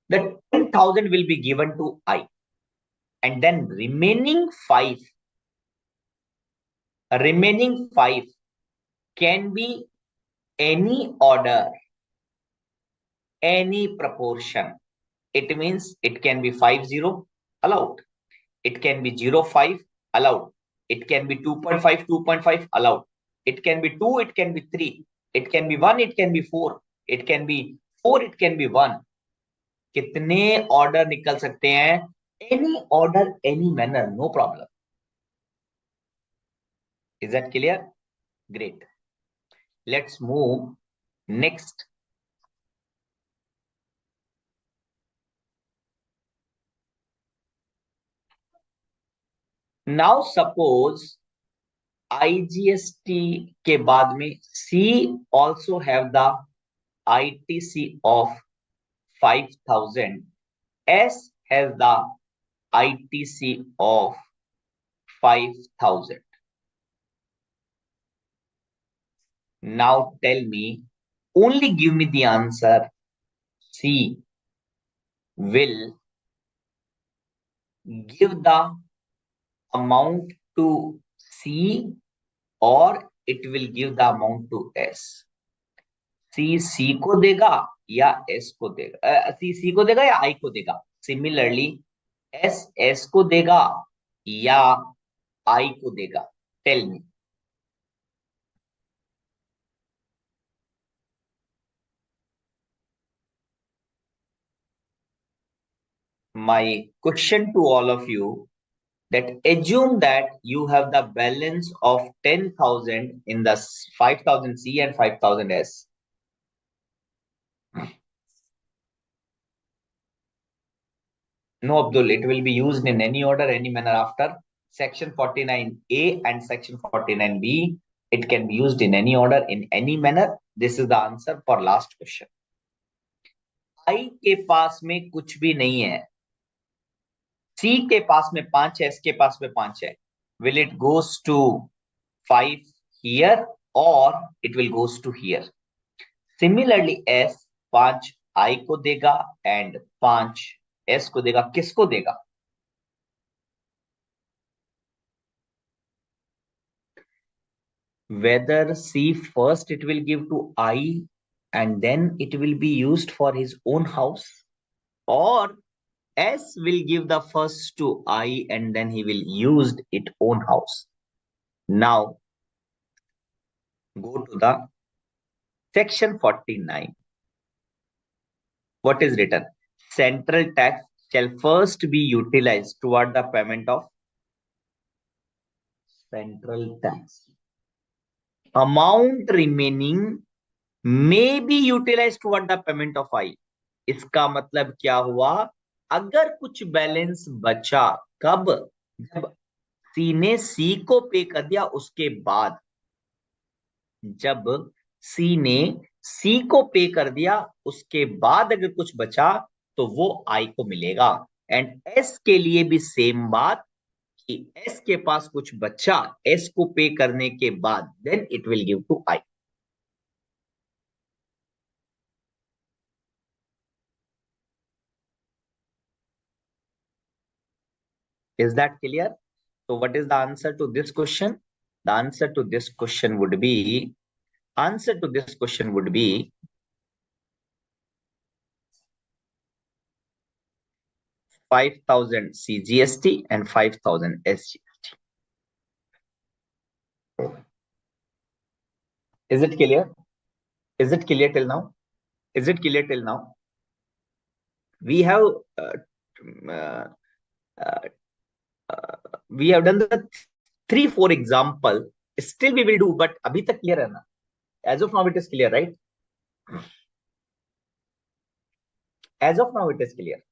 The 10,000 will be given to I, and then remaining 5 Remaining 5 can be any order, any proportion. It means it can be 50 allowed. It can be 05 allowed. It can be 2.5, 2.5 allowed. It can be 2, it can be 3. It can be 1, it can be 4. It can be 4, it can be 1. कितने order निकल सकते हैं? Any order, any manner, no problem. Is that clear? Great. Let's move next. Now suppose IGST के बाद में C also have the ITC of 5,000. S has the ITC of 5,000. Now tell me, only give me the answer. C will give the amount to C or it will give the amount to S. C को देगा या S को देगा, C को देगा या I को देगा. Similarly, S को देगा या I को देगा. Tell me. My question to all of you, that assume that you have the balance of 10,000 in the 5,000 C and 5,000 S. No, Abdul, it will be used in any order, any manner after section 49A and section 49B. It can be used in any order, in any manner. This is the answer for last question. I के पास में कुछ भी नहीं है. C के पास में 5 है, S के पास में 5 है. Will it goes to 5 here or it will goes to here? Similarly, S 5 I को देगा and 5 S को देगा. किसको देगा? Whether C first it will give to I and then it will be used for his own house, or S will give the first to I and then he will use it own house. Now go to the section 49. What is written? Central tax shall first be utilized toward the payment of central tax. Amount remaining may be utilized toward the payment of I. इसका मतलब क्या हुआ? अगर कुछ balance बचा, कब? जब C ने C को पे कर दिया उसके बाद. जब C ने C को पे कर दिया उसके बाद अगर कुछ बचा तो वो I को मिलेगा. एंड S के लिए भी सेम बात कि S के पास कुछ बचा S को पे करने के बाद, then it will give to I. Is that clear? So what is the answer to this question? The answer to this question would be 5,000 CGST and 5,000 SGST. Is it clear? Is it clear till now? Is it clear till now? We have done the 3-4 example. Still we will do, but abhi tak clear hai na? As of now it is clear, right? As of now it is clear.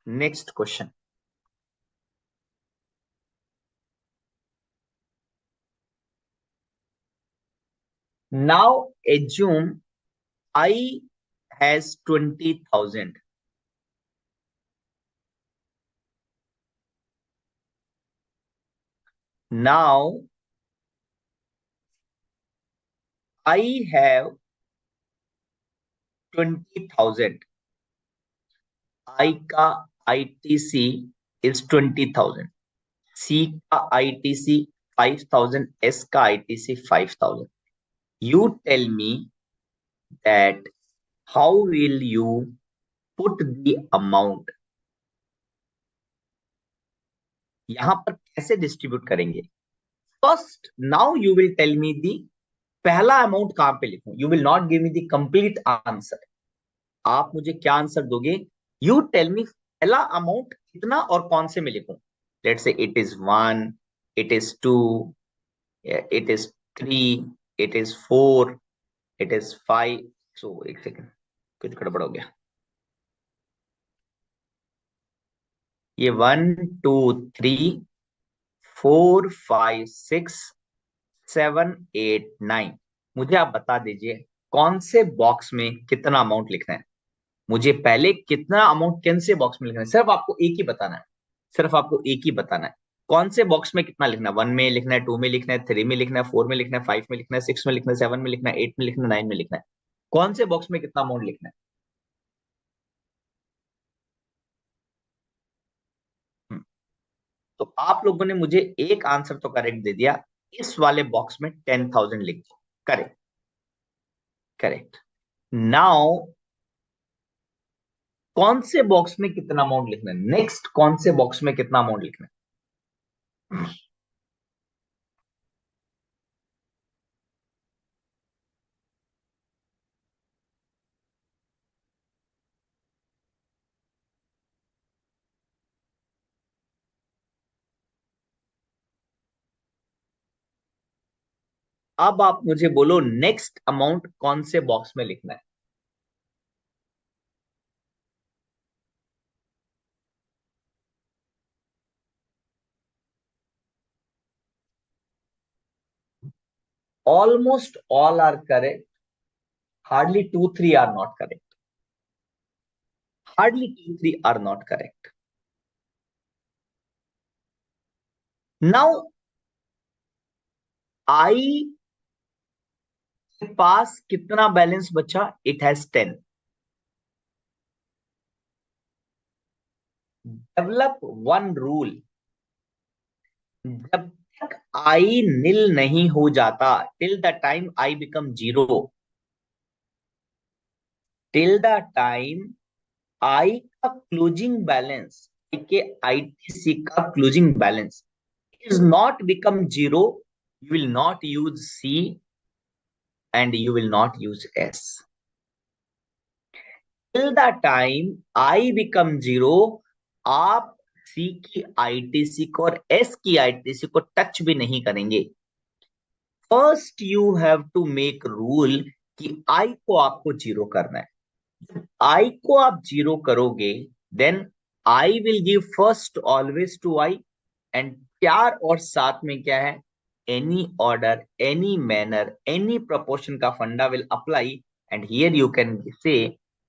Next question. Now assume I has 20,000. Now I have 20,000. I का ITC is 20,000. C का ITC 5,000. S का ITC 5,000. You tell me that how will you put the amount? यहां पर कैसे distribute करेंगे? First now you will tell me the पहला amount कहां पे लिखूं. You will not give me the complete answer. आप मुझे क्या आंसर दोगे? यू टेल मी पहला अमाउंट कितना और कौन से में लिखूं. Let's say it is 1, it is 2, it is 3, it is 4, it is 5. सो एक सेकेंड, कुछ गड़बड़ हो गया. ये 1 2 3 4 5 6 7 8 9. मुझे आप बता दीजिए कौन से बॉक्स में कितना अमाउंट लिखना है. मुझे पहले कितना अमाउंट कौन से बॉक्स में लिखना है, सिर्फ आपको एक ही बताना है. सिर्फ आपको एक ही बताना है कौन से बॉक्स में कितना लिखना है. 1 में लिखना है, 2 में लिखना है, 3 में लिखना है, 4 में लिखना है, 5 में लिखना है, 6 में लिखना है, 7 में लिखना है, 8 में लिखना है, 9 में लिखना है. कौन से बॉक्स में कितना अमाउंट लिखना है. तो आप लोगों ने मुझे एक आंसर तो करेक्ट दे दिया. इस वाले बॉक्स में 10,000 लिख दो. Correct, correct. नाउ कौन से बॉक्स में कितना अमाउंट लिखना है. नेक्स्ट कौन से बॉक्स में कितना अमाउंट लिखना है. अब आप मुझे बोलो नेक्स्ट अमाउंट कौन से बॉक्स में लिखना है. Almost all are correct. Hardly 2, 3 are not correct. Hardly 2, 3 are not correct. Now, I के पास कितना बैलेंस बचा? It has 10. Develop one rule. जब तक I nil नहीं हो जाता, till the time I become 0, till the time I का closing balance के ITC का closing balance is not become 0, you will not use C and you will not use S. Till the time I become 0, आप C की ITC को और S की ITC को touch भी नहीं करेंगे. First you have to make rule कि I को आपको 0 करना है. I को आप 0 करोगे, then I will give first always to I. And प्यार और साथ में क्या है? Any order, any manner, any proportion का फंडा will apply. And here you can say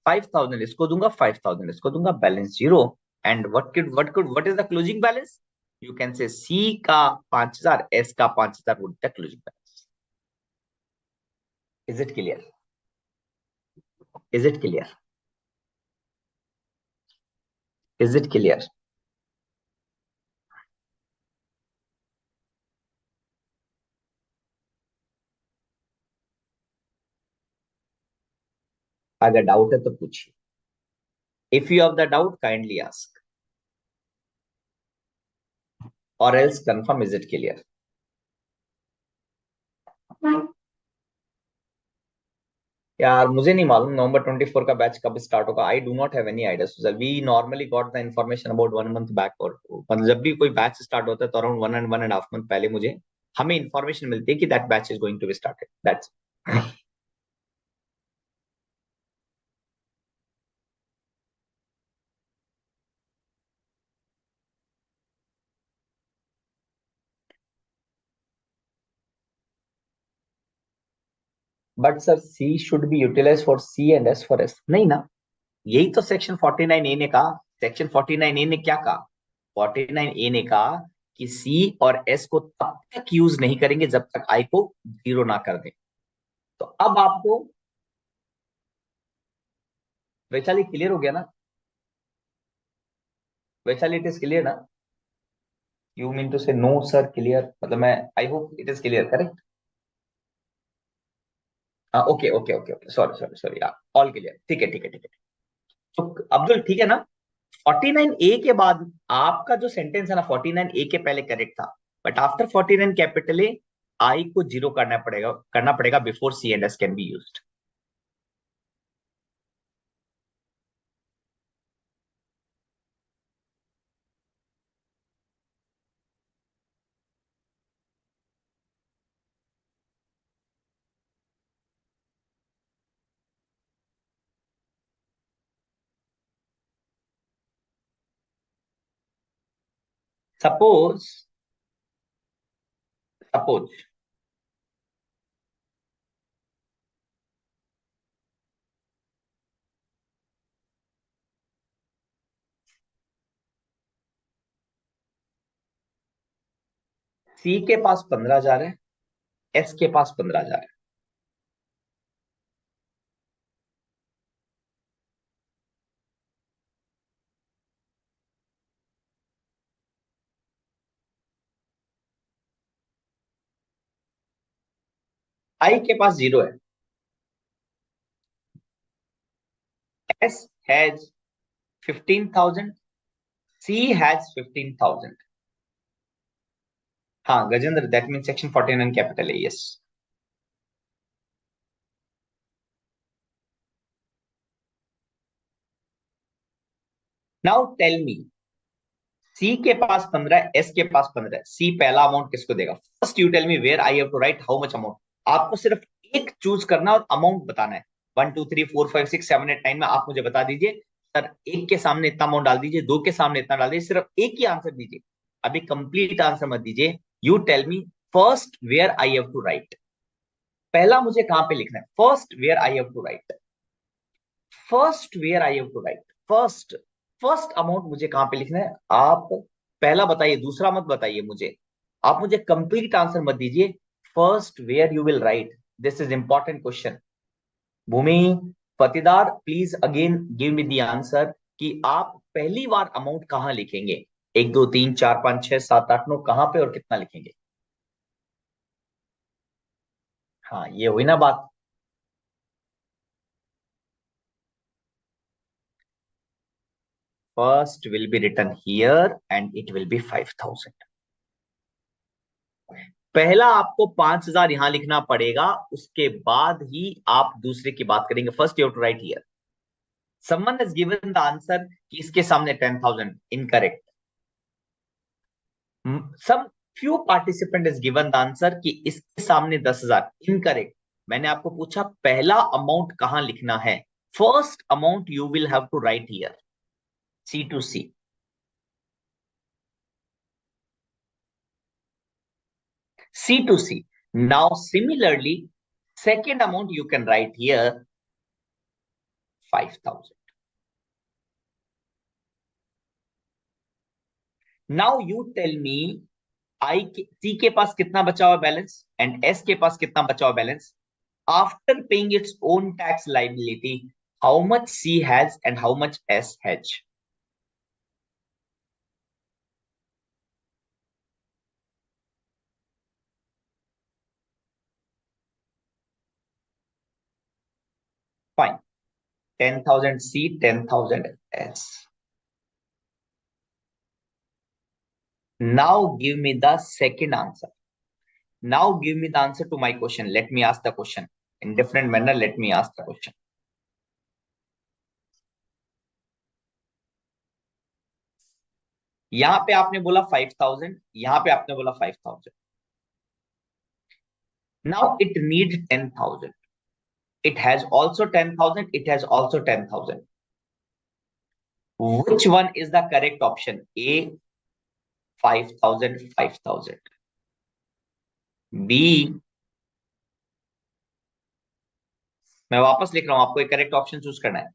5,000 इसको दूंगा, 5,000 इसको दूंगा, balance 0. And what is the closing balance? You can say C का 5,000, एस का 5,000 would the closing balance. Is it clear? Is it clear? Is it clear? अगर doubt है तो पूछिए. If you have the doubt kindly ask, और else confirm. Is it clear? यार मुझे नहीं मालूम नवंबर 24 का बैच कब स्टार्ट होगा. I do not have any idea. So we normally got the information about 1 month back. और मतलब जब भी कोई बैच स्टार्ट होता है तो अराउंड 1 and 1.5 month पहले मुझे हमें इन्फॉर्मेशन मिलती है कि that batch is going to be started. That's. But sir C should be utilise for C and S for S. नहीं ना, यही तो सेक्शन 49A ने कहा. सेक्शन 49A ने क्या कहा? 49A ने कहा कि सी और एस को तब तक यूज नहीं करेंगे जब तक आई को 0 ना कर दें। तो अब आपको वैशाली क्लियर हो गया ना? वैशाली इट इज क्लियर ना? You mean to say no sir clear, मतलब मैं I hope it is clear, correct? हाँ, okay okay okay okay, sorry sorry sorry, all clear, ठीक है ठीक है ठीक है। तो अब्दुल ठीक है ना? 49A के बाद आपका जो सेंटेंस है ना, 49A के पहले करेक्ट था, but after 49 capital A I को 0 करना पड़ेगा before C and S can be used. Suppose suppose C के पास 15,000 है, एस के पास 15,000 है। आई के पास 0 है, एस हैज 15,000, सी हैज 15,000। हाँ Gajendra, that mean section 49 capital है, यस। नाउ टेल मी, सी के पास 15, एस के पास 15, सी पहला अमाउंट किसको देगा? First you tell me where I have to write how much amount. आपको सिर्फ एक चूज करना और अमाउंट बताना है। 1 2 3 4 5 6 7 8 9 में आप मुझे बता दीजिए सर, एक के सामने इतना अमाउंट डाल दीजिए, दो के सामने इतना डाल दीजिए, सिर्फ एक ही आंसर दीजिए। अभी कंप्लीट आंसर मत दीजिए। You tell me first where I have to write. पहला मुझे कहां पे लिखना है? First where I have to write, first where I have to write, first first amount मुझे कहां पे लिखना है? आप पहला बताइए, दूसरा मत बताइए मुझे। आप मुझे कंप्लीट आंसर मत दीजिए। First where you will write, this is important question. Bhumi Patidar, please again give me the answer कि आप पहली बार अमाउंट कहां लिखेंगे? 1 2 3 4 5 6 7 8 9 कहां पे और कितना लिखेंगे? हाँ ये हुई ना बात। First will be written here and it will be 5,000। पहला आपको 5,000 यहां लिखना पड़ेगा, उसके बाद ही आप दूसरे की बात करेंगे। First you have to write here. Someone has given the answer कि इसके सामने 10,000, incorrect. Some few participant has given the answer कि इसके सामने 10,000, इनकरेक्ट। मैंने आपको पूछा पहला अमाउंट कहां लिखना है? First amount you will have to write here, C to C. C to C. Now, similarly, second amount you can write here 5,000. Now you tell me C के पास कितना बचा हुआ बैलेंस एंड S के पास कितना बचा हुआ balance? After paying its own tax liability, how much C has and how much S has? Fine. 10,000 C, 10,000 S. Now give me the second answer. Now give me the answer to my question. Let me ask the question. In different manner, let me ask the question. यहां पे आपने बोला 5,000, यहां पे आपने बोला 5,000। Now it need 10,000, it has also 10,000, it has also 10,000। Which one is the correct option? A 5,000 5,000, B, मैं वापस लिख रहा हूं, आपको एक करेक्ट ऑप्शन चूज करना है।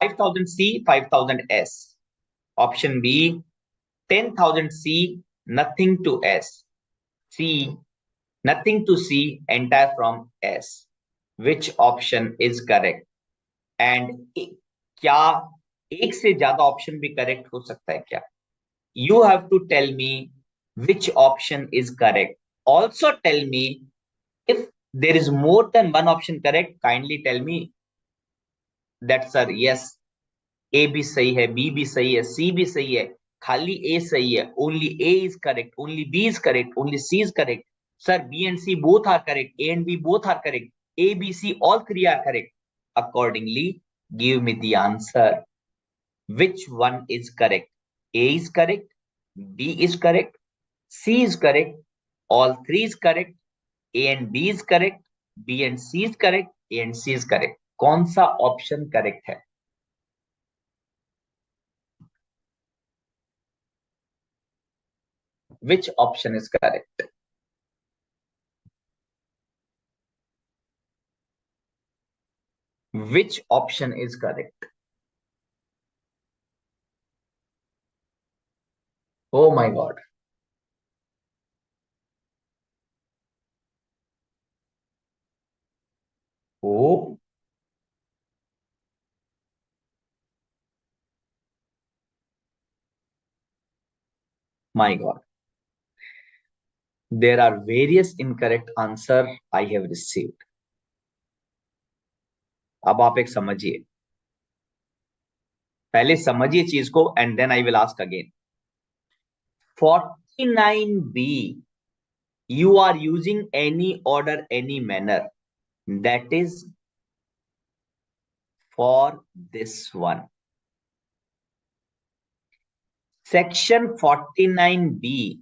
5,000 C, 5,000 S. Option B 10,000 C, nothing to S. C, nothing to C, entire from S. Which option is correct? And क्या एक से ज्यादा ऑप्शन भी करेक्ट हो सकता है क्या? You have to tell me which option is correct. Also tell me if there is more than one option correct, kindly tell me that sir, yes, A भी सही है, B भी सही है, C भी सही है, खाली A सही है, only A is correct, only B is correct, only C is correct. Sir, B and C both are correct, A and B both are correct, A, B, C all three are correct. Accordingly, give me the answer. Which one is correct? A is correct, B is correct, C is correct, all three is correct, A and B is correct, B and C is correct, A and C is correct. कौन सा option correct है? Which option is correct? Which option is correct? Oh my God. Oh my God. There are various incorrect answer I have received. अब आप एक समझिए, पहले समझिए चीज को and then I will ask again. 49B, you are using any order, any manner. That is for this one. Section 49B,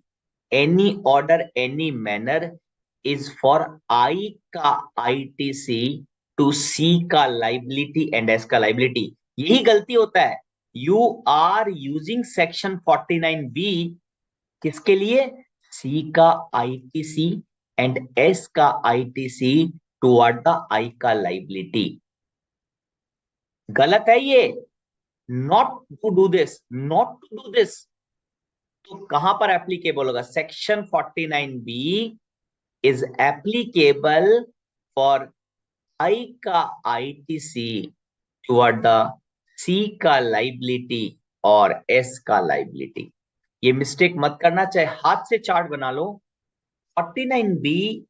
any order, any manner is for I का ITC to C का liability and S का liability. यही गलती होता है. You are using section 49B किसके लिए? C का ITC and S का ITC toward the I का liability. गलत है ये. Not to do this, not to do this. तो कहां पर एप्लीकेबल होगा? Section 49B is applicable for I का आईटीसी टुवर्ड द सी का लाइबिलिटी और एस का लाइबिलिटी. ये मिस्टेक मत करना, चाहे हाथ से चार्ट बना लो. 49B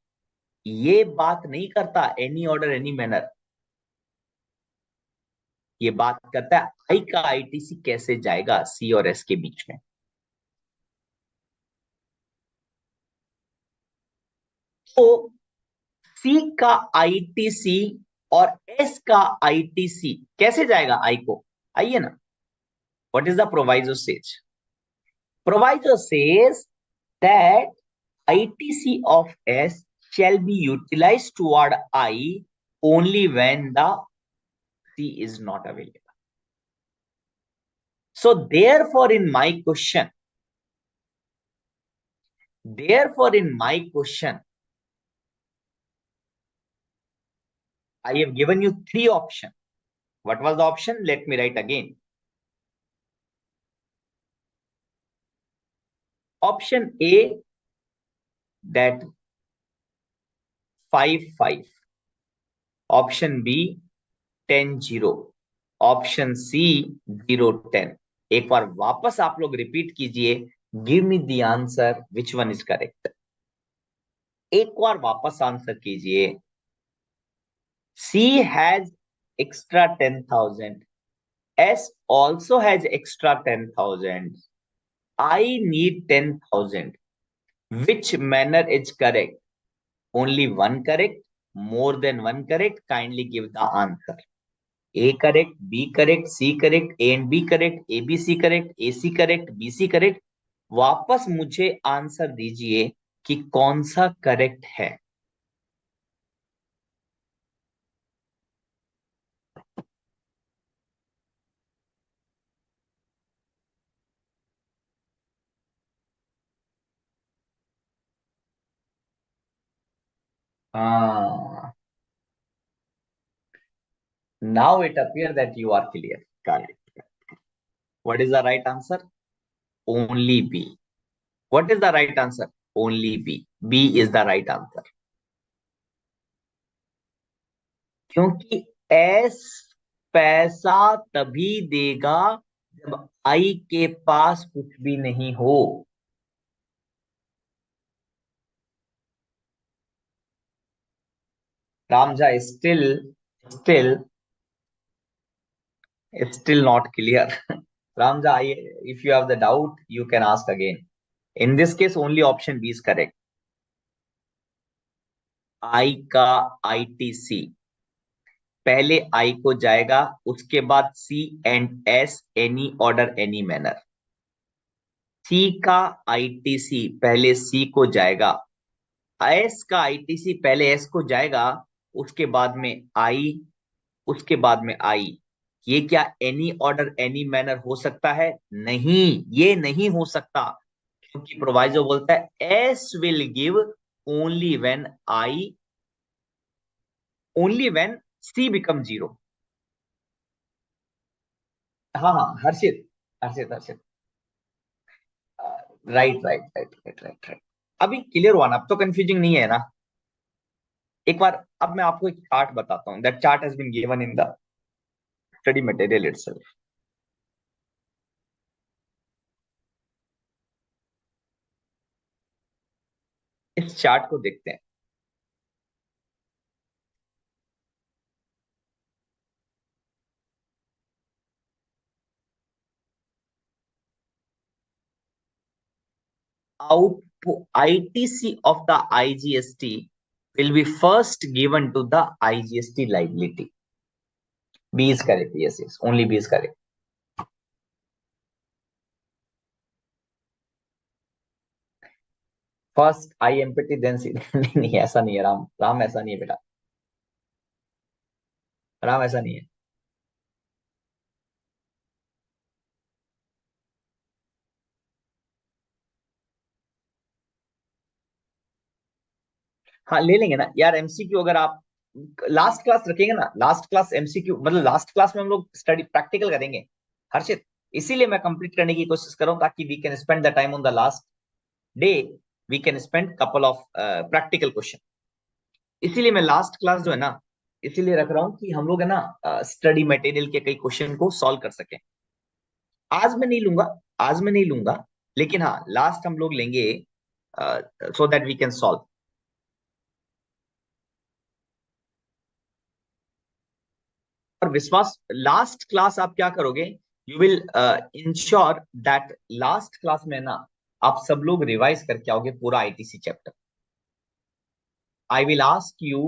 ये बात नहीं करता एनी ऑर्डर एनी मैनर. ये बात करता है आई का आईटीसी कैसे जाएगा सी और एस के बीच में. तो सी का आईटीसी और एस का आईटीसी कैसे जाएगा आई को? आइए ना. What is the proviso says? Proviso says that ITC of S shall be utilized toward I only when the C is not available. So therefore in my question, I have given you three options. What was the option? Let me write again. Option A, that 5-5. Option B, 10-0. Option C, 0-10. एक बार वापस आप लोग repeat कीजिए. Give me the answer which one is correct. एक बार वापस answer कीजिए. C has extra 10,000. S also has extra 10,000. I need 10,000. Which manner is correct? Only one correct, more than one correct? Kindly give the answer. A correct, B correct, C correct, A and B correct, A B C correct, A C correct, B C correct. वापस मुझे answer दीजिए कि कौन सा correct है. Now it appears that you are clear. Correct. What is the right answer? Only B. What is the right answer? Only B. B is the right answer. क्योंकि S पैसा तभी देगा जब आई के पास कुछ भी नहीं हो. रामजा still still not clear. Ramja, if you have the doubt, you can ask again. In this case, only option B is correct. I का ITC पहले I को जाएगा, उसके बाद C and S, any order, any manner. C का ITC पहले C को जाएगा, S का ITC पहले S को जाएगा, उसके बाद में I, उसके बाद में I. ये क्या एनी ऑर्डर एनी मैनर हो सकता है? नहीं, ये नहीं हो सकता. क्योंकि प्रोवाइजो बोलता है S will give only when I, only when C become zero. हाँ हाँ, Harshit Harshit Harshit. Right right right right right right. अभी क्लियर हुआ ना? अब तो कंफ्यूजिंग नहीं है ना? एक बार अब मैं आपको एक चार्ट बताता हूँ. That chart has been given in the study material itself. इस चार्ट को देखते हैं. ITC of the IGST will be first given to the IGST liability. B is correct. Yes, yes. Only B is correct. First IMPT, then C. नहीं, ऐसा नहीं है राम. राम ऐसा नहीं है बेटा. राम ऐसा नहीं है. हाँ, ले लेंगे ना यार एमसीक्यू. अगर आप लास्ट क्लास रखेंगे ना, लास्ट क्लास एमसीक्यू मतलब लास्ट क्लास में हम लोग स्टडी प्रैक्टिकल करेंगे हर्षित. इसीलिए मैं कंप्लीट करने की कोशिश कर रहा हूँ ताकि we can spend the time on the last day. We can spend couple of practical question. इसीलिए मैं लास्ट क्लास जो है ना, इसीलिए रख रहा हूँ कि हम लोग है ना स्टडी मटेरियल के कई क्वेश्चन को सॉल्व कर सकें. आज मैं नहीं लूंगा, आज मैं नहीं लूंगा, लेकिन हाँ लास्ट हम लोग लेंगे so that we can solve. और विश्वास, लास्ट क्लास आप क्या करोगे? You will ensure that last class में ना आप सब लोग रिवाइज करके आओगे पूरा ITC chapter. I will ask you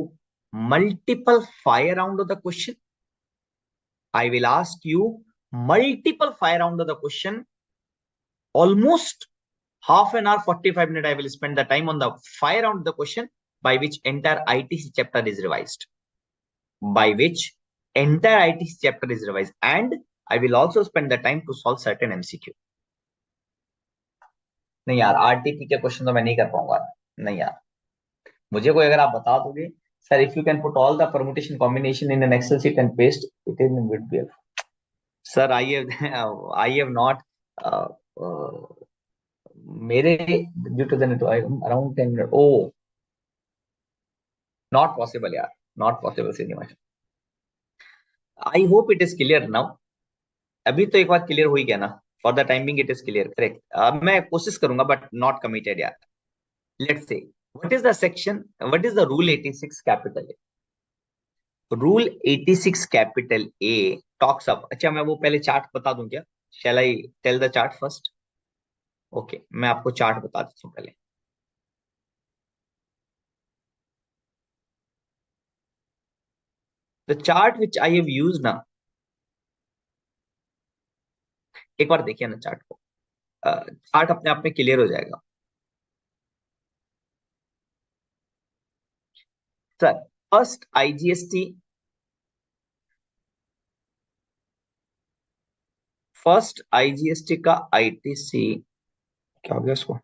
multiple fire round of the question. I will ask you multiple fire round of the question. Almost half an hour, 45 minutes I will spend the time on the fire round of the question by which entire ITC chapter is revised. By which entire ITC chapter is revised. And I will also spend the time to solve certain MCQ. नहीं यार, RTP के question तो मैं नहीं कर पाऊंगा. नहीं यार, मुझे कोई अगर आप बता दोगे sir if you can put all the permutation combination in an Excel sheet and paste it in would be. Sir I have I have not मेरे due to the around 10 minute. Oh not possible यार, not possible Shrinivas. I hope it is clear now. अभी तो एक बार clear हो ही गया ना. For the timing it is clear. Correct. अब मैं कोशिश करूंगा बट नॉट कमिटेड यार. Let's say what is the section, what is the rule 86 capital A. Rule 86 capital A talks up. अच्छा मैं वो पहले चार्ट बता दूं क्या? Shall I tell the chart first? Okay, मैं आपको चार्ट बता देता हूँ पहले. The chart which I have used ना, एक बार देखिए ना चार्ट को. चार्ट अपने आप में क्लियर हो जाएगा. Sir first IGST, first IGST का आईटीसी क्या हो गया उसको?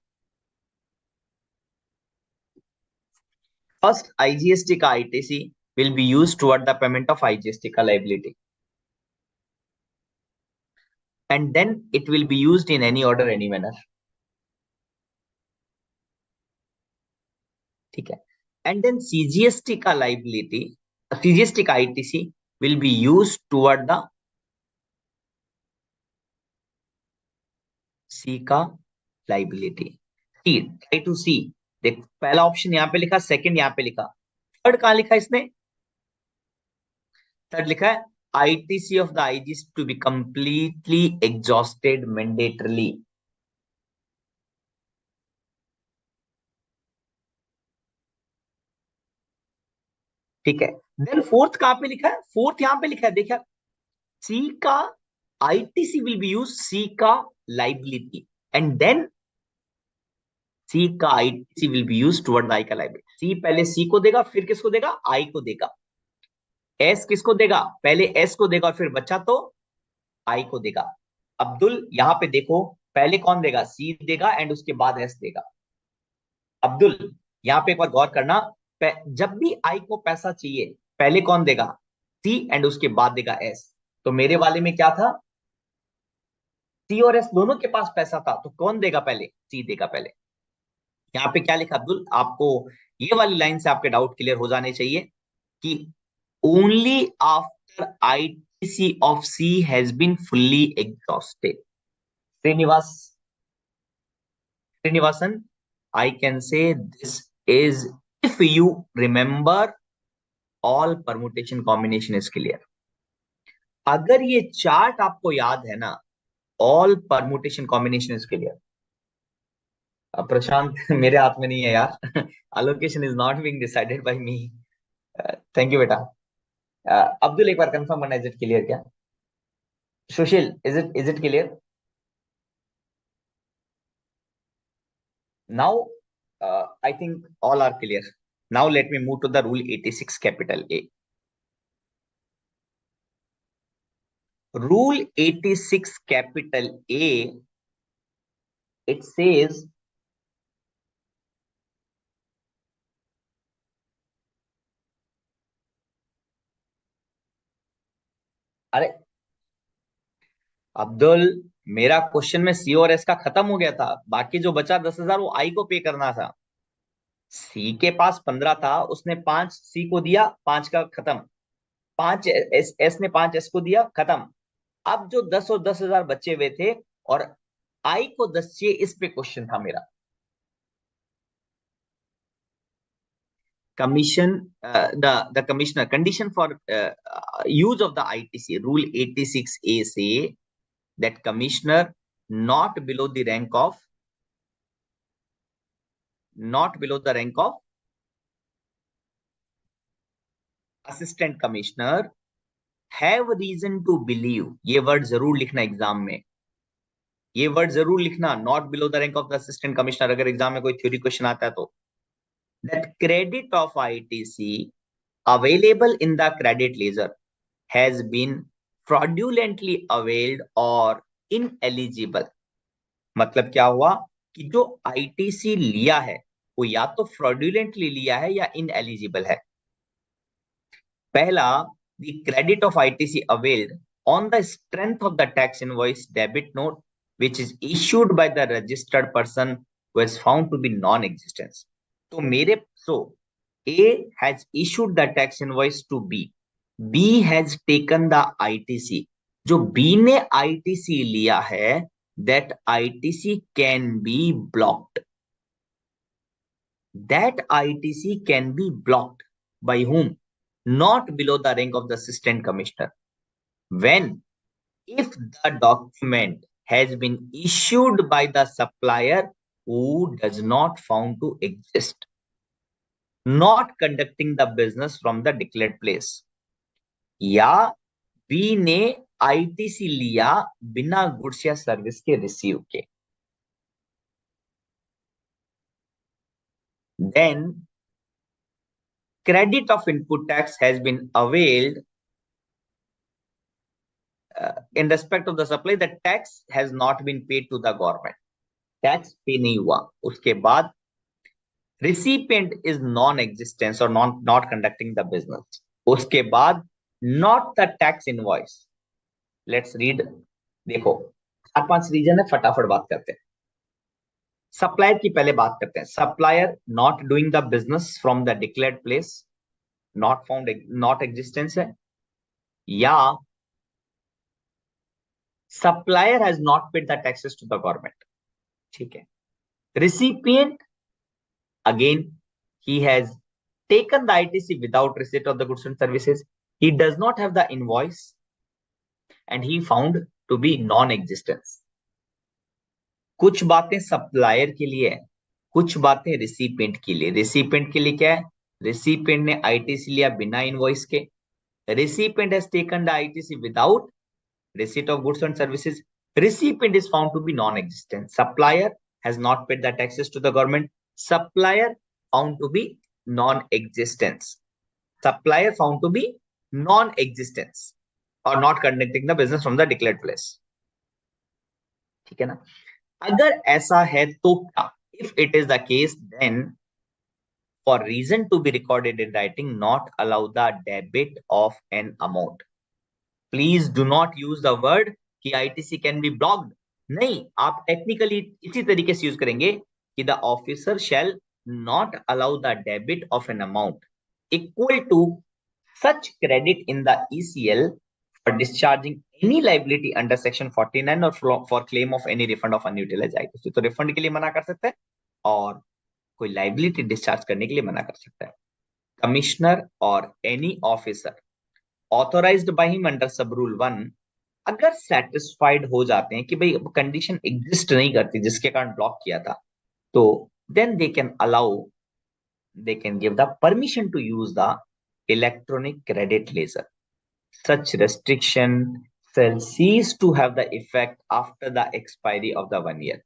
फर्स्ट आईजीएसटी का ITC will be used toward the payment of IGST का liability. and then it will be used in any order, any manner. ठीक है. And then CGST का liability, CGST का ITC will be used toward the C का liability. See, try to see. देख, पहला option यहाँ पे लिखा, सेकंड यहाँ पे लिखा, थर्ड कहाँ लिखा इसने? थर्ड लिखा है ITC of the IGST to be completely exhausted mandatorily. ठीक है. देन फोर्थ कहाँ पे लिखा है? फोर्थ यहाँ पे लिखा है, देखिए, सी का ITC will be use C का लाइबिलिटी, एंड देन सी का ITC will be use toward I का लाइबिलिटी. सी पहले सी को देगा, फिर किसको देगा? आई को देगा. एस किसको देगा? पहले एस को देगा और फिर बच्चा तो आई को देगा. अब्दुल यहाँ पे देखो, पहले कौन देगा? सी देगा एंड उसके बाद एस देगा. अब्दुल यहाँ पे एक बार गौर करना, जब भी आई को पैसा चाहिए पहले कौन देगा? सी एंड उसके बाद देगा एस. तो मेरे वाले में क्या था? सी और एस दोनों के पास पैसा था, तो कौन देगा पहले? सी देगा पहले. यहाँ पे क्या लिखा अब्दुल? आपको ये वाली लाइन से आपके डाउट क्लियर हो जाने चाहिए कि only after ITC of C has been fully exhausted. Srinivasan, I can say this is if you remember all permutation combination is clear. अगर ये चार्ट आपको याद है ना, all permutation combination is clear. प्रशांत मेरे हाथ में नहीं है यार. Allocation is not being decided by me. Thank you बेटा. अब्दुल एक बार कंफर्म करना, is it clear क्या? सुशील, is it clear? Now, I think all are clear. Now let me move to the rule 86 capital A. Rule 86 capital A, it says अरे अब्दुल, मेरा question में सी और S का खत्म हो गया था, बाकी जो बचा 10,000 वो आई को पे करना था. सी के पास 15 था, उसने 5 सी को दिया, 5 का खत्म. 5 एस ने 5 एस को दिया, खत्म. अब जो 10 और 10,000 बचे हुए थे और आई को 10 चाहिए, इस पे क्वेश्चन था मेरा. Commission, the commissioner condition for use of the ITC rule 86A say that commissioner not below the rank of assistant commissioner have reason to believe. ये वर्ड जरूर लिखना एग्जाम में, ये वर्ड जरूर लिखना, not below the rank of the assistant commissioner. अगर exam में कोई थ्योरी क्वेश्चन आता है तो that credit of ITC available in the credit ledger has been fraudulently availed or ineligible. मतलब क्या हुआ कि जो ITC लिया है वो या तो fraudulently लिया है या ineligible है. पहला, the credit of ITC availed on the strength of the tax invoice debit note which is issued by the registered person was found to be non-existent. So A has issued the tax invoice to B. B has taken the ITC. जो B ने ITC लिया है, that ITC can be blocked. That ITC can be blocked by whom? Not below the rank of the assistant commissioner. When? If the document has been issued by the supplier who does not found to exist, not conducting the business from the declared place. या B ने ITC लिया बिना goods या service के receive के. Then credit of input tax has been availed in respect of the supply. The tax has not been paid to the government. Tax पे नहीं हुआ. उसके बाद recipient is non-existence or not conducting the business. उसके बाद not the tax invoice. Let's read. देखो, 4-5 reason है, फटाफट बात करते हैं। सप्लायर की पहले बात करते हैं। Supplier not doing the business from the declared place, not found, not existence है, या supplier has not paid the taxes to the government. ठीक है। Recipient, again, he has taken the ITC without receipt of the goods and services. He does not have the invoice and he found to be non-existence. कुछ बातें supplier के लिए है, कुछ बातें recipient के लिए। रिसिपिएंट के लिए क्या है? रिसिपिएंट ने आईटीसी लिया बिना इनवॉइस के। Recipient has taken the ITC without receipt of goods and services. Recipient is found to be non-existent. Supplier has not paid the taxes to the government. Supplier found to be non-existence. Supplier found to be non-existence or not conducting the business from the declared place. ठीक है ना? अगर ऐसा है तो क्या? If it is the case, then for reason to be recorded in writing, not allow the debit of an amount. Please do not use the word कि ITC can be blocked. नहीं, आप टेक्निकली इसी तरीके से use करेंगे कि the officer shall not allow the debit of an amount equal to such credit in the ECL for discharging any liability under section 49 और for claim of any refund of unutilised ITC. तो refund के लिए मना कर सकता है और कोई लाइबिलिटी डिस्चार्ज करने के लिए मना कर सकता है। कमिश्नर और any officer authorised by him under sub rule 1 अगर सेटिस्फाइड हो जाते हैं कि भाई कंडीशन एग्जिस्ट नहीं करती जिसके कारण ब्लॉक किया था, तो then they can allow, they can give the permission to use the electronic credit ledger. Such restriction shall cease to have the effect after the expiry of the 1 year.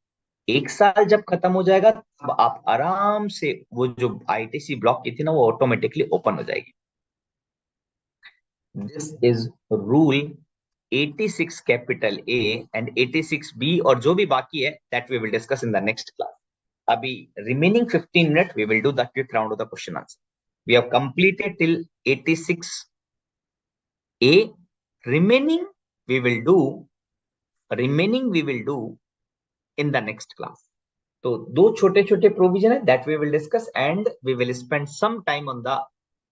1 साल जब खत्म हो जाएगा तब आप आराम से वो जो आईटीसी ब्लॉक की थी ना, वो ऑटोमेटिकली ओपन हो जाएगी। This is rule 86 capital A and 86B और जो भी बाकी है that we will discuss in the next class. अभी remaining 15 minutes we will do the quick round of the question answer. We have completed till 86A. Remaining we will do in the next class. तो दो छोटे छोटे provision है that we will discuss and we will spend some time on the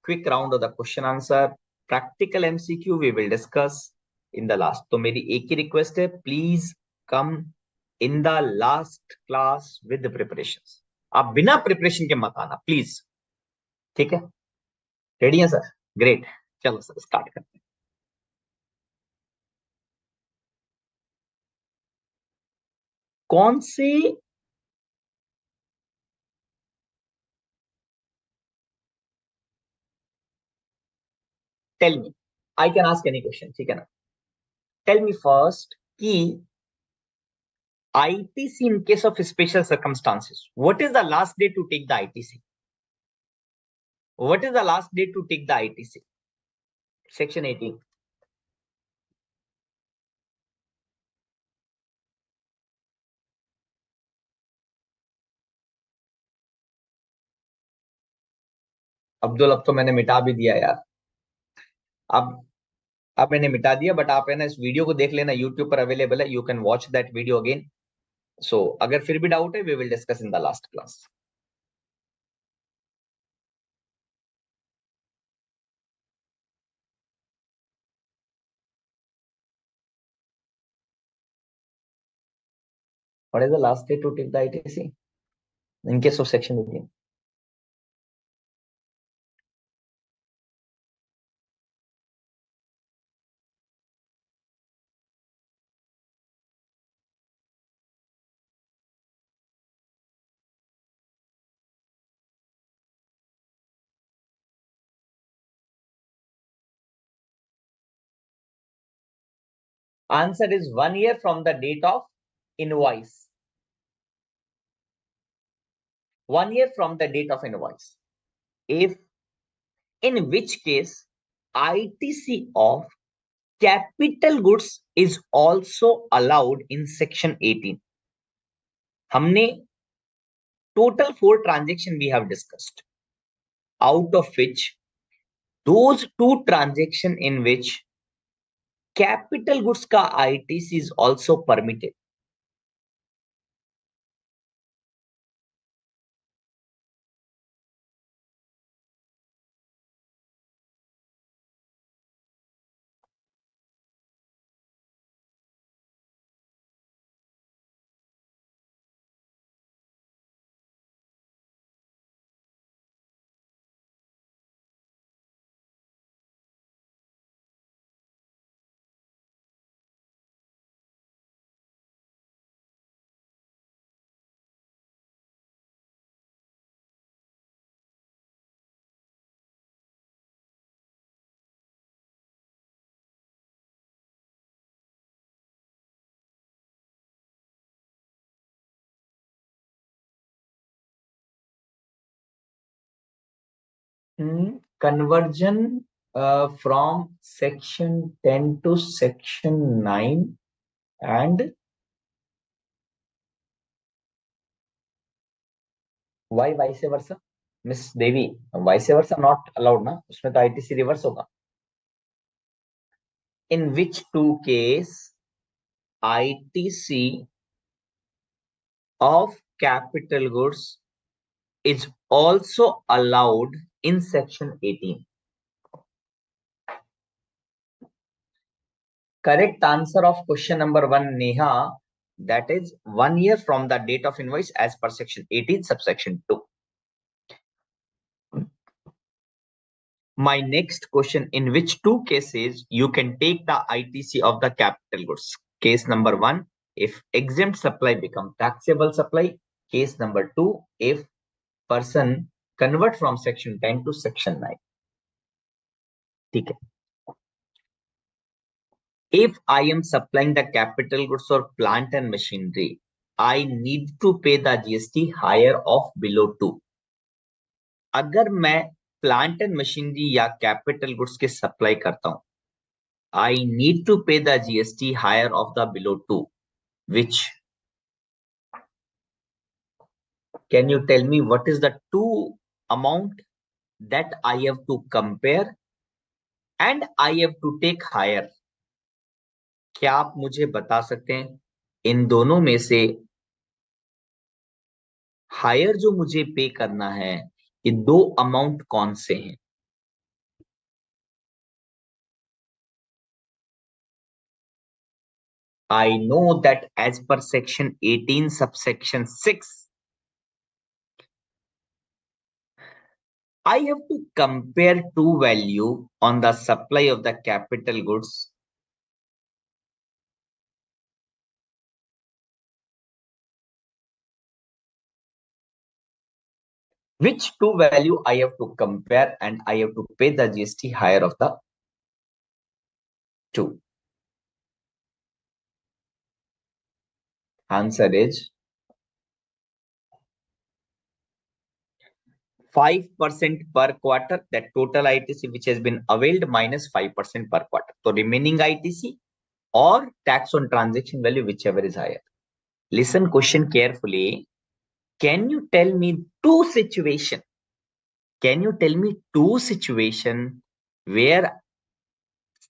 quick round of the question answer. Practical MCQ we will discuss in the last. तो मेरी एक ही request है, please come in the last class with preparations. आप बिना preparation के मत आना please, ठीक है? रेडी है सर? ग्रेट, चलो सर स्टार्ट करते हैं। कौन से tell me, I can ask any question, ठीक है ना? टेल मी फर्स्ट कि ITC in case of special circumstances, what is the last day to take the ITC? What is the last day to take the ITC? Section 18. Abdul, अब तो मैंने मिटा भी दिया यार। अब मैंने मिटा दिया, बट आप है ना इस वीडियो को देख लेना, यूट्यूब पर अवेलेबल है, you can watch that video again. So अगर फिर भी डाउट है, we will discuss in the last class. What is the last day to take the ITC in case of section 18? Answer is 1 year from the date of invoice. 1 year from the date of invoice. If, in which case, ITC of capital goods is also allowed in section 18. हमने total 4 transactions we have discussed, out of which those 2 transactions in which capital goods का ITC is also permitted. Conversion from section 10 to section 9 and why vice versa? Miss Devi, vice versa not allowed ना, उसमें तो ITC reverse होगा. In which two case ITC of capital goods is also allowed in section 18. Correct answer of question number 1, Neha, that is 1 year from the date of invoice as per section 18 subsection 2. My next question, in which two cases you can take the ITC of the capital goods? Case number 1, if exempt supply become taxable supply. Case number 2, if person convert from section 10 to section 9. ठीक है. If I am supplying the capital goods or plant and machinery, I need to pay the GST higher of below 2. अगर मैं plant and machinery या capital goods के supply करता हूं, I need to pay the GST higher of the below 2. Which? Can you tell me what is the two amount that I have to compare and I have to take higher? क्या आप मुझे बता सकते हैं इन दोनों में से higher जो मुझे पे करना है, ये दो अमाउंट कौन से हैं? I know that as per section 18 subsection 6, I have to compare two value on the supply of the capital goods. Which two value I have to compare and I have to pay the GST higher of the two? Answer is 5% per quarter, that total ITC which has been availed minus 5% per quarter. So remaining ITC or tax on transaction value, whichever is higher. Listen question carefully. Can you tell me two situation? Can you tell me two situation where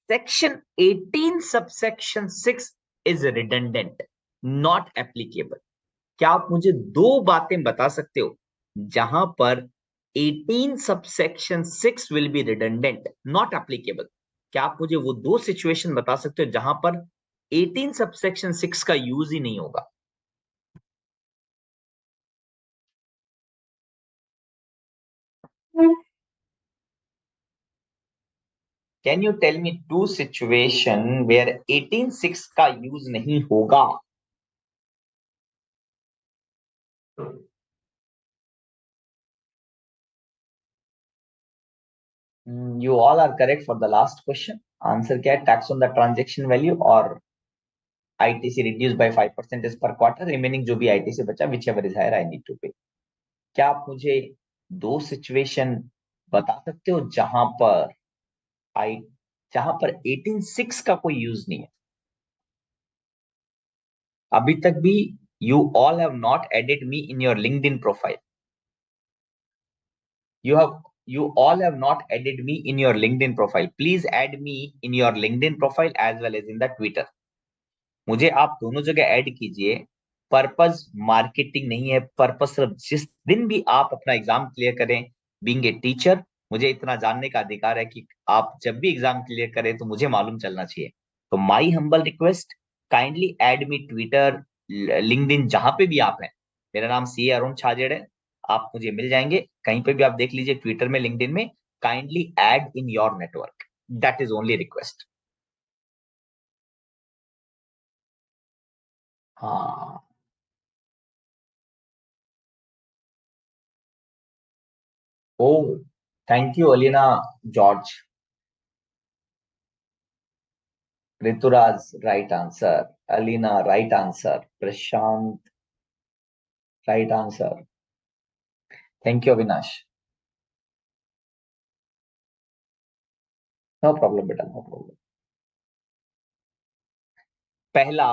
section 18 subsection 6 is redundant, not applicable? क्या आप मुझे दो बातें बता सकते हो जहां पर 18 subsection 6 will be redundant, not applicable? क्या आप मुझे वो दो सिचुएशन बता सकते हो जहां पर 18 subsection 6 का यूज ही नहीं होगा? Can you tell me two situation where 18(6) का यूज नहीं होगा? You all are correct for the last question. Answer क्या है? Tax on the transaction value और ITC reduced by 5% is per quarter. Remaining जो भी ITC बचा, whichever is higher I need to pay. क्या आप मुझे दो सिचुएशन बता सकते हो जहां पर 18(6) का कोई यूज नहीं है? अभी तक भी you all have not added me in your LinkedIn profile. You all have not added me in your LinkedIn profile. Please add me in your LinkedIn profile as well as in the Twitter. मुझे आप दोनों जगह add कीजिए. Purpose marketing नहीं है. Purpose सिर्फ जिस दिन भी आप अपना एग्जाम क्लियर करें, बीइंग ए टीचर, मुझे इतना जानने का अधिकार है कि आप जब भी एग्जाम क्लियर करें तो मुझे मालूम चलना चाहिए. तो my humble request, kindly add me Twitter, LinkedIn, जहां पे भी आप हैं. मेरा नाम सी अरुण छाजेड़ है. आप मुझे मिल जाएंगे कहीं पे भी. आप देख लीजिए ट्विटर में, लिंक्डइन में. Kindly add in your network. That is only request. हाँ. Oh, thank you Alina George. Rituraj right answer. Alina right answer. Prashant right answer. Thank you Avinash. No problem बेटा, नो प्रॉब्लम। पहला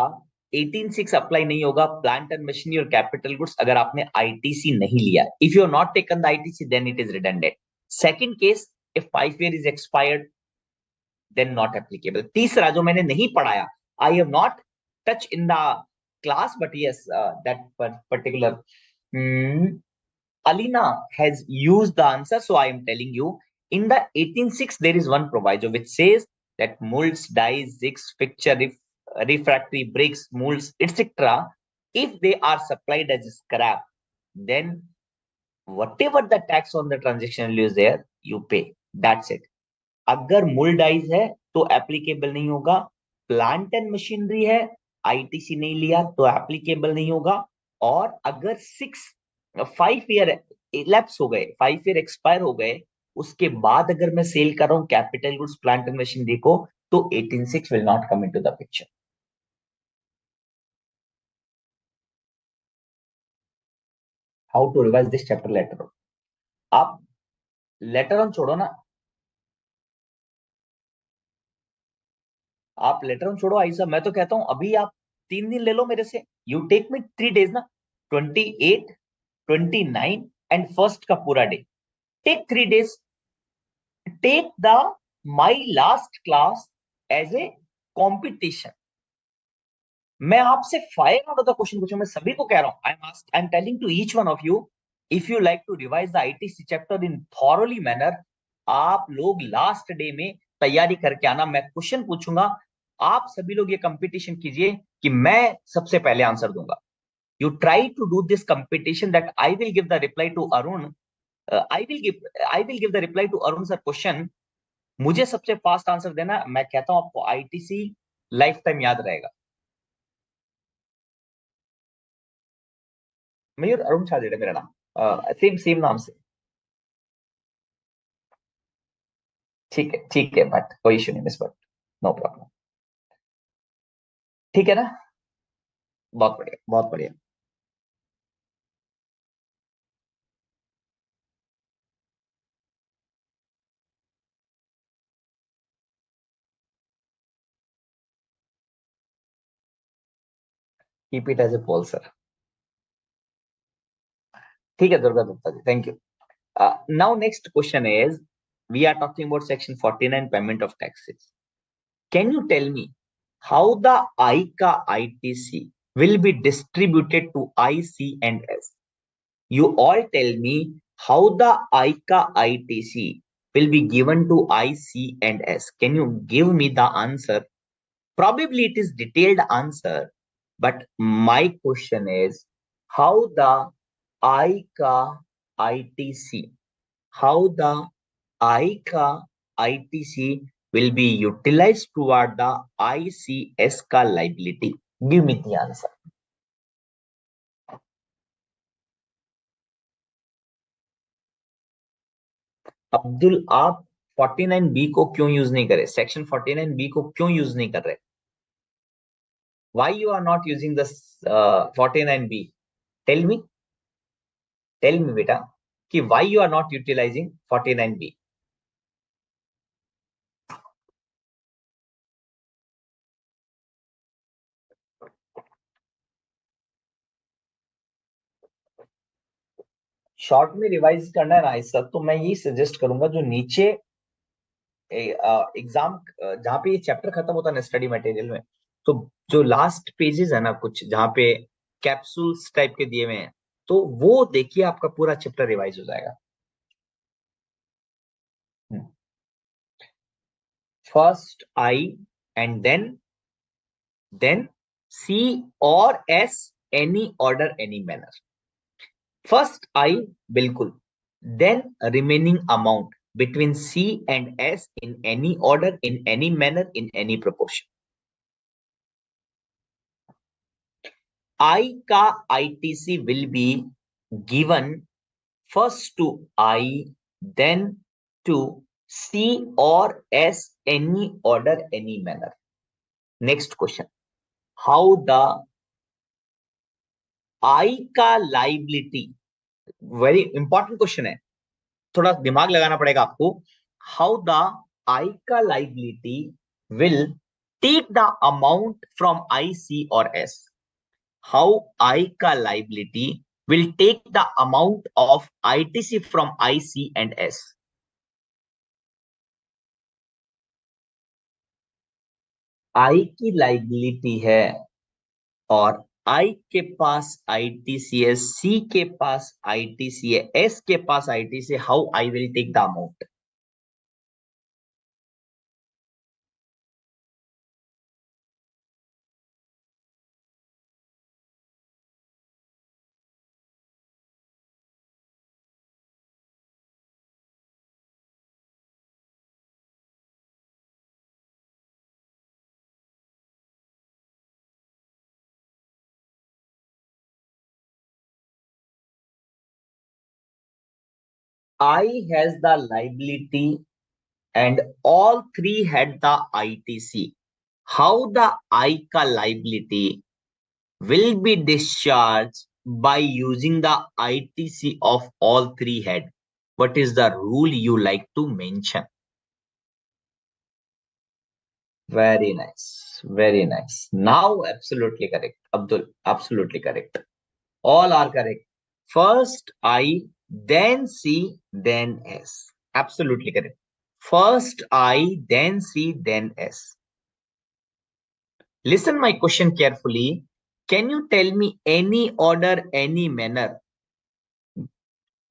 18(6) अप्लाई नहीं होगा प्लांट एंड मशीनरी और capital goods अगर आपने ITC नहीं लिया। If you are not taken the ITC then it is redundant. Second case, if 5 year is expired then not applicable. तीसरा जो मैंने नहीं पढ़ाया, I have not touch in the class but yes that particular Alina has used the answer, so I am telling you. In the 18(6), there is one proviso which says that molds, dies, jigs, fixture, refractory bricks, molds, etc., if they are supplied as scrap, then whatever the tax on the transaction value is there, you pay. That's it. अगर mould dies है तो applicable नहीं होगा। Plant and machinery है, ITC नहीं लिया तो applicable नहीं होगा। और अगर 5 ईयर इलेप्स हो गए, 5 ईयर एक्सपायर हो गए, उसके बाद अगर मैं सेल कर रहा हूं capital goods plant and machinery को, तो 18(6) will not come into the picture. How to revise this chapter later on? आप लेटर ऑन छोड़ो ना, आप लेटर ऑन छोड़ो। आई साहब मैं तो कहता हूं अभी आप 3 दिन ले लो मेरे से। यू टेक मी 3 days ना, 28, 29 एंड 1 का पूरा day. Take 3 days। Take the my last class as a competition. मैं आपसे fire out of the question पूछूं, मैं सभी को कह रहा हूं, I am telling to each one of you, if you like to revise the ITC chapter in thoroughly manner, आप लोग लास्ट डे में तैयारी करके आना। मैं क्वेश्चन पूछूंगा, आप सभी लोग ये कंपटीशन कीजिए कि मैं सबसे पहले आंसर दूंगा। You try to do this competition that I will give the reply to Arun, I will give the reply to Arun sir question. मुझे सबसे फास्ट आंसर देना, मैं कहता हूं आपको आईटीसी लाइफ टाइम याद रहेगा। मयूर अरुण छाजेड़ है मेरा नाम, सेम सेम नाम से। ठीक है बट कोई इशू नहीं मिस, बट नो प्रॉब्लम। ठीक है ना? बहुत बढ़िया, बहुत बढ़िया। Keep it as a poll sir. ठीक है Durga Datta ji, thank you. Now next question is, we are talking about section 49 payment of taxes. Can you tell me how the ICA ITC will be distributed to I, C and S? You all tell me how the ICA ITC will be given to I, C and S. Can you give me the answer? Probably it is detailed answer, but my question is how the ICA ITC, how the ICA ITC will be utilized toward the ICS का liability. Give me the answer. Abdul, आप 49B को क्यों use नहीं करे? Section 49B को क्यों use नहीं कर रहे? Why you are not using this 49B? Tell me बेटा कि why you are not utilizing 49B? Short में रिवाइज करना है ना सर, तो मैं ये सजेस्ट करूंगा जो नीचे एग्जाम जहाँ पे ये चैप्टर खत्म होता है ना स्टडी मटेरियल में, तो जो लास्ट पेजेस है ना कुछ जहाँ पे कैप्सूल्स टाइप के दिए हुए हैं, तो वो देखिए आपका पूरा चैप्टर रिवाइज हो जाएगा। First I and then C और S, any order any manner. First I बिल्कुल, then remaining amount between C and S in any order, in any manner, in any proportion. I का ITC will be given first to I, then to C or S, any order, any manner. Next question. How the I का liability, very important question है, थोड़ा दिमाग लगाना पड़ेगा आपको। How the ICA liability will take the amount from IC or S. How ICA liability will take the amount of ITC from IC and S. I की liability है और I के पास ITC है, C के पास ITC है, S के पास ITC है. How I will take the amount? I has the liability and all three had the ITC. How the I ka liability will be discharged by using the ITC of all three head? What is the rule you like to mention? Very nice. Very nice. Now, absolutely correct. Abdul, absolutely correct. All are correct. First I, then C, then S. Absolutely correct. First I, then C, then S. Listen my question carefully. Can you tell me any order, any manner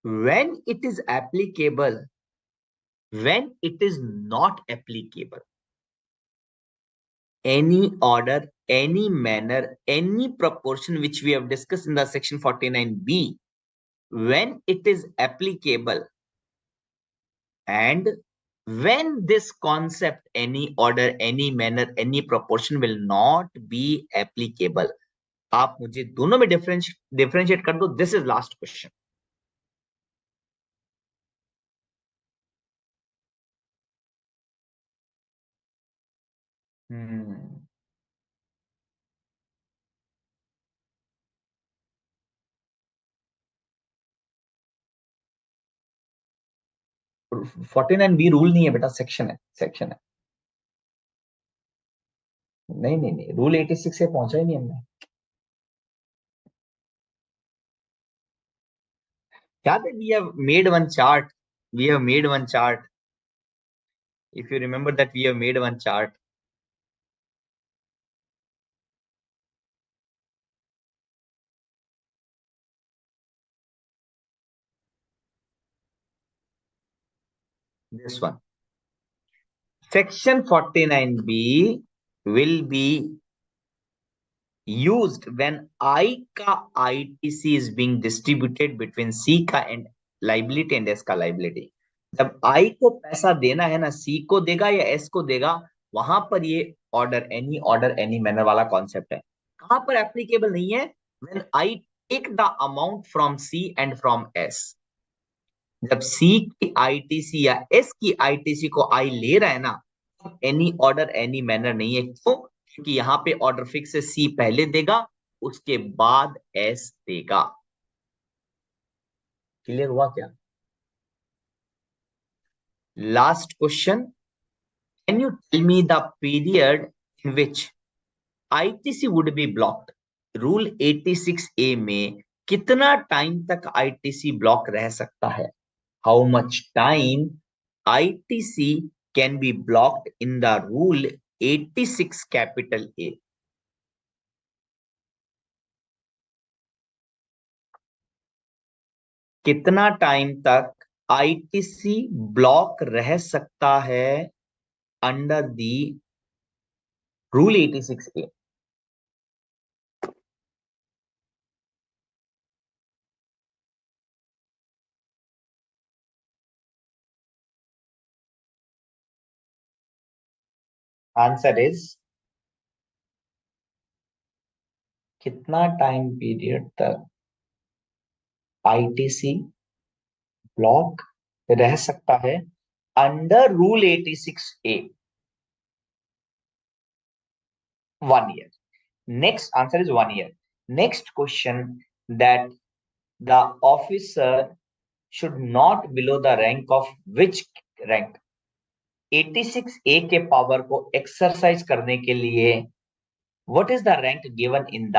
when it is applicable, when it is not applicable? Any order, any manner, any proportion which we have discussed in the section 49B, when it is applicable, and when this concept, any order, any manner, any proportion will not be applicable. आप मुझे दोनों में differentiate कर दो. This is last question. Hmm. 49B rule नहीं है बेटा, section है, सेक्शन है. नहीं नहीं नहीं, रूल 86 से पहुंचा ही नहीं हमने. याद है, we have made one chart. We have made one chart. If you remember that we have made one chart. This one. Section 49B will be used when I ka ITC is being distributed between C का and liability and S का liability. जब I को पैसा देना है ना, C को देगा या S को देगा, वहां पर ये order any manner वाला concept है. कहां पर applicable नहीं है? When I take the amount from C and from S. जब C की ITC या S की ITC को I ले रहा है ना, एनी ऑर्डर एनी मैनर नहीं है. क्यों? क्योंकि यहां पे ऑर्डर फिक्स है, सी पहले देगा, उसके बाद एस देगा. क्लियर हुआ क्या? Last question. Can you tell me the period in which ITC would be blocked? Rule 86A में कितना टाइम तक आईटीसी ब्लॉक रह सकता है? How much time ITC can be blocked in the rule 86 capital A. कितना time तक ITC block रह सकता है under the rule 86A? Answer is, कितना टाइम पीरियड तक ITC ब्लॉक रह सकता है under rule 86A? 1 year. Next answer is 1 year. Next question, that the officer should not below the rank of which rank? 86A के power को exercise करने के लिए what is the rank given in the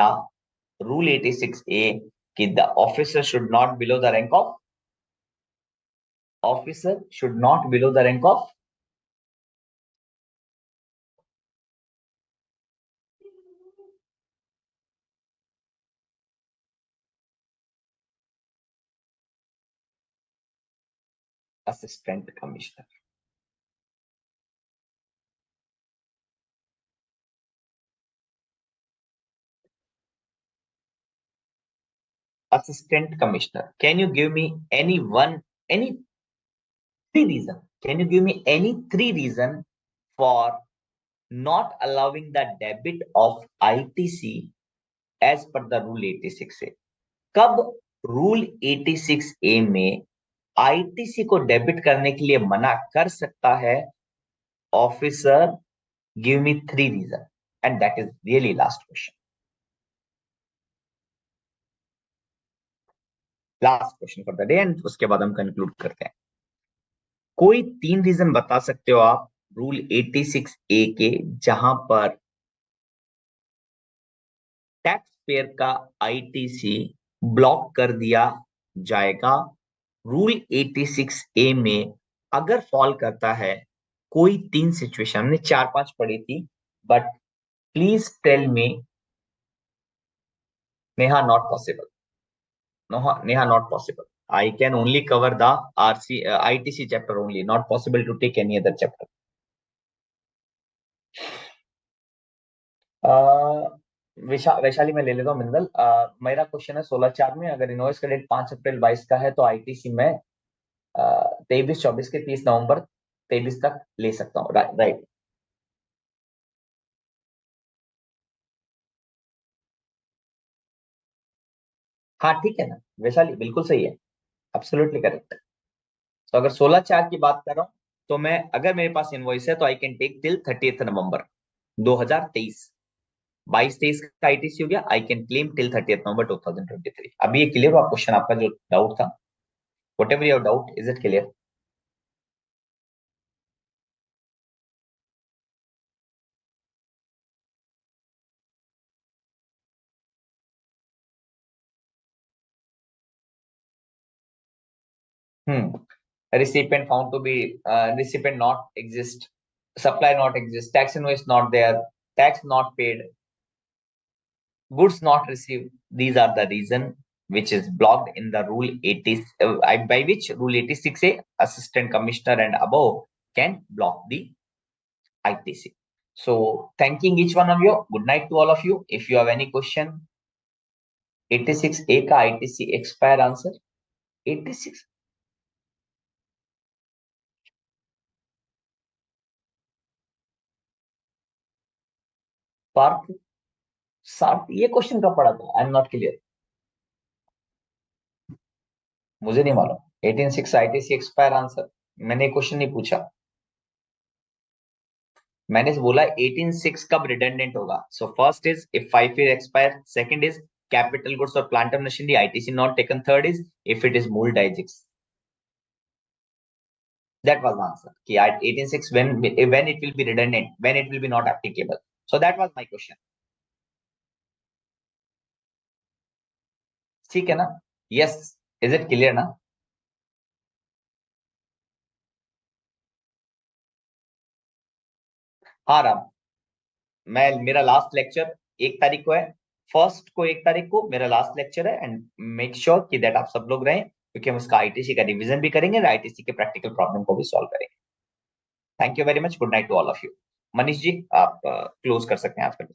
rule 86A कि the officer should not below the rank of assistant commissioner. Assistant Commissioner. Can you give me any three reason? Can you give me any three reason for not allowing the debit of ITC as per the rule 86A? कब rule 86A में ITC को debit करने के लिए मना कर सकता है officer? Give me three reason and that is really last question. Last question for the day and उसके बाद हम कंक्लूड करते हैं। कोई तीन रीजन बता सकते हो आप रूल 86A के जहां पर टैक्स पेयर का आईटीसी ब्लॉक कर दिया जाएगा? रूल 86A में अगर फॉल करता है कोई तीन सिचुएशन, हमने चार पांच पढ़ी थी, but please tell me. Neha not possible, Neha not possible. I can only cover the ITC chapter only, not possible to take any other chapter. Vaishali मैं ले लेता हूँ मिंदल। मेरा क्वेश्चन है 16/4 में, अगर इनवॉइस का डेट 5 अप्रैल 22 का है तो आईटीसी में 23-24 के 30 नवंबर 23 तक ले सकता हूँ, राइट? हाँ ठीक है ना वैशाली, बिल्कुल सही है, एब्सोल्युटली करेक्ट। तो अगर 16/4 की बात कर रहा हूँ तो मैं, अगर मेरे पास इनवॉइस है तो आई कैन टेक टिल 30 नवंबर 2023। 22-23 का आईटीसी हो गया, आई कैन क्लेम टिल 30 नवंबर 2023। अभी ये क्लियर हुआ क्वेश्चन आपका जो डाउट था? Whatever your doubt, is it clear? Recipient found to be recipient not exist, supply not exist, tax invoice not there, tax not paid, goods not received. These are the reason which is blocked in the rule 80, by which rule 86A assistant commissioner and above can block the ITC. So thanking each one of you. Good night to all of you. If you have any question, 86A का ITC expire answer 86 Partha सार्थ, ये question कब पढ़ा था? आई am not clear, मुझे नहीं मालूम। 18/6 ITC expire answer, मैंने क्वेश्चन नहीं पूछा, मैंने बोला 18/6 कब रिडंडेंट होगा। So first is if 5 year expire, second is capital goods और plant and machinery ITC not taken, third is if it is मूल डाइजिक्स। दैट वाज द आंसर कि 18/6 when it will be redundant, when it will be not applicable. So that was my question. ठीक है ना? Yes, is it clear ना? हाँ राम, मैं, मेरा लास्ट लेक्चर 1 तारीख को है, फर्स्ट को 1 तारीख को मेरा लास्ट लेक्चर है, एंड मेक श्योर कि दैट आप सब लोग रहें, क्योंकि हम उसका आईटीसी का रिवीजन भी करेंगे और आईटीसी के प्रैक्टिकल प्रॉब्लम को भी सॉल्व करेंगे। Thank you very much, good night to all of you. Manish ji आप क्लोज कर सकते हैं आज का।